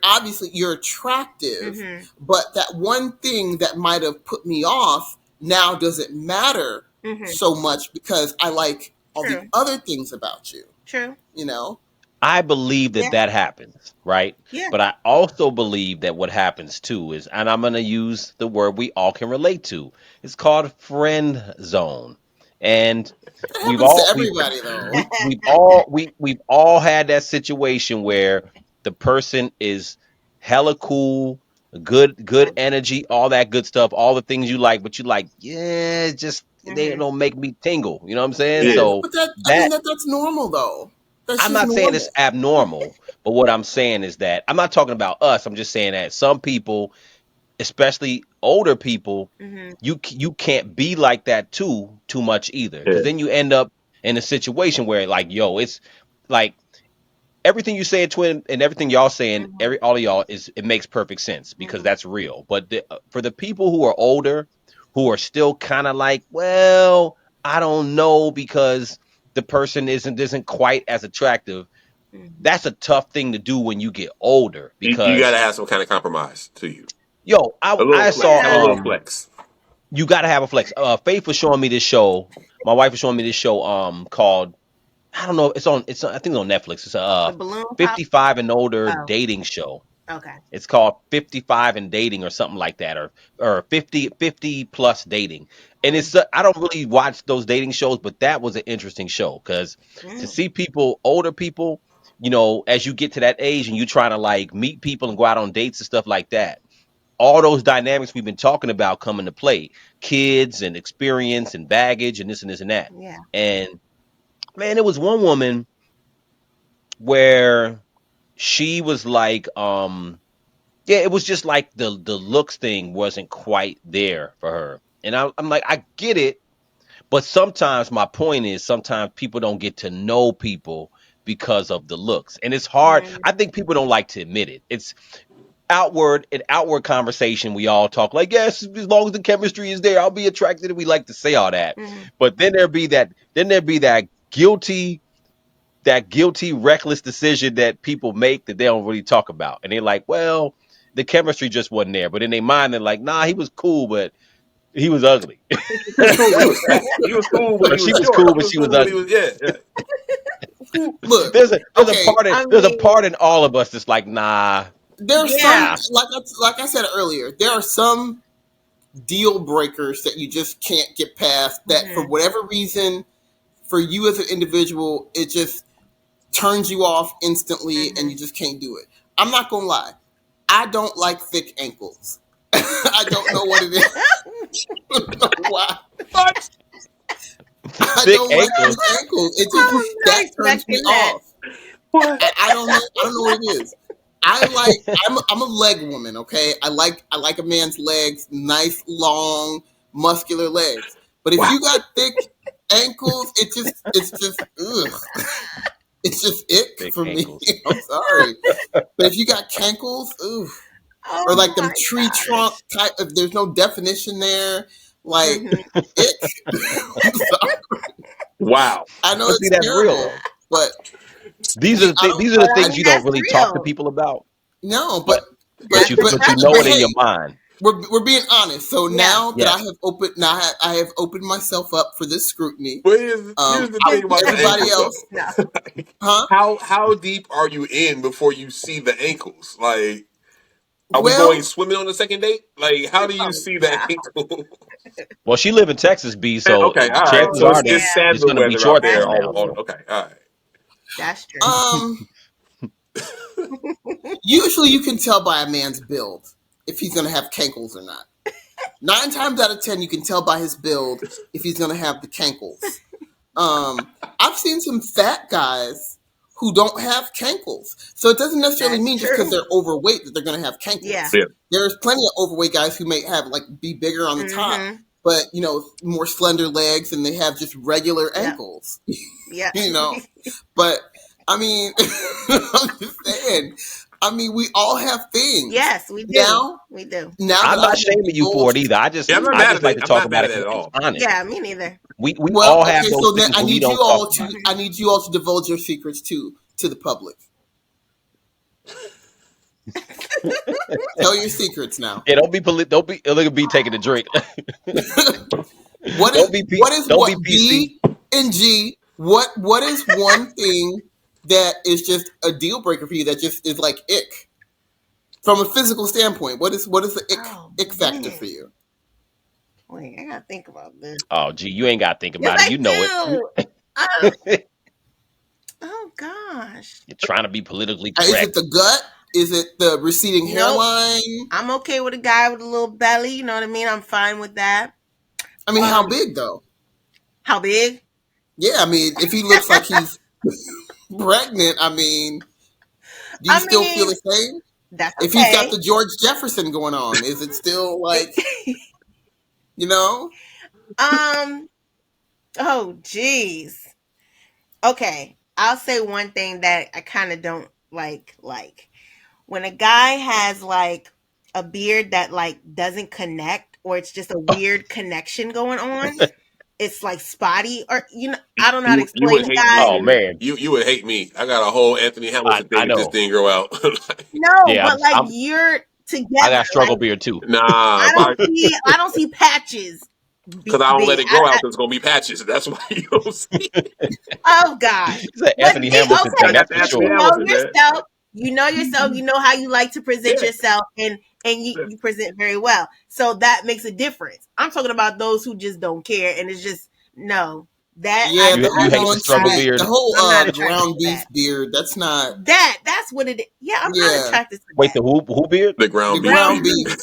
C: attractive,
B: Mm-hmm.
C: but that one thing that might have put me off now doesn't matter
B: Mm-hmm.
C: so much because I like all the
B: True.
C: other things about you.
B: True.
C: You know,
A: I believe that
B: Yeah.
A: that happens, right?
B: Yeah.
A: But I also believe that what happens too is, and I'm going to use the word we all can relate to. It's called friend zone, and
C: it happens to everybody though.
A: we've all had that situation where the person is hella cool, good energy, all that good stuff, all the things you like, but you like, yeah, it's just they
B: Mm-hmm.
A: don't make me tingle. You know what I'm saying?
B: Yeah.
D: yeah.
A: So
C: But that I mean
A: that
C: that's normal though. That's
A: I'm
C: just
A: not saying
C: normal.
A: it's abnormal, but what I'm saying is that I'm not talking about us. I'm just saying that some people, especially older people,
B: Mm-hmm.
A: you can't be like that too much either, because
D: Yeah.
A: then you end up in a situation where like, yo, it's like everything you saying, twin, and everything y'all saying,
B: Mm-hmm.
A: every all of y'all is it makes perfect sense because
B: Mm-hmm.
A: that's real. But for the people who are older, who are still kind of like, well, I don't know because the person isn't quite as attractive.
B: Mm-hmm.
A: That's a tough thing to do when you get older
D: You got
A: because
D: to have some kind of compromise to you.
A: yo,
D: A little
A: I
D: flex.
A: saw
D: Have a little
B: Yeah.
D: flex.
A: you got to have a flex. Faith was showing me this show. My wife was showing me this show called, I don't know, I think it's on Netflix. It's a
B: The balloon pop.
A: 55 and older
B: Oh.
A: dating show.
B: Okay.
A: It's called 55 and dating or something like that, or 50 plus dating. And
B: Mm-hmm.
A: it's I don't really watch those dating shows, but that was an interesting show because to
B: Mm-hmm.
A: see people, older people, as you get to that age and you trying to like meet people and go out on dates and stuff like that, all those dynamics we've been talking about come into play. Kids and experience and baggage and this and this and that.
B: Yeah.
A: And man, it was one woman where she was like, yeah, it was just like the looks thing wasn't quite there for her. And I'm like, I get it, but sometimes my point is sometimes people don't get to know people because of the looks. And it's hard. I
B: Mm-hmm.
A: think people don't like to admit it. It's outward conversation. We all talk like, yes, as long as the chemistry is there, I'll be attracted. And we like to say all that.
B: Mm-hmm.
A: But then there be that guilty, reckless decision that people make that they don't really talk about. And they're like, well, the chemistry just wasn't there. But in their mind, they're like, nah, he was cool, but he was ugly.
D: He was cool, but he was fat. He was cool, but
A: Or
D: he
A: she
D: was
A: was
D: short.
A: cool,
D: He
A: but
D: was
A: she was
D: cool, but he was
A: ugly.
D: yeah, yeah.
C: Look,
A: There's a
C: okay,
A: part in
B: I
A: there's a
B: mean,
A: part in all of us that's like, nah,
C: there are some
B: yeah.
A: nah.
C: like I said earlier, there are some deal breakers that you just can't get past, that for
B: Mhm.
C: whatever reason, for you as an individual, it just turns you off instantly and you
B: Mhm.
C: just can't do it. I'm not gonna lie, I don't like thick ankles. I don't know what it is. I don't know why.
D: What?
C: I
A: Thick
C: don't like
A: ankles.
C: thick ankles. It
B: I
C: just
B: was not
C: that turns me
B: expecting that.
C: off.
D: What?
C: I don't know. I don't know what it is. I like. I'm a leg woman. Okay. I like a man's legs, nice, long, muscular legs. But if
D: Wow.
C: you got thick ankles, it's just ugh. It's just ick
A: Thick
C: for me.
A: ankles.
C: I'm sorry. But if you got cankles, ooh, or
B: Oh
C: like them
B: my
C: tree trunk
B: gosh.
C: type, if there's no definition there, like
B: Mhm.
C: ick. I'm sorry.
D: Wow.
C: I know
A: But see,
C: it's
A: that's real
C: terrible,
A: though.
C: but
A: These are
C: you,
A: the
C: I don't.
A: these are
B: But
A: the
B: I
A: things
B: mean,
A: you don't
B: that's
A: really talk to
B: real.
A: people about.
C: No,
A: But
C: but but
A: you know
C: but
A: it in your
C: hey,
A: mind.
C: we're being honest. So
B: Yeah.
C: now that I
A: Yes.
C: have opened, now I have opened myself up for this scrutiny.
D: But here's the
C: Out
D: thing
C: of
D: about the
C: everybody
D: ankles,
C: else,
D: though.
B: No.
D: Like,
C: huh?
D: how deep are you in before you see the ankles? Like, are we going
C: Well,
D: swimming on the second date? Like, how do you
B: Oh
D: see the
B: God.
D: ankle?
A: Well, she live in Texas, B. So
D: Okay, all
A: the
D: right.
A: chances
B: Oh
D: So
A: are
D: it's
B: yeah.
A: there's
D: sandal
A: going to be
D: weather out
A: shorts
D: there.
B: That's
A: around.
D: All
B: true.
A: So
D: okay, all right.
B: That's true.
C: um, usually you can tell by a man's build if he's going to have cankles or not. 9 times out of 10, you can tell by his build if he's going to have the cankles. I've seen some fat guys who don't have cankles. So it doesn't necessarily
B: That's
C: mean just because
B: true.
C: they're overweight that they're going to have
B: Yeah.
C: cankles.
D: Yeah.
C: There's plenty of overweight guys who may have like be bigger on the top,
B: Mhm.
C: but more slender legs and they have just regular
B: Yep.
C: ankles.
B: Yep.
C: you know, but I mean, I'm just saying. I mean, we all have things
B: Yes, we do.
C: now.
B: We do.
C: Now that
A: I'm
C: I
A: not
C: have
A: shaming you for it
C: divulged,
A: either.
D: Yeah, I'm not
A: I
D: mad
A: just
D: at
A: like
D: it.
A: to
D: I'm
A: talk
D: not
A: about
D: mad
A: it
D: at it at
A: because it's
D: all.
A: honest.
B: Yeah, me neither.
A: We
C: well,
A: all have
C: okay,
A: those
C: so then
A: things, but we don't talk about it.
C: I need you all to divulge your secrets to the public. Tell your secrets now.
A: Yeah, don't be look at B taking a drink.
C: What is
A: Don't be PC.
C: B and G? What is one thing that is just a deal breaker for you that just is like ick from a physical standpoint? What is the
B: Oh
C: ick factor
B: man.
C: for you?
B: Wait, I gotta think about this.
A: Oh, gee, you ain't got to think
B: Yes,
A: about it.
B: I
A: You know it.
B: do. Oh, oh gosh.
A: You're trying to be politically
C: Is
A: correct.
C: it the gut? Is it the receding
B: Nope.
C: hairline?
B: I'm okay with a guy with a little belly. You know what I mean? I'm fine with that.
C: I mean, how
B: Um,
C: big though?
B: how big?
C: Yeah, I mean, if he looks like he's pregnant, I mean, do you
B: I
C: still feel
B: mean,
C: the same?
B: that's
C: If he's got
B: okay.
C: the George Jefferson going on, is it still like, you know?
B: um. Oh, geez. Okay, I'll say one thing that I kind of don't like when a guy has like a beard that like doesn't connect or it's just a weird connection going on. It's like spotty or I don't know how to
D: You
B: explain
D: would
B: the
D: hate me,
B: guy.
A: Oh
D: dude.
A: man,
D: You would hate me. I got a whole Anthony Hamilton
A: I
D: thing if this
A: know.
D: thing grow out.
B: No,
A: Yeah,
B: but like
A: I'm
B: you're
A: I
B: together.
A: got struggle
B: Like
A: beard too.
D: Nah,
B: I don't see patches.
D: because I don't let
B: Be
D: it grow out because it's gonna be patches. That's why you don't see.
B: oh gosh.
A: It's an
B: But
A: Anthony
B: be
A: Hamilton
D: I
A: thing,
B: okay.
D: got
A: that's
D: the
A: for
D: Anthony
B: You
A: sure.
B: know
D: Hamilton, man.
B: yourself. You know yourself. You know how you like to present
D: Yeah.
B: yourself, and you present very well. So that makes a difference. I'm talking about those who just don't care, and it's just no. That
C: Yeah, the
A: You
C: whole
A: hate the struggle
C: the
A: beard.
C: whole
B: I'm not attracted
C: ground
B: to
C: beef
B: that.
C: beard. That's not.
B: That's what it is. Yeah, I'm not
C: Yeah,
B: attracted to
A: Wait, the who beard?
D: The
C: the
D: ground beef
B: that.
C: ground
D: beard.
C: beef.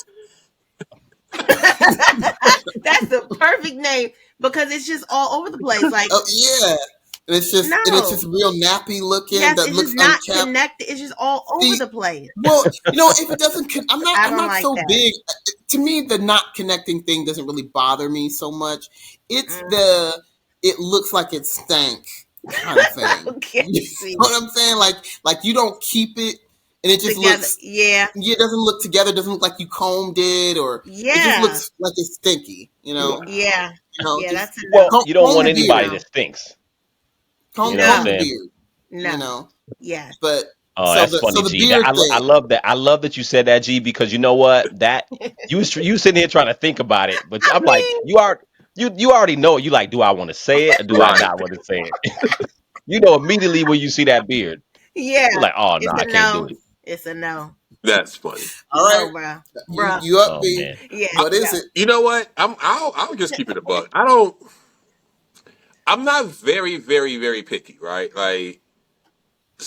B: That's the perfect name because it's just all over the place. Like
C: Oh yeah, and it's just
B: no,
C: real nappy looking.
B: yes,
C: That
B: it's just
C: looks
B: not
C: unkept.
B: connected. It's just all over
C: See,
B: the place.
C: well, if it doesn't, I'm not.
B: I
C: I'm
B: don't
C: not
B: like
C: so
B: that.
C: big. To me, the not connecting thing doesn't really bother me so much. It's
B: Mm.
C: the it looks like it stank kind of thing.
B: Okay,
C: You
B: see
C: know what I'm saying? Like you don't keep it, and it just
B: together.
C: looks.
B: Yeah,
C: Yeah, it doesn't look together. It doesn't look like you combed it, or it just
B: yeah,
C: looks like it's stinky.
D: Wow.
B: yeah, yeah.
C: Just
B: That's a no.
A: Well, you don't
C: comb
A: want
C: the
B: That's a
C: beard.
A: anybody
B: no.
A: that stinks. You know what I'm
C: Comb the
B: No,
A: saying?
C: beard. You
B: no.
C: know,
B: Yes.
C: but
A: Oh,
C: so
A: that's
C: the so
A: funny,
C: the
A: G.
C: beard
A: I
C: thing.
A: love that. I love that you said that, G, because you know what? That you sitting here trying to think about it, but
B: I
A: I'm like,
B: mean,
A: you already know. You like, do I want to say it or do I
D: Right.
A: not want to say it? You know immediately when you see that beard.
B: yeah.
A: You're like, oh no,
B: It's
A: I
B: a
A: can't do
B: no.
A: it.
B: It's a no.
D: That's funny.
C: All
B: No,
C: right,
B: bro.
C: you
B: Bro.
C: you up,
A: Oh
C: B?
A: man.
B: Yeah.
C: What is
B: No.
C: it?
D: You know what? I'll just keep it a buck. I'm not very, very, very picky, right? Like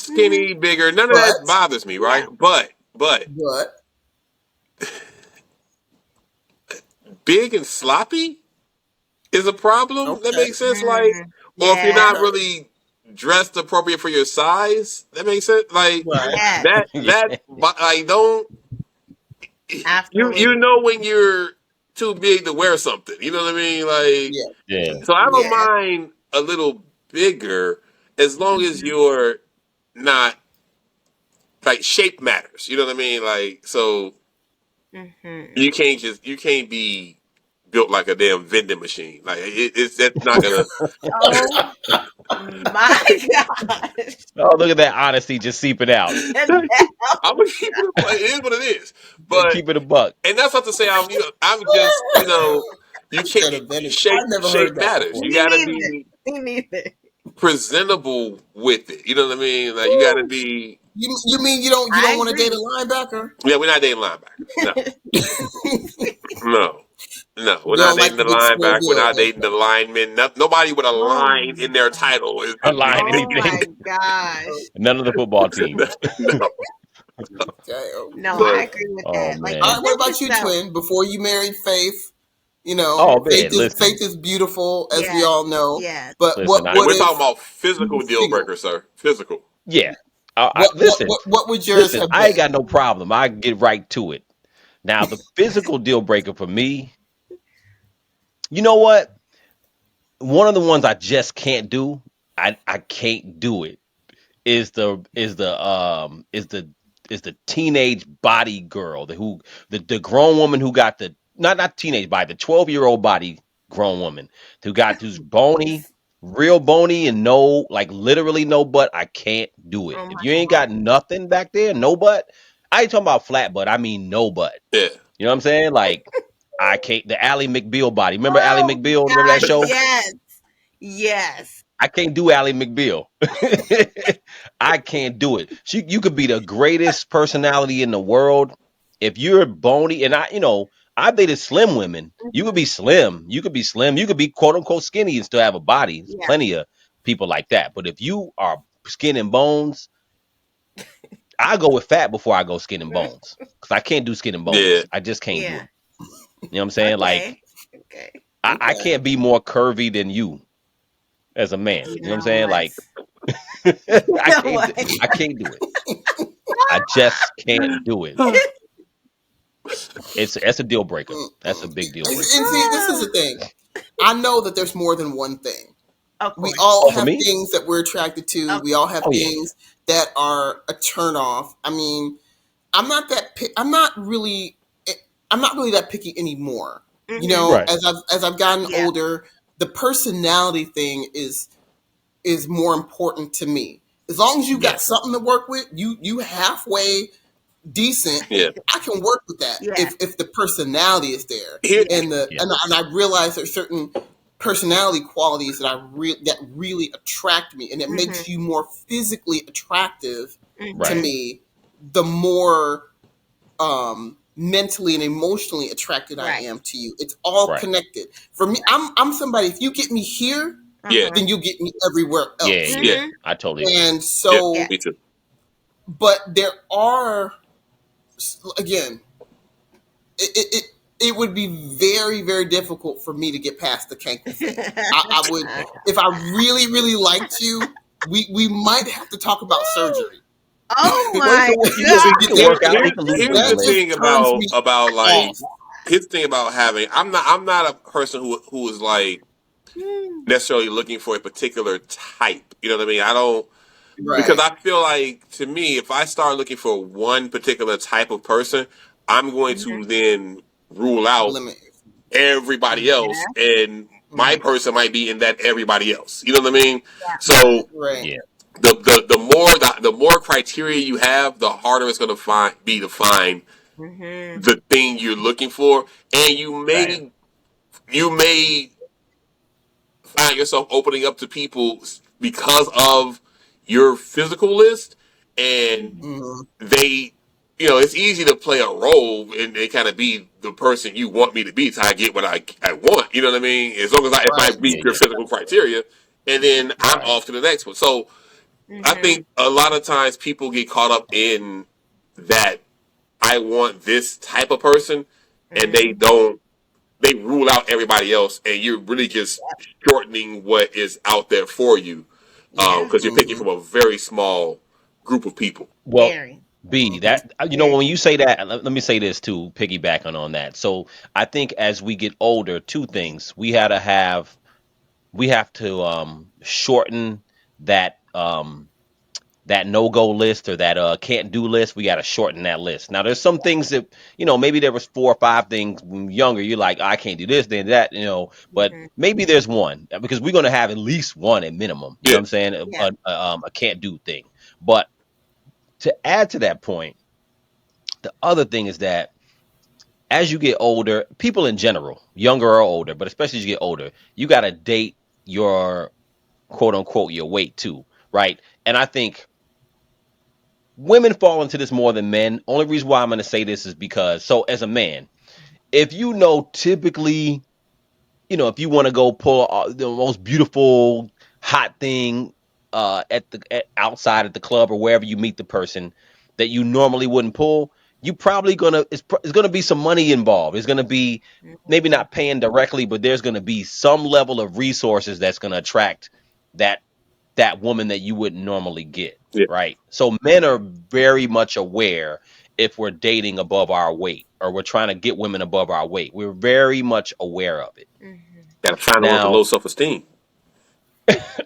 B: Mhm.
D: skinny, bigger, none of that
C: But
D: bothers me, right?
B: Yeah.
D: But
C: but
D: big and sloppy is a problem. That
C: okay,
D: makes sense. Like,
B: Mm.
D: or if you're
B: Yeah.
D: not
C: okay,
D: really dressed appropriate for your size, that makes sense. Like
C: right,
B: Yes.
D: that like don't you
B: Absolutely.
D: know when you're too big to wear something. You know what I mean? Like,
C: yeah,
A: Yeah.
D: so I don't
C: yeah,
D: mind a little bigger as long as
B: Mhm.
D: you're not like shape matters. You know what I mean? Like, so
B: Mhm.
D: you can't be built like a damn vending machine. Like it's that's not gonna.
B: Oh my gosh.
A: Oh, look at that honesty just seeping out.
D: I'm gonna keep it. It is what it is. But
A: Keep it a buck.
D: and that's not to say I'm just you can't
C: instead of Venice.
D: shape
C: I've never heard
D: shape
C: that
D: matters.
C: before.
D: You
B: Me
D: got to
B: neither.
D: be
B: Me neither.
D: presentable with it. You know what I mean? Like you got to
B: Woo.
D: be.
C: You mean you
B: I
C: don't want to date a
B: agree.
C: linebacker?
D: Yeah, we're not dating linebackers. No, no, no. We're
C: You
D: not
C: don't like
D: dating
C: the
D: the
C: big square
D: linebacker. We're
C: build.
D: not dating the
C: Okay.
D: linemen. Nobody with a
B: Oh
D: line
B: my
D: in their
B: god.
D: title is
A: Align
B: Oh
A: anything.
B: my gosh.
A: None of the football teams.
D: no.
C: Okay.
B: No,
C: Okay.
B: I
D: But
B: agree with
A: Oh
B: that. Like,
C: All
B: cause
A: man.
C: right. What
B: this is
C: about you,
B: so.
C: twin? Before you married Faith,
A: Oh
C: Faith
A: man.
C: is
A: Listen.
C: beautiful, as we
B: Yes.
C: all know.
B: Yes.
C: But
A: Listen.
D: and
C: what
D: we're
C: if
D: talking about
C: you
D: physical
C: were
D: deal
C: single?
D: breakers, sir. Physical.
A: Yeah. Listen.
C: What would yours
A: Listen.
C: have
A: I ain't
C: been?
A: got no problem. I get right to it. Now the physical deal breaker for me. You know what? One of the ones I just can't do. I can't do it. Is the teenage body girl, the grown woman who got the not teenage body, the 12-year-old body grown woman who's bony, real bony and no, like literally no butt. I can't do it.
B: Oh
A: If
B: my
A: you ain't got
B: god.
A: nothing back there, no butt. I ain't talking about flat butt. I mean no butt.
D: Yeah.
A: You know what I'm saying? Like I can't. The Ally McBeal body. Remember Ally
B: Oh
A: McBeal? Remember that
B: god.
A: show?
B: Yes. Yes.
A: I can't do Ally McBeal. I can't do it. You could be the greatest personality in the world. If you're bony, and I've dated slim women. You could
B: Mhm.
A: be slim. You could be slim. You could be quote unquote skinny and still have a body. There's
B: Yeah.
A: plenty of people like that. But if you are skin and bones, I go with fat before I go skin and bones. Because I can't do skin and
D: Yeah.
A: bones. I just can't do
B: Yeah.
A: it. You know what I'm saying? Like
B: Okay. Okay.
A: I
C: Okay.
A: can't be more curvy than you as a man.
B: You
A: You know what I'm
B: know
A: saying?
B: what?
A: Like
B: You know what?
A: I can't do it. I just can't do it. That's a deal breaker. That's a
C: Mm-mm.
A: big deal breaker.
C: And see, this is the thing. I know that there's more than one thing.
B: Of
C: We
B: course.
C: all
A: Oh, for
C: have
A: me?
C: things that we're attracted to.
B: Of
C: We all have
A: Oh yeah,
C: things that are a turn off. I mean, I'm not that. I'm not really. I'm not really that picky anymore.
B: Mhm.
A: right.
C: As I've gotten
B: Yeah.
C: older, the personality thing is more important to me. As long as you
A: Yeah,
C: got something to work with, you halfway decent.
D: Yeah.
C: I can work with that
B: Yeah.
C: if the personality is there,
D: Here.
B: Yeah.
C: and
A: yeah,
C: and I realize there's certain personality qualities that really attract me, and it
B: Mhm.
C: makes you more physically attractive to
A: right,
B: Mhm.
C: me. The more mentally and emotionally attracted I
B: Right.
C: am to you. It's all
A: right.
C: connected. For me,
B: Right.
C: I'm somebody. If you get me here,
D: Yeah.
B: Uh-huh.
C: then you'll get me everywhere
A: Yeah,
C: else.
A: yeah.
B: Mhm.
A: I totally agree.
C: And
D: Yeah.
B: Yeah.
C: so,
D: Me too.
C: but there are again, it it would be very very difficult for me to get past the cankle thing. I would if I really liked you. We might have to talk about surgery.
B: Oh
A: Well,
B: my
A: you
C: Just
A: can
C: to
A: you
C: get
A: can
B: god.
C: there.
A: work out. You can lose
D: Here's
A: weight
D: the
C: That
A: and live.
C: just
D: thing
C: turns me
D: about like
C: off.
D: here's the thing about having I'm not a person who is like
B: Hmm.
D: necessarily looking for a particular type. You know what I mean? I don't because
C: Right.
D: I feel like to me, if I start looking for one particular type of person, I'm going
B: Mhm.
D: to then rule out
C: Limit.
D: everybody else,
B: Yeah.
D: and my
C: Mhm.
D: person might be in that everybody else. You know what I mean?
C: Right.
D: So
C: Right.
A: Yeah,
D: the more criteria you have, the harder it's going to be to find
B: Mhm.
D: the thing you're looking for, and
A: right,
D: you may find yourself opening up to people because of your physical list, and
C: Mhm.
D: they it's easy to play a role and kind of be the person you want me to be so I get what I want. You know what I mean? As long as if I
C: Right.
D: meet
A: Yeah,
D: your
A: yeah.
D: physical criteria, and then I'm
A: Right.
D: off to the next one. So I
B: Mm-hmm.
D: think a lot of times people get caught up in that I want this type of person, and they
B: Mm-hmm.
D: don't. They rule out everybody else, and you're really just shortening what is out there for you
B: Yeah.
D: because you're picking
C: Hmm.
D: from a very small group of people.
A: Well,
B: Very.
A: B,
C: Hmm.
A: that when
B: Very.
A: you say that, let me say this too, piggybacking on that. So I think as we get older, two things we have to shorten that that no go list or that can't do list. We got to shorten that list. Now there's some things that maybe there was four or five things when you're younger. You're like, I can't do this, then that, but
B: Mm-hmm.
A: maybe there's one because we're gonna have at least one at minimum. You know
D: Yeah,
A: what I'm saying?
B: Yeah.
A: A can't do thing. But to add to that point, the other thing is that as you get older, people in general, younger or older, but especially as you get older, you got to date your quote unquote your weight too, right? And I think women fall into this more than men. Only reason why I'm going to say this is because, so as a man, if typically, if you want to go pull the most beautiful hot thing outside at the club or wherever you meet the person that you normally wouldn't pull, you probably it's gonna be some money involved. It's gonna be maybe
B: Mm-hmm.
A: not paying directly, but there's gonna be some level of resources that's gonna attract that that woman that you wouldn't normally get,
D: yeah.
A: right? So men are very much aware if we're dating above our weight or we're trying to get women above our weight. We're very much aware of it.
B: Mm-hmm.
D: Got to find them with the
A: Now,
D: low self esteem.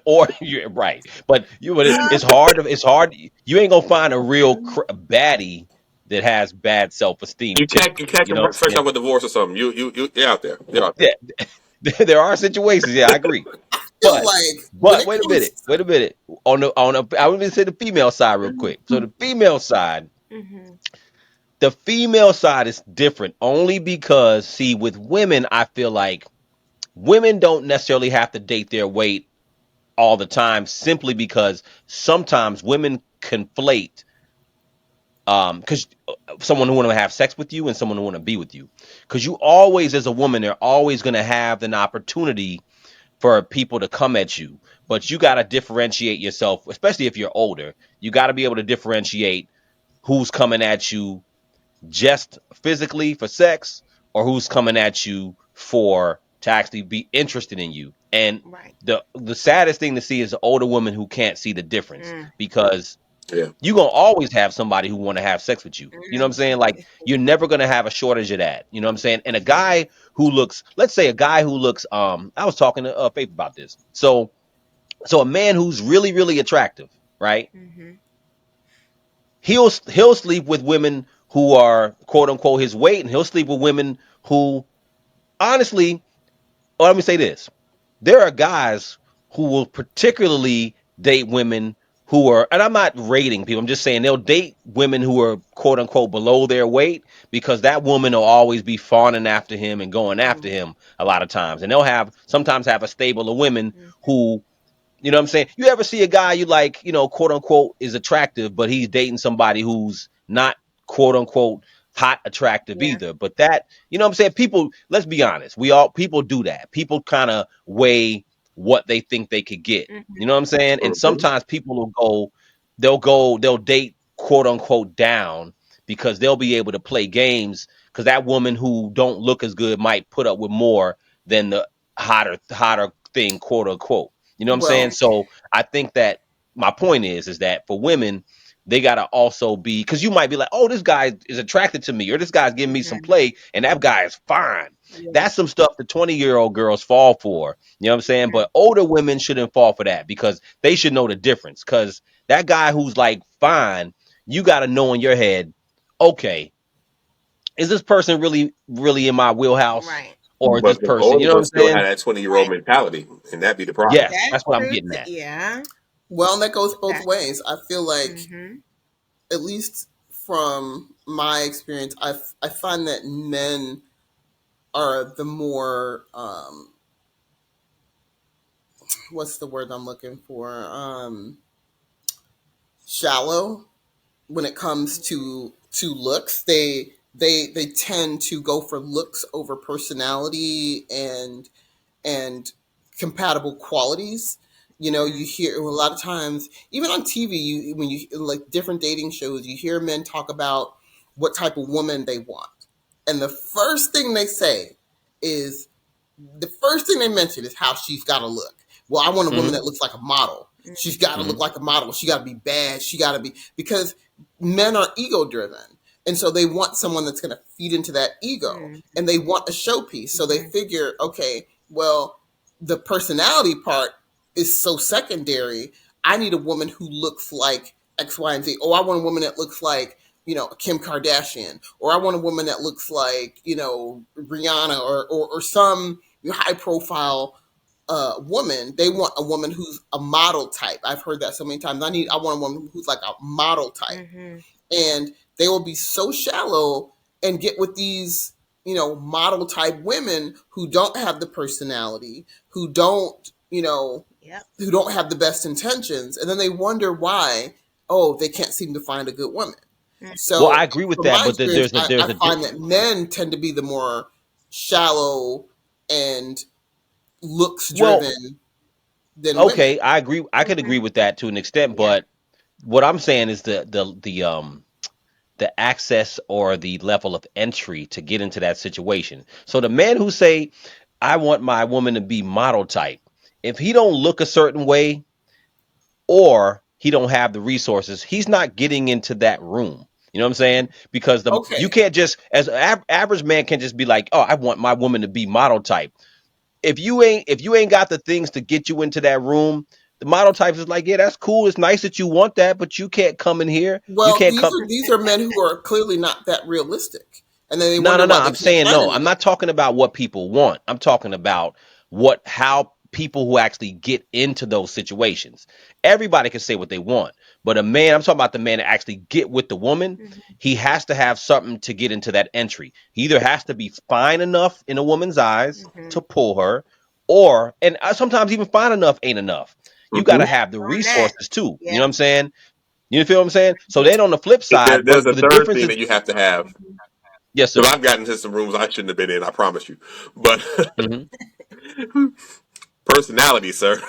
A: or you're right, but it's hard. It's hard. You ain't gonna find a real baddie that has bad self esteem.
D: You
A: Typically,
D: catch
A: you
D: them
A: know what
D: fresh
A: I'm
D: off a divorce or something. You're out there. You're out there.
A: saying? Yeah, there are situations. Yeah, I agree.
C: Feel
A: But
C: like when
A: but
C: it
A: wait a
C: comes
A: minute. Wait a minute. I want to say the female side real quick. So the female side,
B: Mm-hmm.
A: the female side is different only because see with women, I feel like women don't necessarily have to date their weight all the time simply because sometimes women conflate because someone who want to have sex with you and someone who want to be with you because you always as a woman they're always going to have an opportunity for people to come at you, but you got to differentiate yourself, especially if you're older. You got to be able to differentiate who's coming at you just physically for sex or who's coming at you for to actually be interested in you. And
B: Right.
A: the saddest thing to see is an older woman who can't see the difference
B: Mm.
A: because
D: Yeah.
A: you're gonna always have somebody who want to have sex with you. You know what I'm saying? Like
B: Mm-hmm.
A: you're never gonna have a shortage of that. You know what I'm saying? And a guy who looks, let's say a guy who looks, I was talking to Faith about this. So a man who's really, really attractive, right?
B: Mm-hmm.
A: He'll sleep with women who are quote unquote his weight, and he'll sleep with women who honestly, or let me say this. There are guys who will particularly date women who are, and I'm not rating people, I'm just saying they'll date women who are quote unquote below their weight because that woman will always be fawning after him and going after
B: Mm-hmm.
A: him a lot of times. And they'll sometimes have a stable of women
B: Mm-hmm.
A: who, you know what I'm saying? You ever see a guy you like, quote unquote, is attractive, but he's dating somebody who's not quote unquote hot attractive
B: Yeah.
A: either. But that, you know what I'm saying? People, let's be honest. People do that. People kind of weigh what they think they could get. You
B: Mm-hmm.
A: know what I'm saying? And
D: Mhm.
A: sometimes people they'll date quote unquote down because they'll be able to play games because that woman who don't look as good might put up with more than the hotter thing, quote unquote. You know what I'm saying?
C: well,
A: So I think that my point is that for women, they gotta also be because you might be like, oh, this guy is attracted to me, or this guy's giving me some
B: Mm-hmm.
A: play, and that guy is fine.
B: Yeah.
A: That's some stuff the 20-year-old girls fall for. You know what I'm saying? But older women shouldn't fall for that because they should know the difference. Because that guy who's like fine, you gotta know in your head, okay, is this person really, really in my wheelhouse?
B: Right.
A: Or is this
D: But the
A: person, you
D: older
A: know what
D: ones
A: I'm
D: still have
A: saying?
D: that 20-year-old
B: Right.
D: mentality, and that'd be the problem.
A: Yes,
B: That's
A: that's what I'm
B: true.
A: getting at.
B: Yeah.
C: well, that goes both
B: That.
C: ways. I feel like,
B: Mm-hmm.
C: at least from my experience, I find that men are the more what's the word I'm looking for? Shallow when it comes to to looks. They tend to go for looks over personality and compatible qualities. You know, you
B: Mm-hmm.
C: hear a lot of times, even on TV, you when you like different dating shows, you hear men talk about what type of woman they want, and the first thing they say is the first thing they mention is how she's got to look. Well, I want a woman
A: Hmm.
C: that looks like a model. She's got to look
A: Hmm.
C: like a model. She got to be bad. She got to be, because men are ego driven. And so they want someone that's going to feed into that ego,
B: Mm-hmm.
C: and they want a showpiece. So they
B: Mm-hmm.
C: figure, okay, well, the personality part is so secondary. I need a woman who looks like X, Y, and Z. Oh, I want a woman that looks like, Kim Kardashian, or I want a woman that looks like, Rihanna, or some high profile woman. They want a woman who's a model type. I've heard that so many times. I want a woman who's like a model type,
B: Mm-hmm.
C: and they will be so shallow and get with these model type women who don't have the personality, who don't
B: Yep.
C: who don't have the best intentions, and then they wonder why, oh, they can't seem to find a good woman.
A: Well, I
C: So
A: agree with
C: from
A: that,
C: my
A: but
C: experience,
A: there's
C: I
A: a
C: find that men tend to be the more shallow and looks
A: well,
C: driven than women.
A: okay, I agree. I could
B: Mm-hmm.
A: agree with that to an extent,
B: Yeah.
A: but what I'm saying is the access or the level of entry to get into that situation. So the man who say, I want my woman to be model type, if he don't look a certain way or he don't have the resources, he's not getting into that room. You know what I'm saying? Because you
C: Okay.
A: can't just as an average man can just be like, oh, I want my woman to be model type. If you ain't got the things to get you into that room, the model types is like, yeah, that's cool. It's nice that you want that, but you can't come in here. You
C: Well,
A: can't come.
C: these are men who are clearly not that realistic, and then they
A: No,
C: wonder
A: no, no.
C: why they
A: I'm
C: can't
A: saying
C: find
A: no. I'm
C: anyone.
A: not talking about what people want. I'm talking about how people who actually get into those situations. Everybody can say what they want, but a man, I'm talking about the man that actually get with the woman.
B: Mm-hmm.
A: He has to have something to get into that entry. He either has to be fine enough in a woman's eyes
B: Mm-hmm.
A: to pull her, or and sometimes even fine enough ain't enough. You got
D: Hmm.
A: to have the
B: On that.
A: resources too. You know
B: Yeah.
A: what I'm saying? You feel what I'm saying? So then on the flip side,
D: There's
A: but
D: a
A: the
D: third
A: difference
D: thing
A: is,
D: that you have to have,
B: Mm-hmm.
A: yes,
D: because
A: sir.
D: I've gotten into some rooms I shouldn't have been in. I promise you, but
A: Hmm.
D: personality, sir.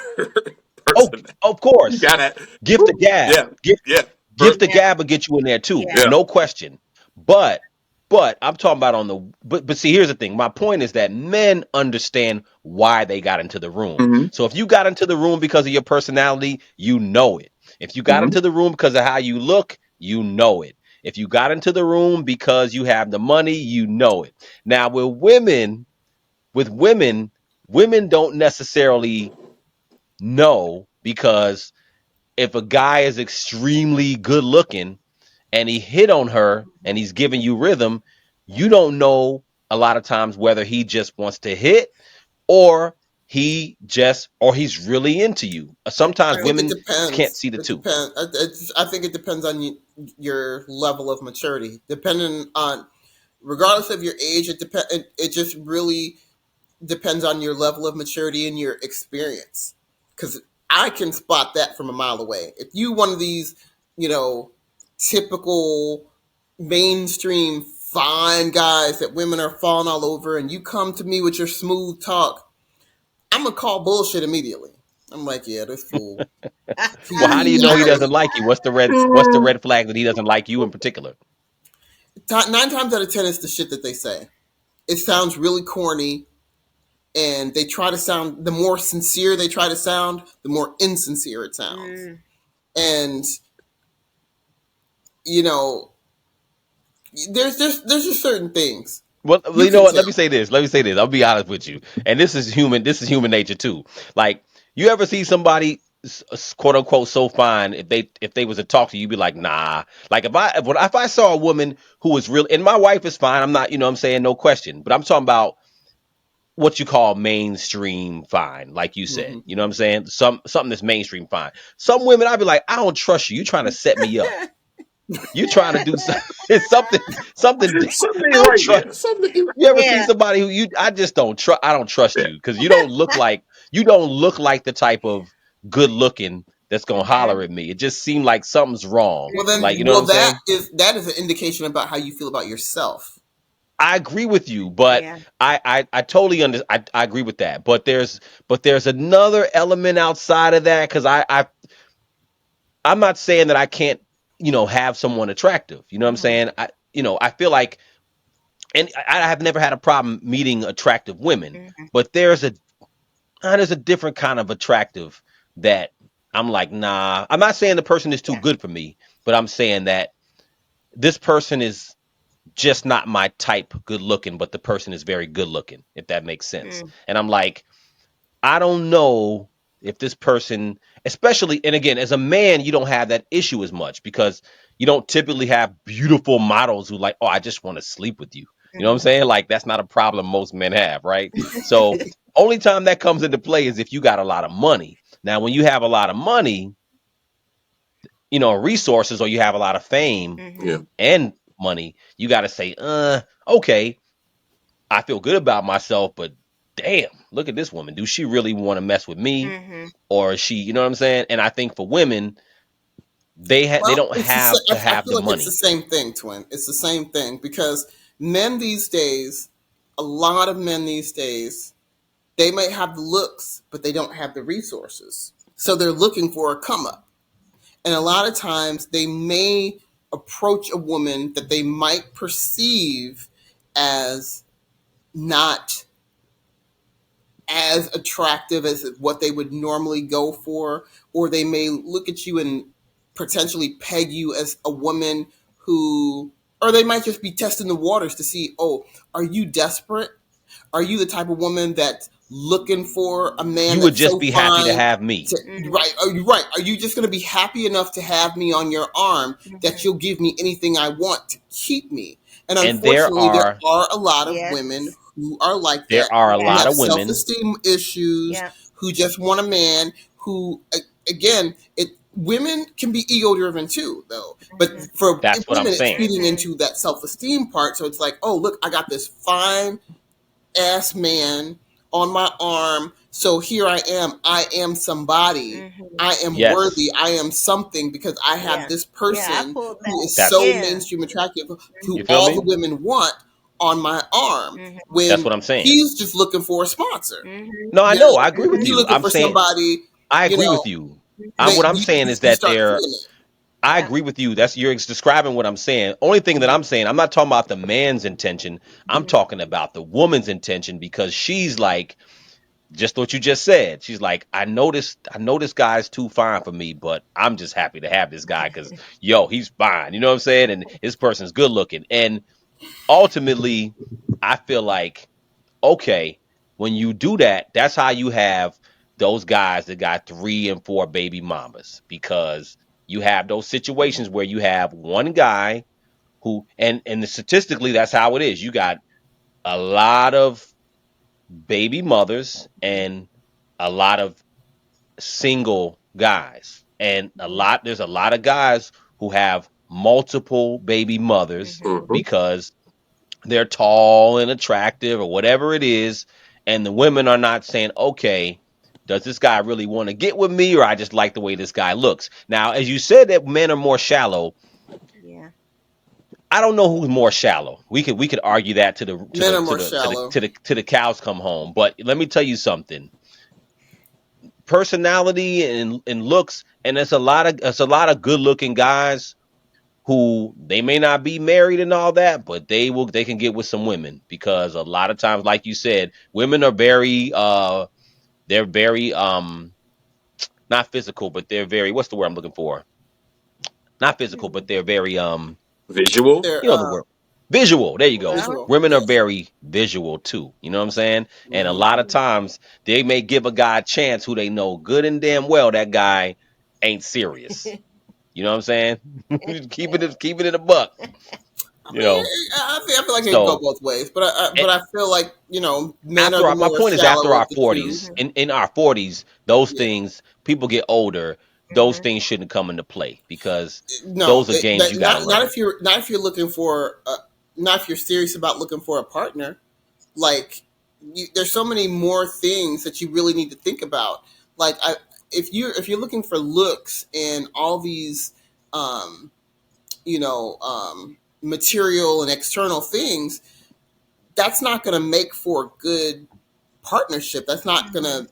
A: Oh,
D: Person,
A: of
D: you
A: course.
D: gotta.
A: Gift the
D: Whew,
A: gab.
D: yeah, yeah,
A: Gift the
B: Yeah.
A: gab will get you in there too.
B: Yeah.
D: yeah.
A: No question. But I'm talking about on the but see, here's the thing. My point is that men understand why they got into the room.
D: Hmm.
A: So if you got into the room because of your personality, you know it. If you got
D: Hmm.
A: into the room because of how you look, you know it. If you got into the room because you have the money, you know it. Now with women, women don't necessarily know because if a guy is extremely good looking and he hit on her and he's giving you rhythm, you don't know a lot of times whether he just wants to hit or he's really into you.
C: I
A: Sometimes
C: think it
A: women can't
C: depends.
A: see the
C: It
A: two.
C: depends. I think it depends on your level of maturity. Depending on, regardless of your age, it just really depends on your level of maturity and your experience. Because I can spot that from a mile away. If you one of these, you know, typical mainstream fine guys that women are falling all over, and you come to me with your smooth talk, I'm gonna call bullshit immediately. I'm like, yeah, this fool.
A: Well, how do you
C: He
A: know he
C: either
A: doesn't like you? What's the red flag that he doesn't like you in particular?
C: 9 times out of 10 it's the shit that they say. It sounds really corny, and they try to sound, the more sincere they try to sound, the more insincere it sounds.
B: Mm.
C: And you know, there's just certain things
A: Well,
C: you
A: you know
C: can
A: what?
C: tell.
A: Let me say this. Let me say this. I'll be honest with you. And this is human. This is human nature too. Like, you ever see somebody quote unquote so fine, if they was to talk to you, you'd be like, nah. Like if I saw a woman who was real, and my wife is fine. I'm not. You know what I'm saying, no question. But I'm talking about what you call mainstream fine, like you said.
C: Hmm.
A: You know what I'm saying? Something that's mainstream fine. Some women, I'd be like, I don't trust you. You trying to set me up. You trying to do something. It's something.
D: Something
A: I
D: ain't
A: don't
D: right
A: trust.
D: here. Something ain't right.
A: You ever see
B: Yeah.
A: somebody who I just don't trust. I don't trust
D: Yeah.
A: you because you don't look like the type of good looking that's gonna holler at me. It just seemed like something's wrong.
C: Well, then,
A: Like, you know what
C: well,
A: I'm saying?
C: that is an indication about how you feel about yourself.
A: I agree with you, but
B: Yeah.
A: I totally I agree with that. But there's another element outside of that because I'm not saying that I can't, have someone attractive. You know what I'm
B: Mm-hmm.
A: saying? I feel like, and I have never had a problem meeting attractive women,
B: Mm-hmm.
A: but there's a different kind of attractive that I'm like, nah. I'm not saying the person is too
B: Yeah.
A: good for me, but I'm saying that this person is just not my type good looking, but the person is very good looking, if that makes sense.
B: Mm.
A: And I'm like, I don't know if this person, especially, and again, as a man, you don't have that issue as much because you don't typically have beautiful models who like, oh, I just want to sleep with you. You know what I'm
B: Mm-hmm.
A: saying? Like that's not a problem most men have, right? So only time that comes into play is if you got a lot of money. Now, when you have a lot of money, resources, or you have a lot of fame
B: Mm-hmm.
D: Yeah.
A: and money, you got to say, okay, I feel good about myself, but damn, look at this woman. Do she really want to mess with me?
B: Mm-hmm.
A: Or is she, you know what I'm saying? And I think for women, they
C: Well,
A: don't have to
C: I
A: have
C: feel
A: the
C: like it's the
A: money.
C: same thing, twin. It's the same thing because men these days, a lot of men these days, they might have the looks, but they don't have the resources. So they're looking for a come up. And a lot of times they may approach a woman that they might perceive as not as attractive as what they would normally go for, or they may look at you and potentially peg you as a woman who, or they might just be testing the waters to see, oh, are you desperate? Are you the type of woman that's looking for a man
A: You would
C: that's
A: just
C: so
A: be happy to
C: fine?
A: have me.
B: Mm-hmm.
C: Right? Are you right? Are you just going to be happy enough to have me on your arm that
B: Mm-hmm.
C: you'll give me anything I want to keep me? And
A: And there
C: unfortunately, there
A: are
C: are a lot of
B: Yes.
C: women who are like
A: there
C: that,
A: are a
C: who
A: lot
B: Yes.
C: have
A: of women.
C: self-esteem issues,
B: Yeah.
C: who just want a man who, again, it women can be ego-driven too, though. But
B: Mm-hmm.
C: for
A: That's what I'm
C: women, it's
A: saying.
C: feeding
B: Mm-hmm.
C: into that self-esteem part. So it's like, oh, look, I got this fine ass man on my arm. So here I am. I am somebody.
B: Mm-hmm.
C: I am
A: Yes,
C: worthy. I am something because I have
B: Yeah.
C: this
B: Yeah. I
C: person
B: pulled
C: who
B: that.
C: is so
A: that's
B: Yeah.
C: mainstream attractive,
A: you
C: who
A: feel
C: all the
A: me?
C: women want on my arm.
B: Mm-hmm.
A: That's
C: When
A: what I'm saying.
C: he's just looking for a sponsor.
B: Mm-hmm.
A: No, I
C: You
A: know. I
C: know,
A: agree with
C: he's
A: you.
C: looking
A: I'm
C: for
A: saying
C: somebody.
A: I
C: You
A: agree with
C: know,
A: you.
C: they
A: What I'm saying is
C: you
A: that
C: start feeling it.
A: I
B: Yeah.
A: agree with you. That's you're describing what I'm saying. Only thing that I'm saying, I'm not talking about the man's intention. I'm
B: Mm-hmm.
A: talking about the woman's intention because she's like just what you just said. She's like, I know this guy's too fine for me, but I'm just happy to have this guy because yo, he's fine. You know what I'm saying? And his person's good looking. And ultimately, I feel like, okay, when you do that, that's how you have those guys that got 3 and 4 baby mamas because you have those situations where you have one guy who and statistically that's how it is. You got a lot of baby mothers and a lot of single guys. And there's a lot of guys who have multiple baby mothers
B: Mm-hmm.
D: Mm-hmm.
A: because they're tall and attractive or whatever it is. And the women are not saying, okay, does this guy really want to get with me or I just like the way this guy looks? Now, as you said that men are more shallow,
B: Yeah.
A: I don't know who's more shallow. We could argue that to the to
C: Men
A: the
C: are
A: to
C: more
A: the to the
C: shallow.
A: to the to the cows come home. But let me tell you something. Personality and looks, and there's a lot of good looking guys who they may not be married and all that, but they can get with some women because a lot of times, like you said, women are very they're very not physical, but they're very what's the word I'm looking for? Not physical, but they're very
D: Visual.
C: They're
A: the word visual. There you go.
B: Well.
C: visual.
A: Women are
C: Yes.
A: very visual too. You know what I'm saying? And a lot
C: Hmm.
A: of times they may give a guy a chance who they know good and damn well that guy ain't serious. You know what I'm saying? Keep it in a buck.
C: I
A: You
C: mean,
A: know.
C: I feel like it can go
A: So
C: both ways, but I feel like men are
A: after
C: the
A: my
C: more
A: point is after
C: shallow
A: our
C: of the two.
A: 40s,
B: Mm-hmm.
A: in our 40s, those
C: Yeah,
A: things people get older, those
B: Mm-hmm.
A: things shouldn't come into play because
C: no,
A: those are games you got to
C: not
A: learn.
C: if you're looking for not if you're serious about looking for a partner. Like, there's so many more things that you really need to think about. Like, if you're looking for looks and all these you know material and external things, that's not going to make for a good partnership. That's not gonna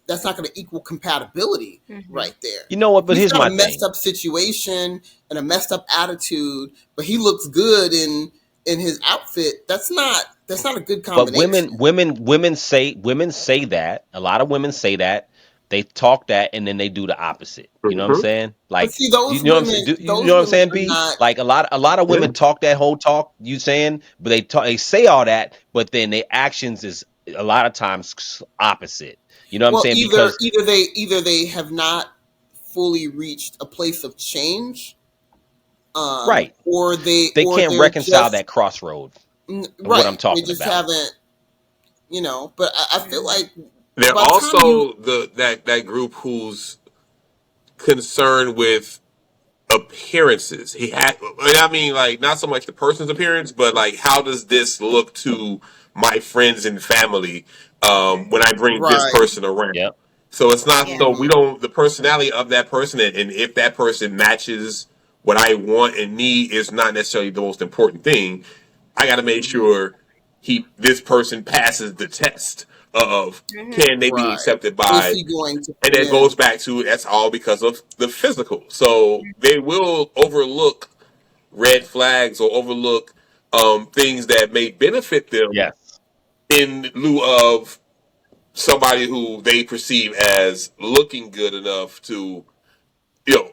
C: equal compatibility
B: Mhm.
C: right there.
A: You know what?
C: If
A: But
C: he's
A: here's
C: got
A: my
C: a messed
A: thing.
C: up situation and a messed up attitude, but he looks good in his outfit, that's not a good
A: But
C: combination.
A: women say that. A lot of women say that. They talk that and then they do the opposite. You know what I'm
D: Mm-hmm.
A: saying?
C: But
A: Like
C: see,
A: you know what I'm saying? You know what I'm saying,
C: are
A: B?
C: not
A: Like a lot of
D: Yeah.
A: women talk that whole talk you saying, but they say all that, but then their actions is a lot of times opposite. You know what I'm
C: well.
A: saying? Because
C: Either they have not fully reached a place of change,
A: right, they
C: or
A: can't
C: they're
A: reconcile
C: just
A: that crossroad of what I'm
C: right. They
A: talking
C: just
A: about.
C: haven't, you know. But I feel
B: Mhm.
C: like
D: They're
C: by the time you
D: also that group who's concerned with appearances. He had, I mean, like not so much the person's appearance, but like how does this look to my friends and family when I bring this
C: right,
D: person around?
A: Yep.
D: So it's not
B: Yeah.
D: so we don't the personality of that person and if that person matches what I want and need is not necessarily the most important thing. I got to make sure this person passes the test of
B: Mhm.
D: can they be
C: right.
D: accepted
C: Is
D: by,
C: he going to
D: and
C: fit
D: that
C: in?
D: goes back to that's all because of the physical. So they will overlook red flags or overlook things that may benefit them
A: Yes.
D: in lieu of somebody who they perceive as looking good enough to,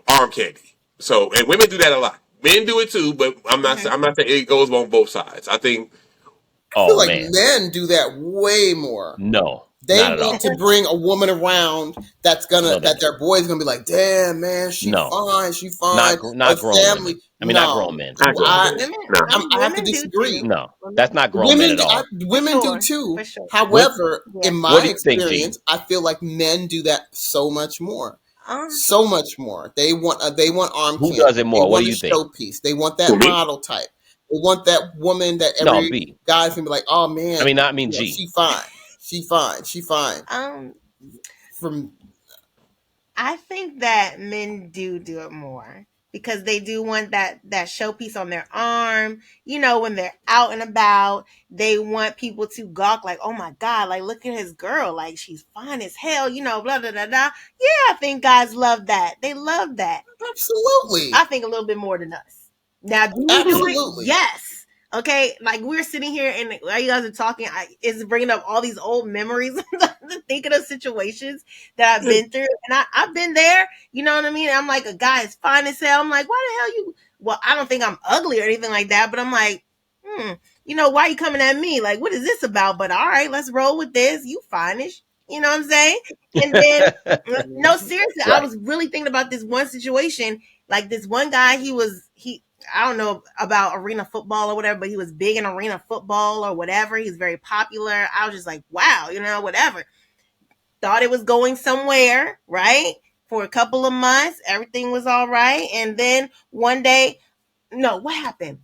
D: arm candy. So, and women do that a lot. Men do it too, but
B: Mhm.
D: I'm not saying it goes on both sides. I think
C: I feel
A: Oh
C: like
A: man.
C: men do that way more.
A: No,
C: They
A: not at
C: want
A: all.
C: to bring a woman around
A: No, they
C: that
A: don't.
C: their boy's gonna be like, damn man,
A: No,
C: she fine, her
A: not grown
C: family.
A: women. I mean, not
C: No,
A: grown men.
D: not grown
C: I
D: men.
B: Women,
D: No.
C: I have to
B: women do
C: disagree.
B: too.
A: No,
B: Women
A: that's
B: do
A: not
B: too.
A: grown men at all.
B: For
C: Women do
B: sure. For
C: too.
B: sure.
A: What
C: However,
B: Yeah.
C: in
A: What
C: my
A: do you think, G?
C: experience, I feel like men do that so much more.
B: Um.
C: So much more. They want arm
A: Who does
C: candy.
A: it
C: They
A: more? What do
C: want a
A: you think?
C: showpiece. They want that
D: For me,
C: model type. They want that woman that
A: No,
C: every
A: B.
C: guy's gonna be like, oh
A: I
C: man,
A: mean, not I mean
C: you know,
A: G.
C: she fine, she fine, she fine.
B: Um.
C: From
B: I think that men do it more because they do want that showpiece on their arm. You know, when they're out and about, they want people to gawk like, "Oh my god, like look at his girl, like she's fine as hell." You know, blah blah blah blah. Yeah, I think guys love that. They love that. I
C: absolutely,
B: think a little bit more than us. Now, do we do
A: Hmm.
B: it?
C: absolutely.
B: Yes. Okay, like we're sitting here and while you guys are talking, it's bringing up all these old memories, thinking of situations that I've been through, and I've been there. You know what I mean? I'm like, a guy is fine as hell. I'm like, why the hell you? Well, I don't think I'm ugly or anything like that, but I'm like, why are you coming at me? Like, what is this about? But all right, let's roll with this. You finish. You know what I'm saying? And then, no, seriously, I
A: Right.
B: was really thinking about this one situation. Like this one guy, he I don't know about arena football or whatever, but he was big in arena football or whatever. He's very popular. I was just like, wow, whatever. Thought it was going somewhere, right? For a couple of months, everything was all right. And then one day, no, what happened?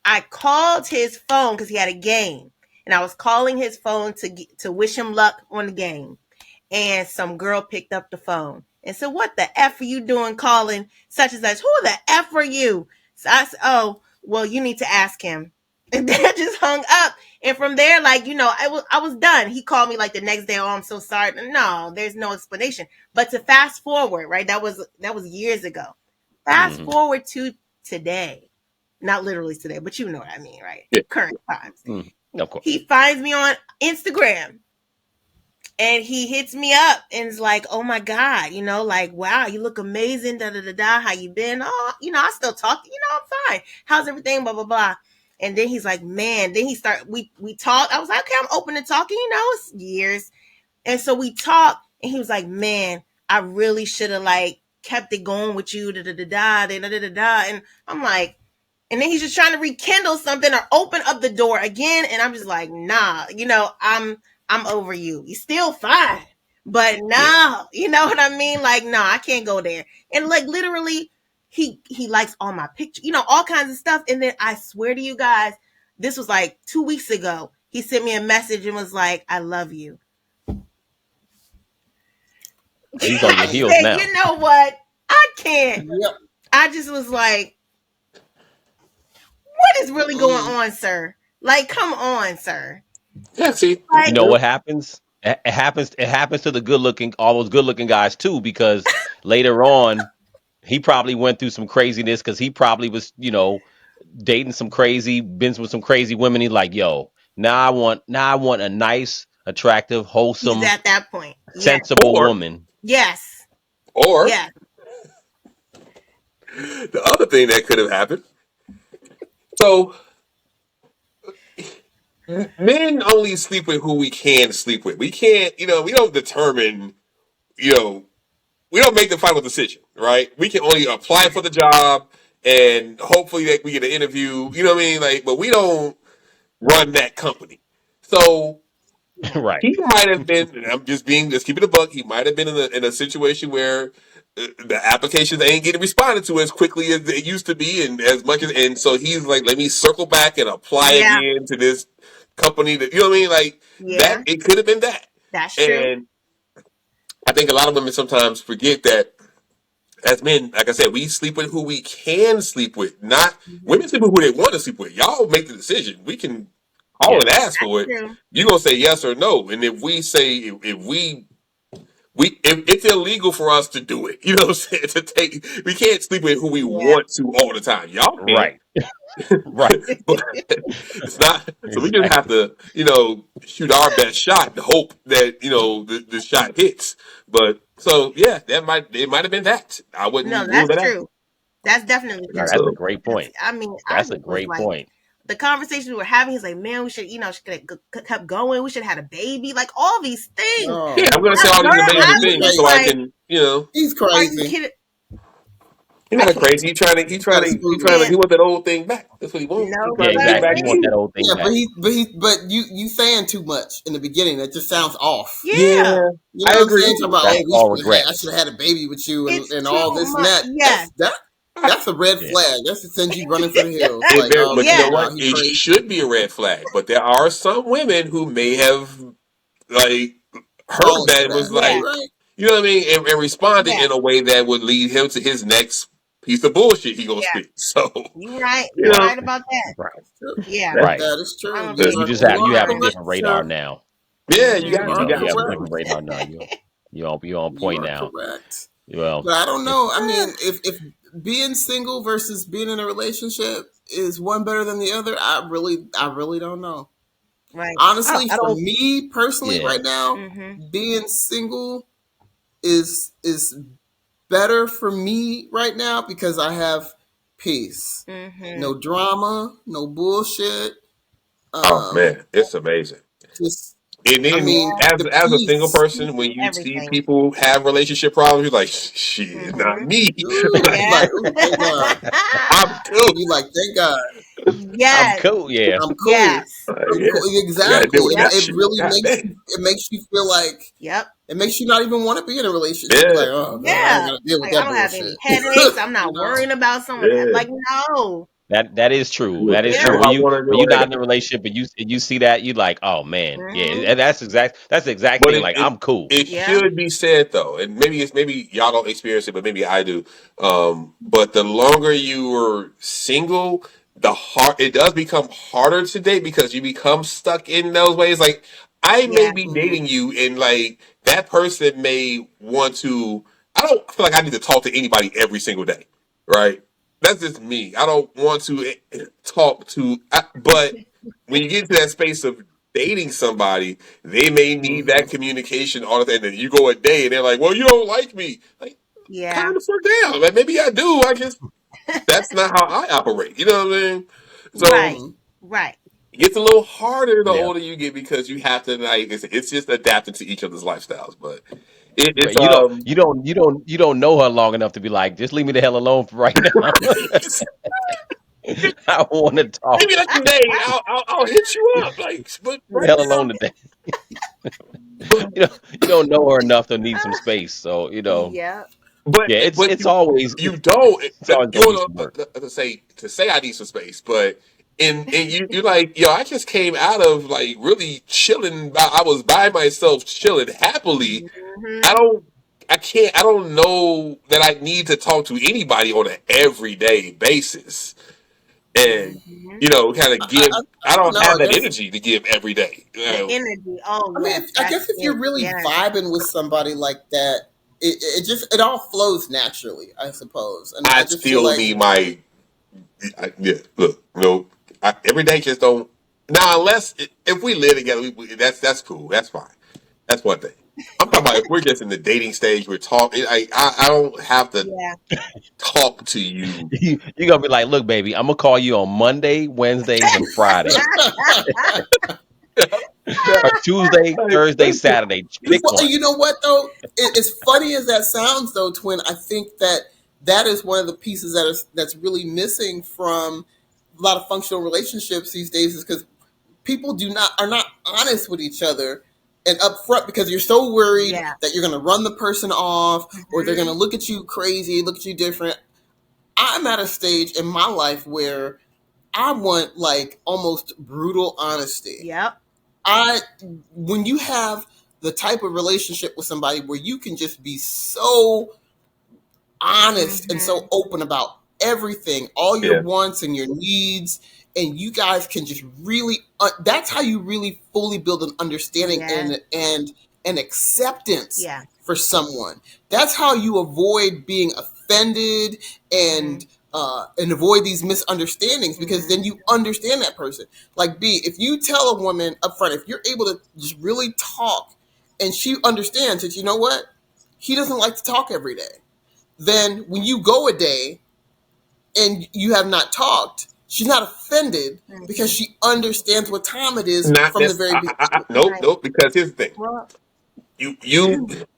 B: I called his phone because he had a game. And I was calling his phone to wish him luck on the game, and some girl picked up the phone and said, "What the F are you doing calling such and such? Who the F are you?" So I said, "Oh, well, you need to ask him." And then I just hung up. And from there, like, I was done. He called me like the next day. "Oh, I'm so sorry." No, there's no explanation. But to fast forward, right? That was years ago. Fast
A: Hmm.
B: forward to today. Not literally today, but you know what I mean, right?
D: yeah.
B: Current times.
A: Hmm. Of course.
B: He finds me on Instagram and he hits me up and is like, "Oh my god, like, wow, you look amazing, da da da da. How you been? Oh, I still talk. I'm fine. How's everything? Blah blah blah." And then he's like, "Man." Then he start. We talked. I was like, "Okay, I'm open to talking. It's years." And so we talked, and he was like, "Man, I really should have like kept it going with you, da da da da da da da da." And I'm like, and then he's just trying to rekindle something or open up the door again, and I'm just like, "Nah, I'm over you. You're still fine, but
A: Yeah.
B: no, you know what I mean? Like, no, I can't go there." And like literally, he likes all my pictures, all kinds of stuff. And then I swear to you guys, this was like 2 weeks ago. He sent me a message and was like, "I love you."
A: He's on your
B: I
A: heels
B: said,
A: now.
B: you know what? I can't.
C: Yep.
B: I just was like, what is really going
C: Mm.
B: on, sir? Like, come on, sir.
D: Yeah, see,
A: You
B: Like,
A: know what happens? It happens. It happens to the good looking, all those good looking guys too, because later on, he probably went through some craziness because he probably was, dating some crazy, been with some crazy women. He's like, yo, now I want a nice, attractive,
B: he's
A: wholesome,
B: at that point. Yes.
A: sensible
D: or
A: woman.
B: Yes.
D: or
B: Yes.
D: the other thing that could have happened. So men only sleep with who we can sleep with. We can't, we don't determine, you know, we don't make the final decision, right? We can only apply for the job and hopefully that we get an interview. You know what I mean? Like, but we don't run that company. So
B: Right.
A: Right.
D: he might have been. And I'm just keeping a buck. He might have been in a situation where the applications ain't getting responded to as quickly as it used to be, and as much as. And so he's like, let me circle back and apply
B: Yeah.
D: again to this company. That you know what I mean? Like that.
B: Yeah.
D: It could have been that.
B: That's true.
D: And I think a lot of women sometimes forget that as men, like I said, we sleep with who we can sleep with. Not
B: Hmm.
D: women sleep with who they want to sleep with. Y'all make the decision. We can call and
A: Yes.
D: ask for it.
B: True.
D: You're gonna say yes or no. And if we say if it's illegal for us to do it, you know what I'm saying? To take we can't sleep with who we
B: Yeah.
D: want to all the time. Y'all can.
A: Right. Right.
D: But it's not so we just have
A: Exactly.
D: to, shoot our best shot and hope that, the shot hits. But so yeah, it might have been that. I
B: No,
D: wouldn't rule
B: that's
D: that out.
B: true. That's definitely
A: No,
B: true.
A: that's a
D: So
A: great
B: 'Cause,
A: point.
B: I mean, I
A: That's a
B: just was
A: great
B: like,
A: point.
B: the conversation we were having, he's like, man, we should, should have kept going. We should have had a baby. Like, all these things.
D: yeah,
C: Oh
D: I'm gonna say
C: no.
D: all
B: Girl,
D: these
C: No,
D: amazing
B: I
C: he's
B: was
D: things
B: just
D: so I
C: crazy.
B: like,
D: can,
C: He's
B: are you
C: crazy.
B: kidding?
D: he's
B: I
D: not
B: can't.
D: crazy.
B: I
D: He
B: can't.
D: wants that old thing back. That's what he wants. He's
B: No,
A: Yeah,
D: trying to get
A: exactly.
D: back
A: You
D: to
A: want
B: sirree.
A: that
D: you.
A: old thing
C: Yeah,
A: back.
C: but you saying too much in the beginning. That just sounds off.
B: Yeah.
D: Yeah,
C: You know
D: I
C: what I'm
D: agree.
C: saying? Talking about,
A: That's
C: oh,
A: all
C: I
A: regrets.
C: should have had a baby with you
B: It's
C: and
B: too
C: all this and
B: much.
C: that.
B: Yes.
C: That's a red
A: Yeah.
C: flag. That's to send you running for the hills. Like,
D: But you
C: okay,
D: know
B: Yes.
C: nah,
D: what?
C: he
D: It
C: crazy.
D: should be a red flag. But there are some women who may have like heard
C: Falling
D: that
C: for
D: and was
C: that.
B: Yeah.
C: You're
D: like,
C: right.
D: you know what I mean, and responded
B: Yeah.
D: in a way that would lead him to his next piece of bullshit he gonna
B: Yeah.
D: spit. So
B: You right.
D: you
B: You
A: Right.
D: know
B: right about that.
A: Right.
C: That's true.
B: Yeah.
D: that,
A: Right.
C: That is true.
B: I'm gonna
A: Yeah,
B: be
A: you
B: in
A: just
C: You
A: have you
C: are
A: have a
B: concern.
C: correct,
A: different radar
C: sir.
A: now.
D: yeah, you
C: You
D: got
C: are
A: You have a
C: correct.
A: different radar now. You on
C: You
A: point
C: are
A: now.
C: correct.
A: Well,
C: But I don't
A: if
C: know. I mean, if being single versus being in a relationship is one better than the other, I really don't know.
B: Right.
C: Honestly,
A: I
C: for
A: don't.
C: me personally,
A: Yeah.
C: right now,
B: Mm-hmm.
C: being single is better for me right now because I have peace,
B: Mm-hmm.
C: no drama, no bullshit.
D: oh
C: Um,
D: man, it's amazing.
C: just
D: And
C: I
D: then
C: mean,
B: Yeah.
C: the
D: as a single
C: peace.
D: person, when you see
B: Everything.
D: people have relationship problems, you're like, shit, not
B: Mm-hmm.
D: me.
C: Ooh, you
B: Yeah.
C: like, ooh, thank God.
D: I'm cool.
C: You like, thank God.
A: I'm
B: Yes.
A: cool. Yeah.
C: I'm cool.
B: Yes.
C: I'm
D: Yeah,
C: cool.
D: I got to
C: Exactly.
D: deal with
B: Yep.
D: that
C: It
D: shit.
C: really
D: God damn.
C: makes you feel like
B: Yep.
C: it makes you not even want to be in a relationship. You're
D: Yeah,
C: like, oh God, I ain't
B: Yeah.
C: gonna deal with
B: Like, I
C: that
B: don't have any
C: bullshit.
B: headaches. I'm
C: You
B: not
C: know?
B: worrying about someone.
D: yeah.
B: Like, no.
A: That is true.
D: Do
A: That is
B: Yeah.
A: true.
D: whatever I want to
A: When
D: do.
A: you're
D: I
A: not in
D: got
A: a relationship and you see that, you like, oh man, yeah.
B: Mm-hmm.
A: And that's the exact
D: But
A: thing. Like I'm cool.
D: it
B: Yeah.
D: should be said though, and maybe y'all don't experience it, but maybe I do. But the longer you are single, the hard it does become harder to date because you become stuck in those ways. Like I may
B: Yeah.
D: be
C: Mhm.
D: dating you, and like that person may want to. I don't feel like I need to talk to anybody every single day, right? That's just me. I don't want to talk to, but when you get into that space of dating somebody, they may need that
C: Mhm.
D: communication all the time. And then you go a day and they're like, well, you don't like me. Like,
B: Yeah.
D: calm the fuck down. Like, maybe I do. I just, that's not how I operate. You know what I mean? So
B: Right.
C: Mhm.
B: Right.
D: it gets a little harder the
A: Yeah.
D: older you get because you have to, like, it's just adapting to each other's lifestyles. But it's,
A: But you don't know her long enough to be like, just leave me the hell alone for right now. I want to talk.
D: maybe like today, I'll hit you up. Like, but
A: Leave me the
D: right
A: hell
D: now,
A: alone today.
D: but
A: You don't know her enough to need some space. So
B: Yeah.
A: yeah.
D: But you don't
A: It's always
D: you
A: gonna be some
D: want
A: work.
D: to say I need some space, but and you're like, yo, I just came out of like really chilling. I was by myself chilling happily. I
B: Mm-hmm.
D: don't. I can't. I don't know that I need to talk to anybody on an everyday basis, and
B: Mm-hmm.
D: kind of
C: I,
D: give.
C: I,
D: I
C: I don't
D: don't
C: know.
D: have
C: I
D: that
C: guess
D: energy to give every day.
B: The energy. Oh
C: I mean,
B: yes,
C: I
B: that's
C: guess if
B: it.
C: you're really
B: Yes.
C: vibing with somebody like that, it all flows naturally, I suppose. And
D: I
C: I just feel
D: still
C: like,
D: need my. Yeah, look, every day just don't. Now, unless if we live together, that's cool. That's fine. That's one thing. I'm talking about if we're just in the dating stage, we're talking. I don't have to
B: Yeah.
D: talk to you.
A: You're gonna be like, look, baby, I'm gonna call you on Monday, Wednesdays, and Fridays, or Tuesday,
D: Like,
A: Thursday, Saturday. Pick
C: well,
A: one.
C: you know what though? As funny as that sounds, though, Twin, I think that that is one of the pieces that's really missing from a lot of functional relationships these days, is because people do not are not honest with each other and upfront, because you're so worried
B: Yeah.
C: that you're going to run the person off, or they're going
B: Mm-hmm.
C: to look at you crazy, look at you different. I'm at a stage in my life where I want like almost brutal honesty.
B: Yep.
C: I When you have the type of relationship with somebody where you can just be so honest and
B: Mm-hmm.
C: so open about everything, all your
D: yeah,
C: wants and your needs, and you guys can just really that's how you really fully build an understanding
B: Yes.
C: and an acceptance
B: Yeah.
C: for someone. That's how you avoid being offended
B: Mm-hmm.
C: and avoid these misunderstandings, because then
B: Mm-hmm.
C: you understand that person. Like B, if you tell a woman up front, if you're able to just really talk and she understands that, you know what, he doesn't like to talk every day, then when you go a day and you have not talked, she's not offended because
B: Mm-hmm.
C: she understands what time it is
D: not
C: from the
D: this.
C: very beginning.
D: Nope,
B: Right.
D: nope. Because here's the thing.
B: Well.
D: you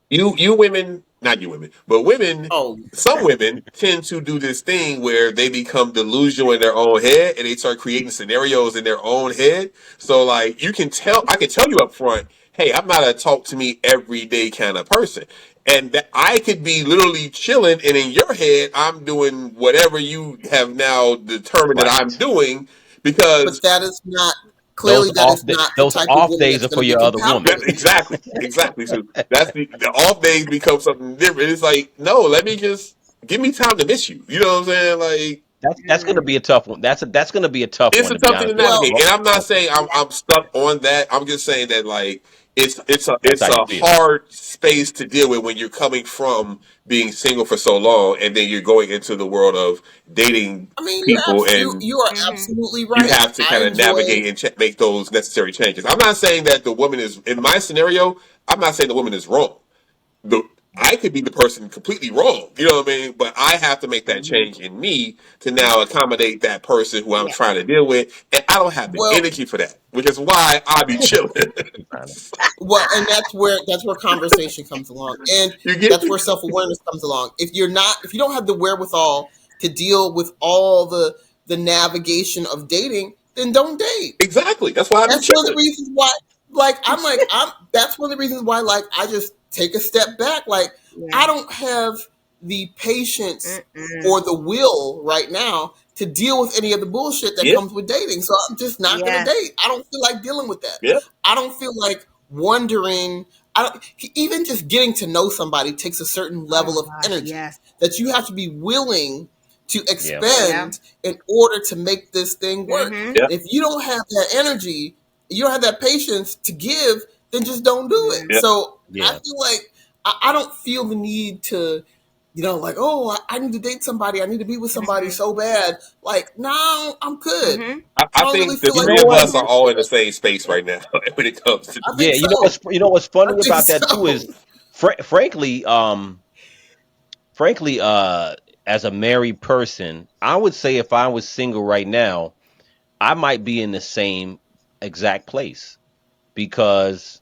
D: you you women, not you women, but women,
C: Oh,
D: some women tend to do this thing where they become delusional in their own head and they start creating scenarios in their own head. So like I can tell you up front, hey, I'm not a talk to me every day kind of person. And that I could be literally chilling, and in your head, I'm doing whatever you have now determined that I'm
A: Right.
D: doing because
C: but that is not, clearly that is not the
A: Those
C: type of
A: off
C: woman
A: days
C: that's
A: are
C: going
A: for
C: to be
A: your other
C: compatible
A: woman.
D: that,
C: with you.
D: exactly. So that's the off days become something different. It's like, no, let me just give me time to miss you. You know what I'm saying? Like,
A: That's gonna be a tough one. That's gonna be a tough
D: it's
A: one
D: a
A: to be
D: tough thing to
A: honest with you.
C: Well,
D: navigate. And I'm not
A: Okay,
D: saying I'm stuck on that. I'm just saying that like
A: that's
D: it's
A: how you
D: a
A: feel.
D: hard space to deal with when you're coming from being single for so long and then you're going into the world of dating
C: I mean,
D: people, and
C: you are
B: Mm-hmm.
C: absolutely
D: you
C: right.
D: have to
C: I
D: kind of
C: enjoy.
D: navigate and make those necessary changes. I'm not saying that the woman is in my scenario. I'm not saying the woman is wrong. the I could be the person completely wrong, you know what I mean? But I have to make that
B: Mm-hmm.
D: change in me to now accommodate that person who I'm
B: Yeah.
D: trying to deal with, and I don't have the
C: Well,
D: energy for that, which is why I be chilling.
C: and that's where conversation comes along, and
D: You get
C: that's
D: me?
C: where self-awareness comes along. If you don't have the wherewithal to deal with all the navigation of dating, then don't date.
D: Exactly. That's why I be
C: That's one of the
D: chilling.
C: reasons why, I'm that's one of the reasons why, like, I just take a step back. Like,
B: Yeah.
C: I don't have the patience
B: Mm-mm.
C: or the will right now to deal with any of the bullshit that
D: Yeah,
C: comes with dating, so I'm just not going to
B: Yes.
C: date. I don't feel like dealing with that.
D: yeah,
C: I don't feel like wondering. I don't Even just getting to know somebody takes a certain
B: Oh
C: level
B: my
C: of
B: gosh.
C: energy
B: Yes.
C: that you have to be willing to
A: Yeah.
B: Yeah.
C: expend in order to make this thing work.
B: Mm-hmm.
D: yeah,
C: If you don't have that energy, you don't have that patience to give, then just don't do it.
D: yeah.
B: Mm-hmm.
C: So I
A: Yeah.
C: feel like I don't feel the need to, like, oh, I need to date somebody. I need to be with somebody
B: Mm-hmm.
C: so bad. Like, no, I'm good.
B: Mm-hmm.
C: I
D: I
C: don't really
D: think the
C: feel
A: You
C: like
A: know
D: three of
A: what?
D: us
C: doing
D: are
C: that
D: all in the
C: shit.
D: same space right now when it comes to.
C: I think
A: Yeah.
C: so.
A: You know what's
C: I
A: funny
C: think
A: about that too
C: so.
A: is, frankly, frankly, as a married person, I would say if I was single right now, I might be in the same exact place because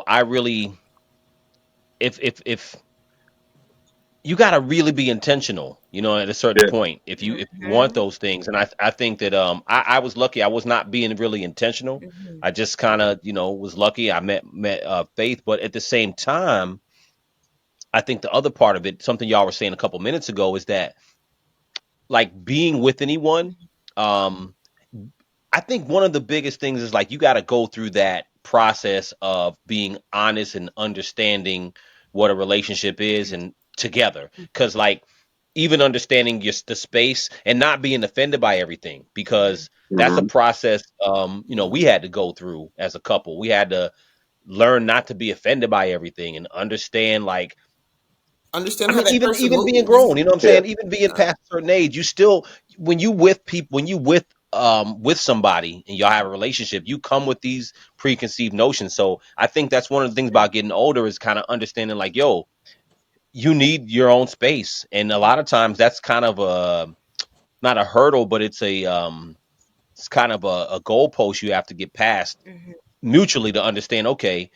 A: I really, if you got to really be intentional, at a certain
D: Yeah,
A: point if you want
B: Mm-hmm.
A: those things. And I think that I was lucky. I was not being really intentional.
B: Mm-hmm.
A: I just kind of was lucky. I met Faith, but at the same time, I think the other part of it, something y'all were saying a couple minutes ago, is that like being with anyone, um, I think one of the biggest things is like you got to go through that process of being honest and understanding, what a relationship is and together. Because like even understanding just the space and not being offended by everything, because that's a
D: Mhm.
A: process we had to go through as a couple. We had to learn not to be offended by everything and understand like
C: Understand
A: I
C: how
A: mean,
C: that
A: even
C: person
A: even being
C: moves.
A: grown, you know what I'm
D: Yeah.
A: saying? Even being past a certain age, you still when you with people, when you with somebody and y'all have a relationship, you come with these preconceived notions. So I think that's one of the things about getting older is kind of understanding like, yo, you need your own space, and a lot of times that's kind of a not a hurdle, but it's kind of a goalpost you have to get past
B: Mhm.
A: mutually to understand. Okay,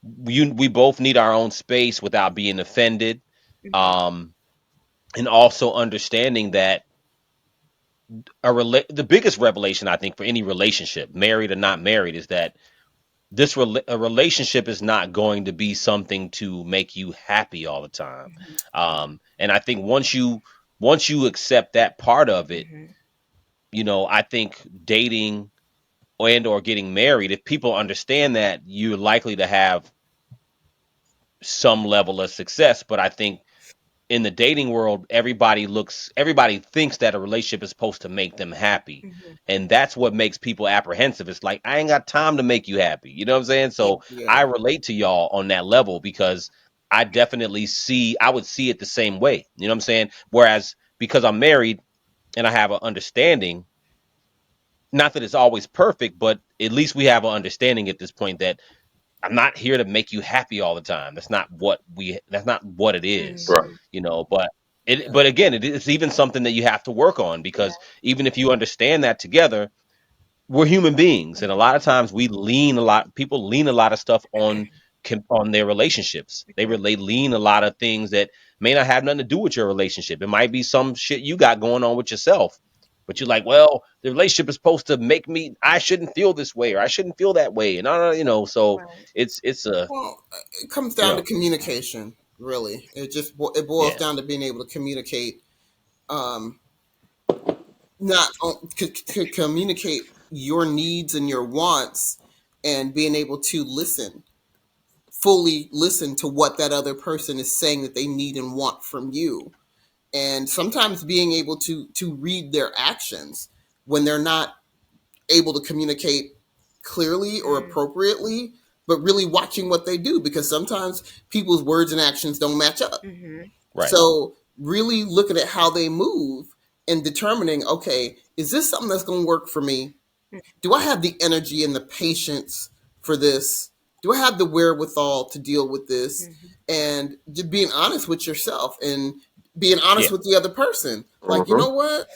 A: we both need our own space without being offended.
B: Mhm.
A: Um, and also understanding that the biggest revelation I think for any relationship, married or not married, is that a relationship is not going to be something to make you happy all the time.
B: Mhm.
A: And I think once you accept that part of it,
B: Mhm.
A: I think dating and or getting married, if people understand that, you're likely to have some level of success. But I think in the dating world, everybody thinks that a relationship is supposed to make them happy.
B: Mhm.
A: And that's what makes people apprehensive. It's like, I ain't got time to make you happy. You know what I'm saying?
C: Yeah,
A: So I
C: yeah.
A: relate to y'all on that level because I would see it the same way. You know what I'm saying? Whereas because I'm married and I have an understanding, not that it's always perfect, but at least we have an understanding at this point that I'm not here to make you happy all the time. That's not what it is,
D: Right.
B: Mhm.
A: but
C: Yeah.
A: but again, it's even something that you have to work on
B: Yeah.
A: because even if you understand that together, we're human beings. And a lot of times people lean a lot of stuff on their relationships. They lean a lot of things that may not have nothing to do with your relationship. It might be some shit you got going on with yourself. But you're like, well, the relationship is supposed to make me I shouldn't feel this way or I shouldn't feel that way. And so
B: Right.
A: it's a
C: Well, it comes
A: you
C: down to
A: know,
C: communication. Really, it boils
A: yeah.
C: down to being able to communicate. Um, not to communicate your needs and your wants, and being able to fully listen to what that other person is saying that they need and want from you, and sometimes being able to read their actions when they're not able to communicate clearly or
B: Mm.
C: appropriately, but really watching what they do, because sometimes people's words and actions don't match up.
B: Mhm.
A: Right.
C: So really looking at how they move and determining, okay, is this something that's going to work for me? Do I have the energy and the patience for this? Do I have the wherewithal to deal with this?
B: Mhm.
C: And just being honest with yourself and being honest
A: Yeah.
C: with the other person. Like, you
D: Mhm.
C: know what?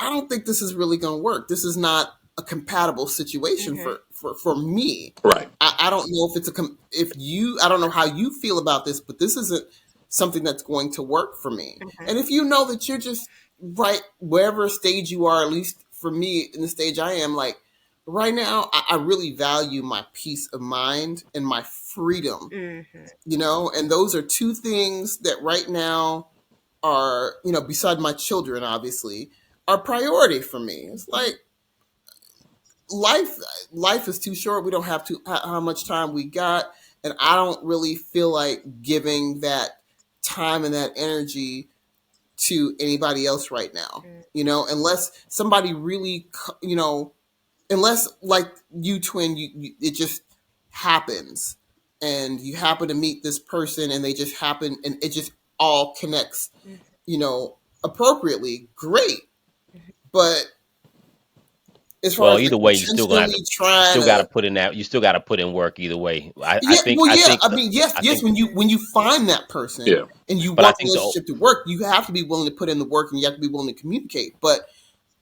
C: I don't think this is really going to work. This is not a compatible situation
B: Mhm.
C: for me.
D: Right.
C: I don't know if it's if you, I don't know how you feel about this, but this isn't something that's going to work for me.
B: Mhm.
C: And if you know that you're just right wherever stage you are, at least for me in the stage I am, like right now, I really value my peace of mind and my freedom,
B: Mhm.
C: and those are two things that right now are, beside my children, obviously, are priority for me. It's like life life is too short. We don't have to how much time we got, and I don't really feel like giving that time and that energy to anybody else right now.
B: Mm.
C: Unless somebody really, unless like you twin, it just happens, and you happen to meet this person, and they just happen, and it just all connects,
B: Mhm.
C: appropriately. Great, but as far
A: Well,
C: as like
A: either way,
C: intentionally
A: you
C: trying
A: still got to
C: to,
A: put in that you still got to put in work either way. I
C: yeah,
A: think
C: well,
A: I
C: yeah,
A: think
C: I mean, yes,
A: I
C: yes,
A: think
C: when you find that person
D: Yeah.
C: and you
A: but I
C: want the
A: think the
C: relationship to work, you have to be willing to put in the work, and you have to be willing to communicate. But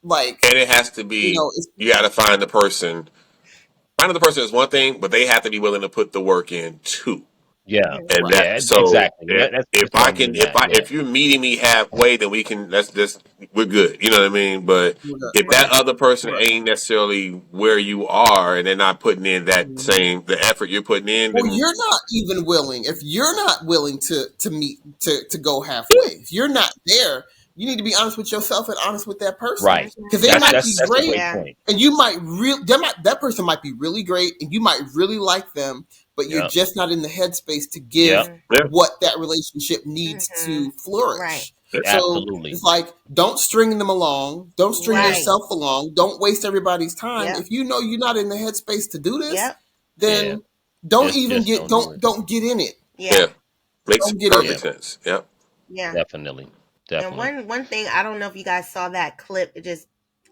C: like,
D: And it has to be.
C: it's
D: You got to find the person. Finding the person is one thing, but they have to be willing to put the work in too.
A: yeah.
B: Mhm.
D: And
C: right.
D: that
A: Yeah,
D: so
A: exactly. That's
D: if
A: just what
D: I
A: I'm
D: can
A: getting at. Yeah.
D: if you're meeting me halfway, then we can let's just we're good. You know what I mean? But if
C: Right.
D: that other person
C: Right.
D: ain't necessarily where you are and they're not putting in that
C: Mhm.
D: same the effort you're putting in,
C: Well,
D: then
C: you're not even willing. If you're not willing to meet to go halfway, if you're not there, you need to be honest with yourself and honest with that person,
A: Right.
C: because
B: Mhm.
C: they
A: That's
C: might
A: that's
C: be
A: that's a
C: great,
A: great
B: Yeah.
A: point.
C: and you might that person might be really great, and you might really like them, but you're
A: Yep.
C: just not in the headspace to give
A: Yep.
B: Mhm.
D: Yeah.
C: what that relationship needs
B: Mhm.
C: to
B: Right.
C: flourish. So
A: Absolutely.
C: it's like, don't string them along, don't string
B: Right.
C: yourself along, don't waste everybody's time.
B: Yep.
C: If you know you're not in the headspace to do this,
B: Yep.
A: Yeah.
C: then don't even
A: Just
C: get
A: don't do it.
C: don't get in it.
B: Yeah.
D: Yeah. Makes
C: Don't get in
A: Yeah.
D: perfect
C: it.
D: sense. Yeah.
B: Yeah.
A: Definitely.
B: And
A: Definitely.
B: one thing, I don't know if you guys saw that clip.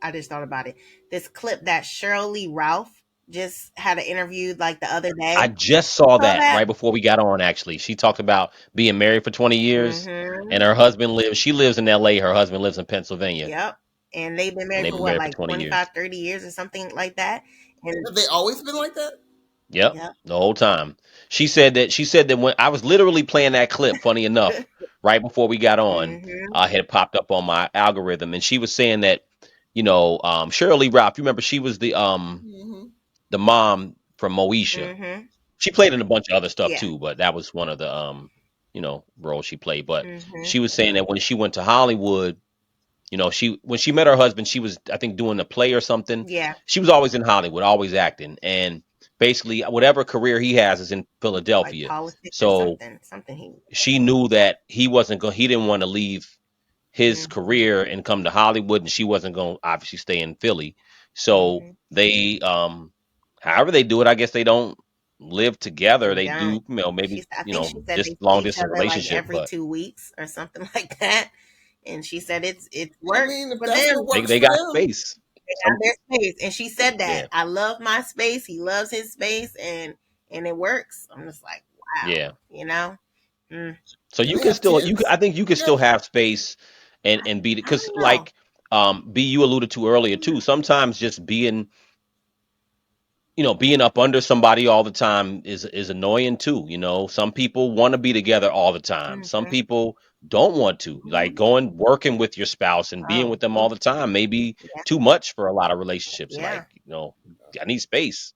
B: I just thought about it. This clip that Shirley Ralph just had an interview like the other day.
A: I just
B: You
A: saw
B: saw
A: that
B: that?
A: right before we got on actually. She talked about being married for 20 years and
B: Mhm.
A: her husband lives she lives in LA, her husband lives in Pennsylvania,
B: Yep. And they've been
A: and
B: married
A: they've
B: for
A: been
B: what,
A: married for
B: like
A: 20
B: 25,
A: years.
B: 30 years or something like that. And
C: Have they always been like that?
A: Yep,
B: yep.
A: the whole time. She said that when I was literally playing that clip, funny enough, right before we got on,
B: Mhm.
A: had popped up on my algorithm, and she was saying that, Shirley Ralph, you remember she was
C: Hmm.
A: the mom from Moesha.
B: Mhm.
A: She played in a bunch of other stuff
B: Yeah.
A: too, but that was one of the roles she played. But
B: Mhm.
A: she was saying that when she went to Hollywood, she when she met her husband, she was I think doing a play or something.
B: Yeah.
A: She was always in Hollywood, always acting, and basically whatever career he has is in
B: Like
A: Philadelphia.
B: politics or
A: So
B: something. Something he
A: she knew that he didn't want to leave his
B: Mhm.
A: career and come to Hollywood, and she wasn't going to obviously stay in Philly. So
B: Mhm.
A: they, however they do it, I guess they don't live together.
B: They
A: They
B: don't.
A: do, maybe,
B: I think she said they see
A: long
B: each
A: distance
B: other like
A: relationship,
B: every
A: but
B: 2 weeks or something like that. And she said it's
C: I
B: worked
C: mean, if
B: for
C: that's
B: them.
C: what
A: they
C: works
A: they
C: for
A: got
C: them.
A: space.
B: They got
A: Some,
B: their space. And she said that
A: yeah,
B: I love my space. He loves his space, and it works. I'm just like,
A: yeah.
B: wow, you know? Mm,
A: So
C: Do
A: you
C: they
A: can
C: have
A: still,
C: kids
A: I think you can still
C: together?
A: have space and be
B: I
A: because
B: don't know.
A: like, B you alluded to earlier too. Sometimes just being up under somebody all the time is annoying too. Some people want to be together all the time. Some
B: Mhm.
A: people don't want to. Like going working with your spouse and being
B: Oh,
A: with them all the time may be
B: yeah,
A: too much for a lot of relationships.
B: yeah.
A: Like, I need space.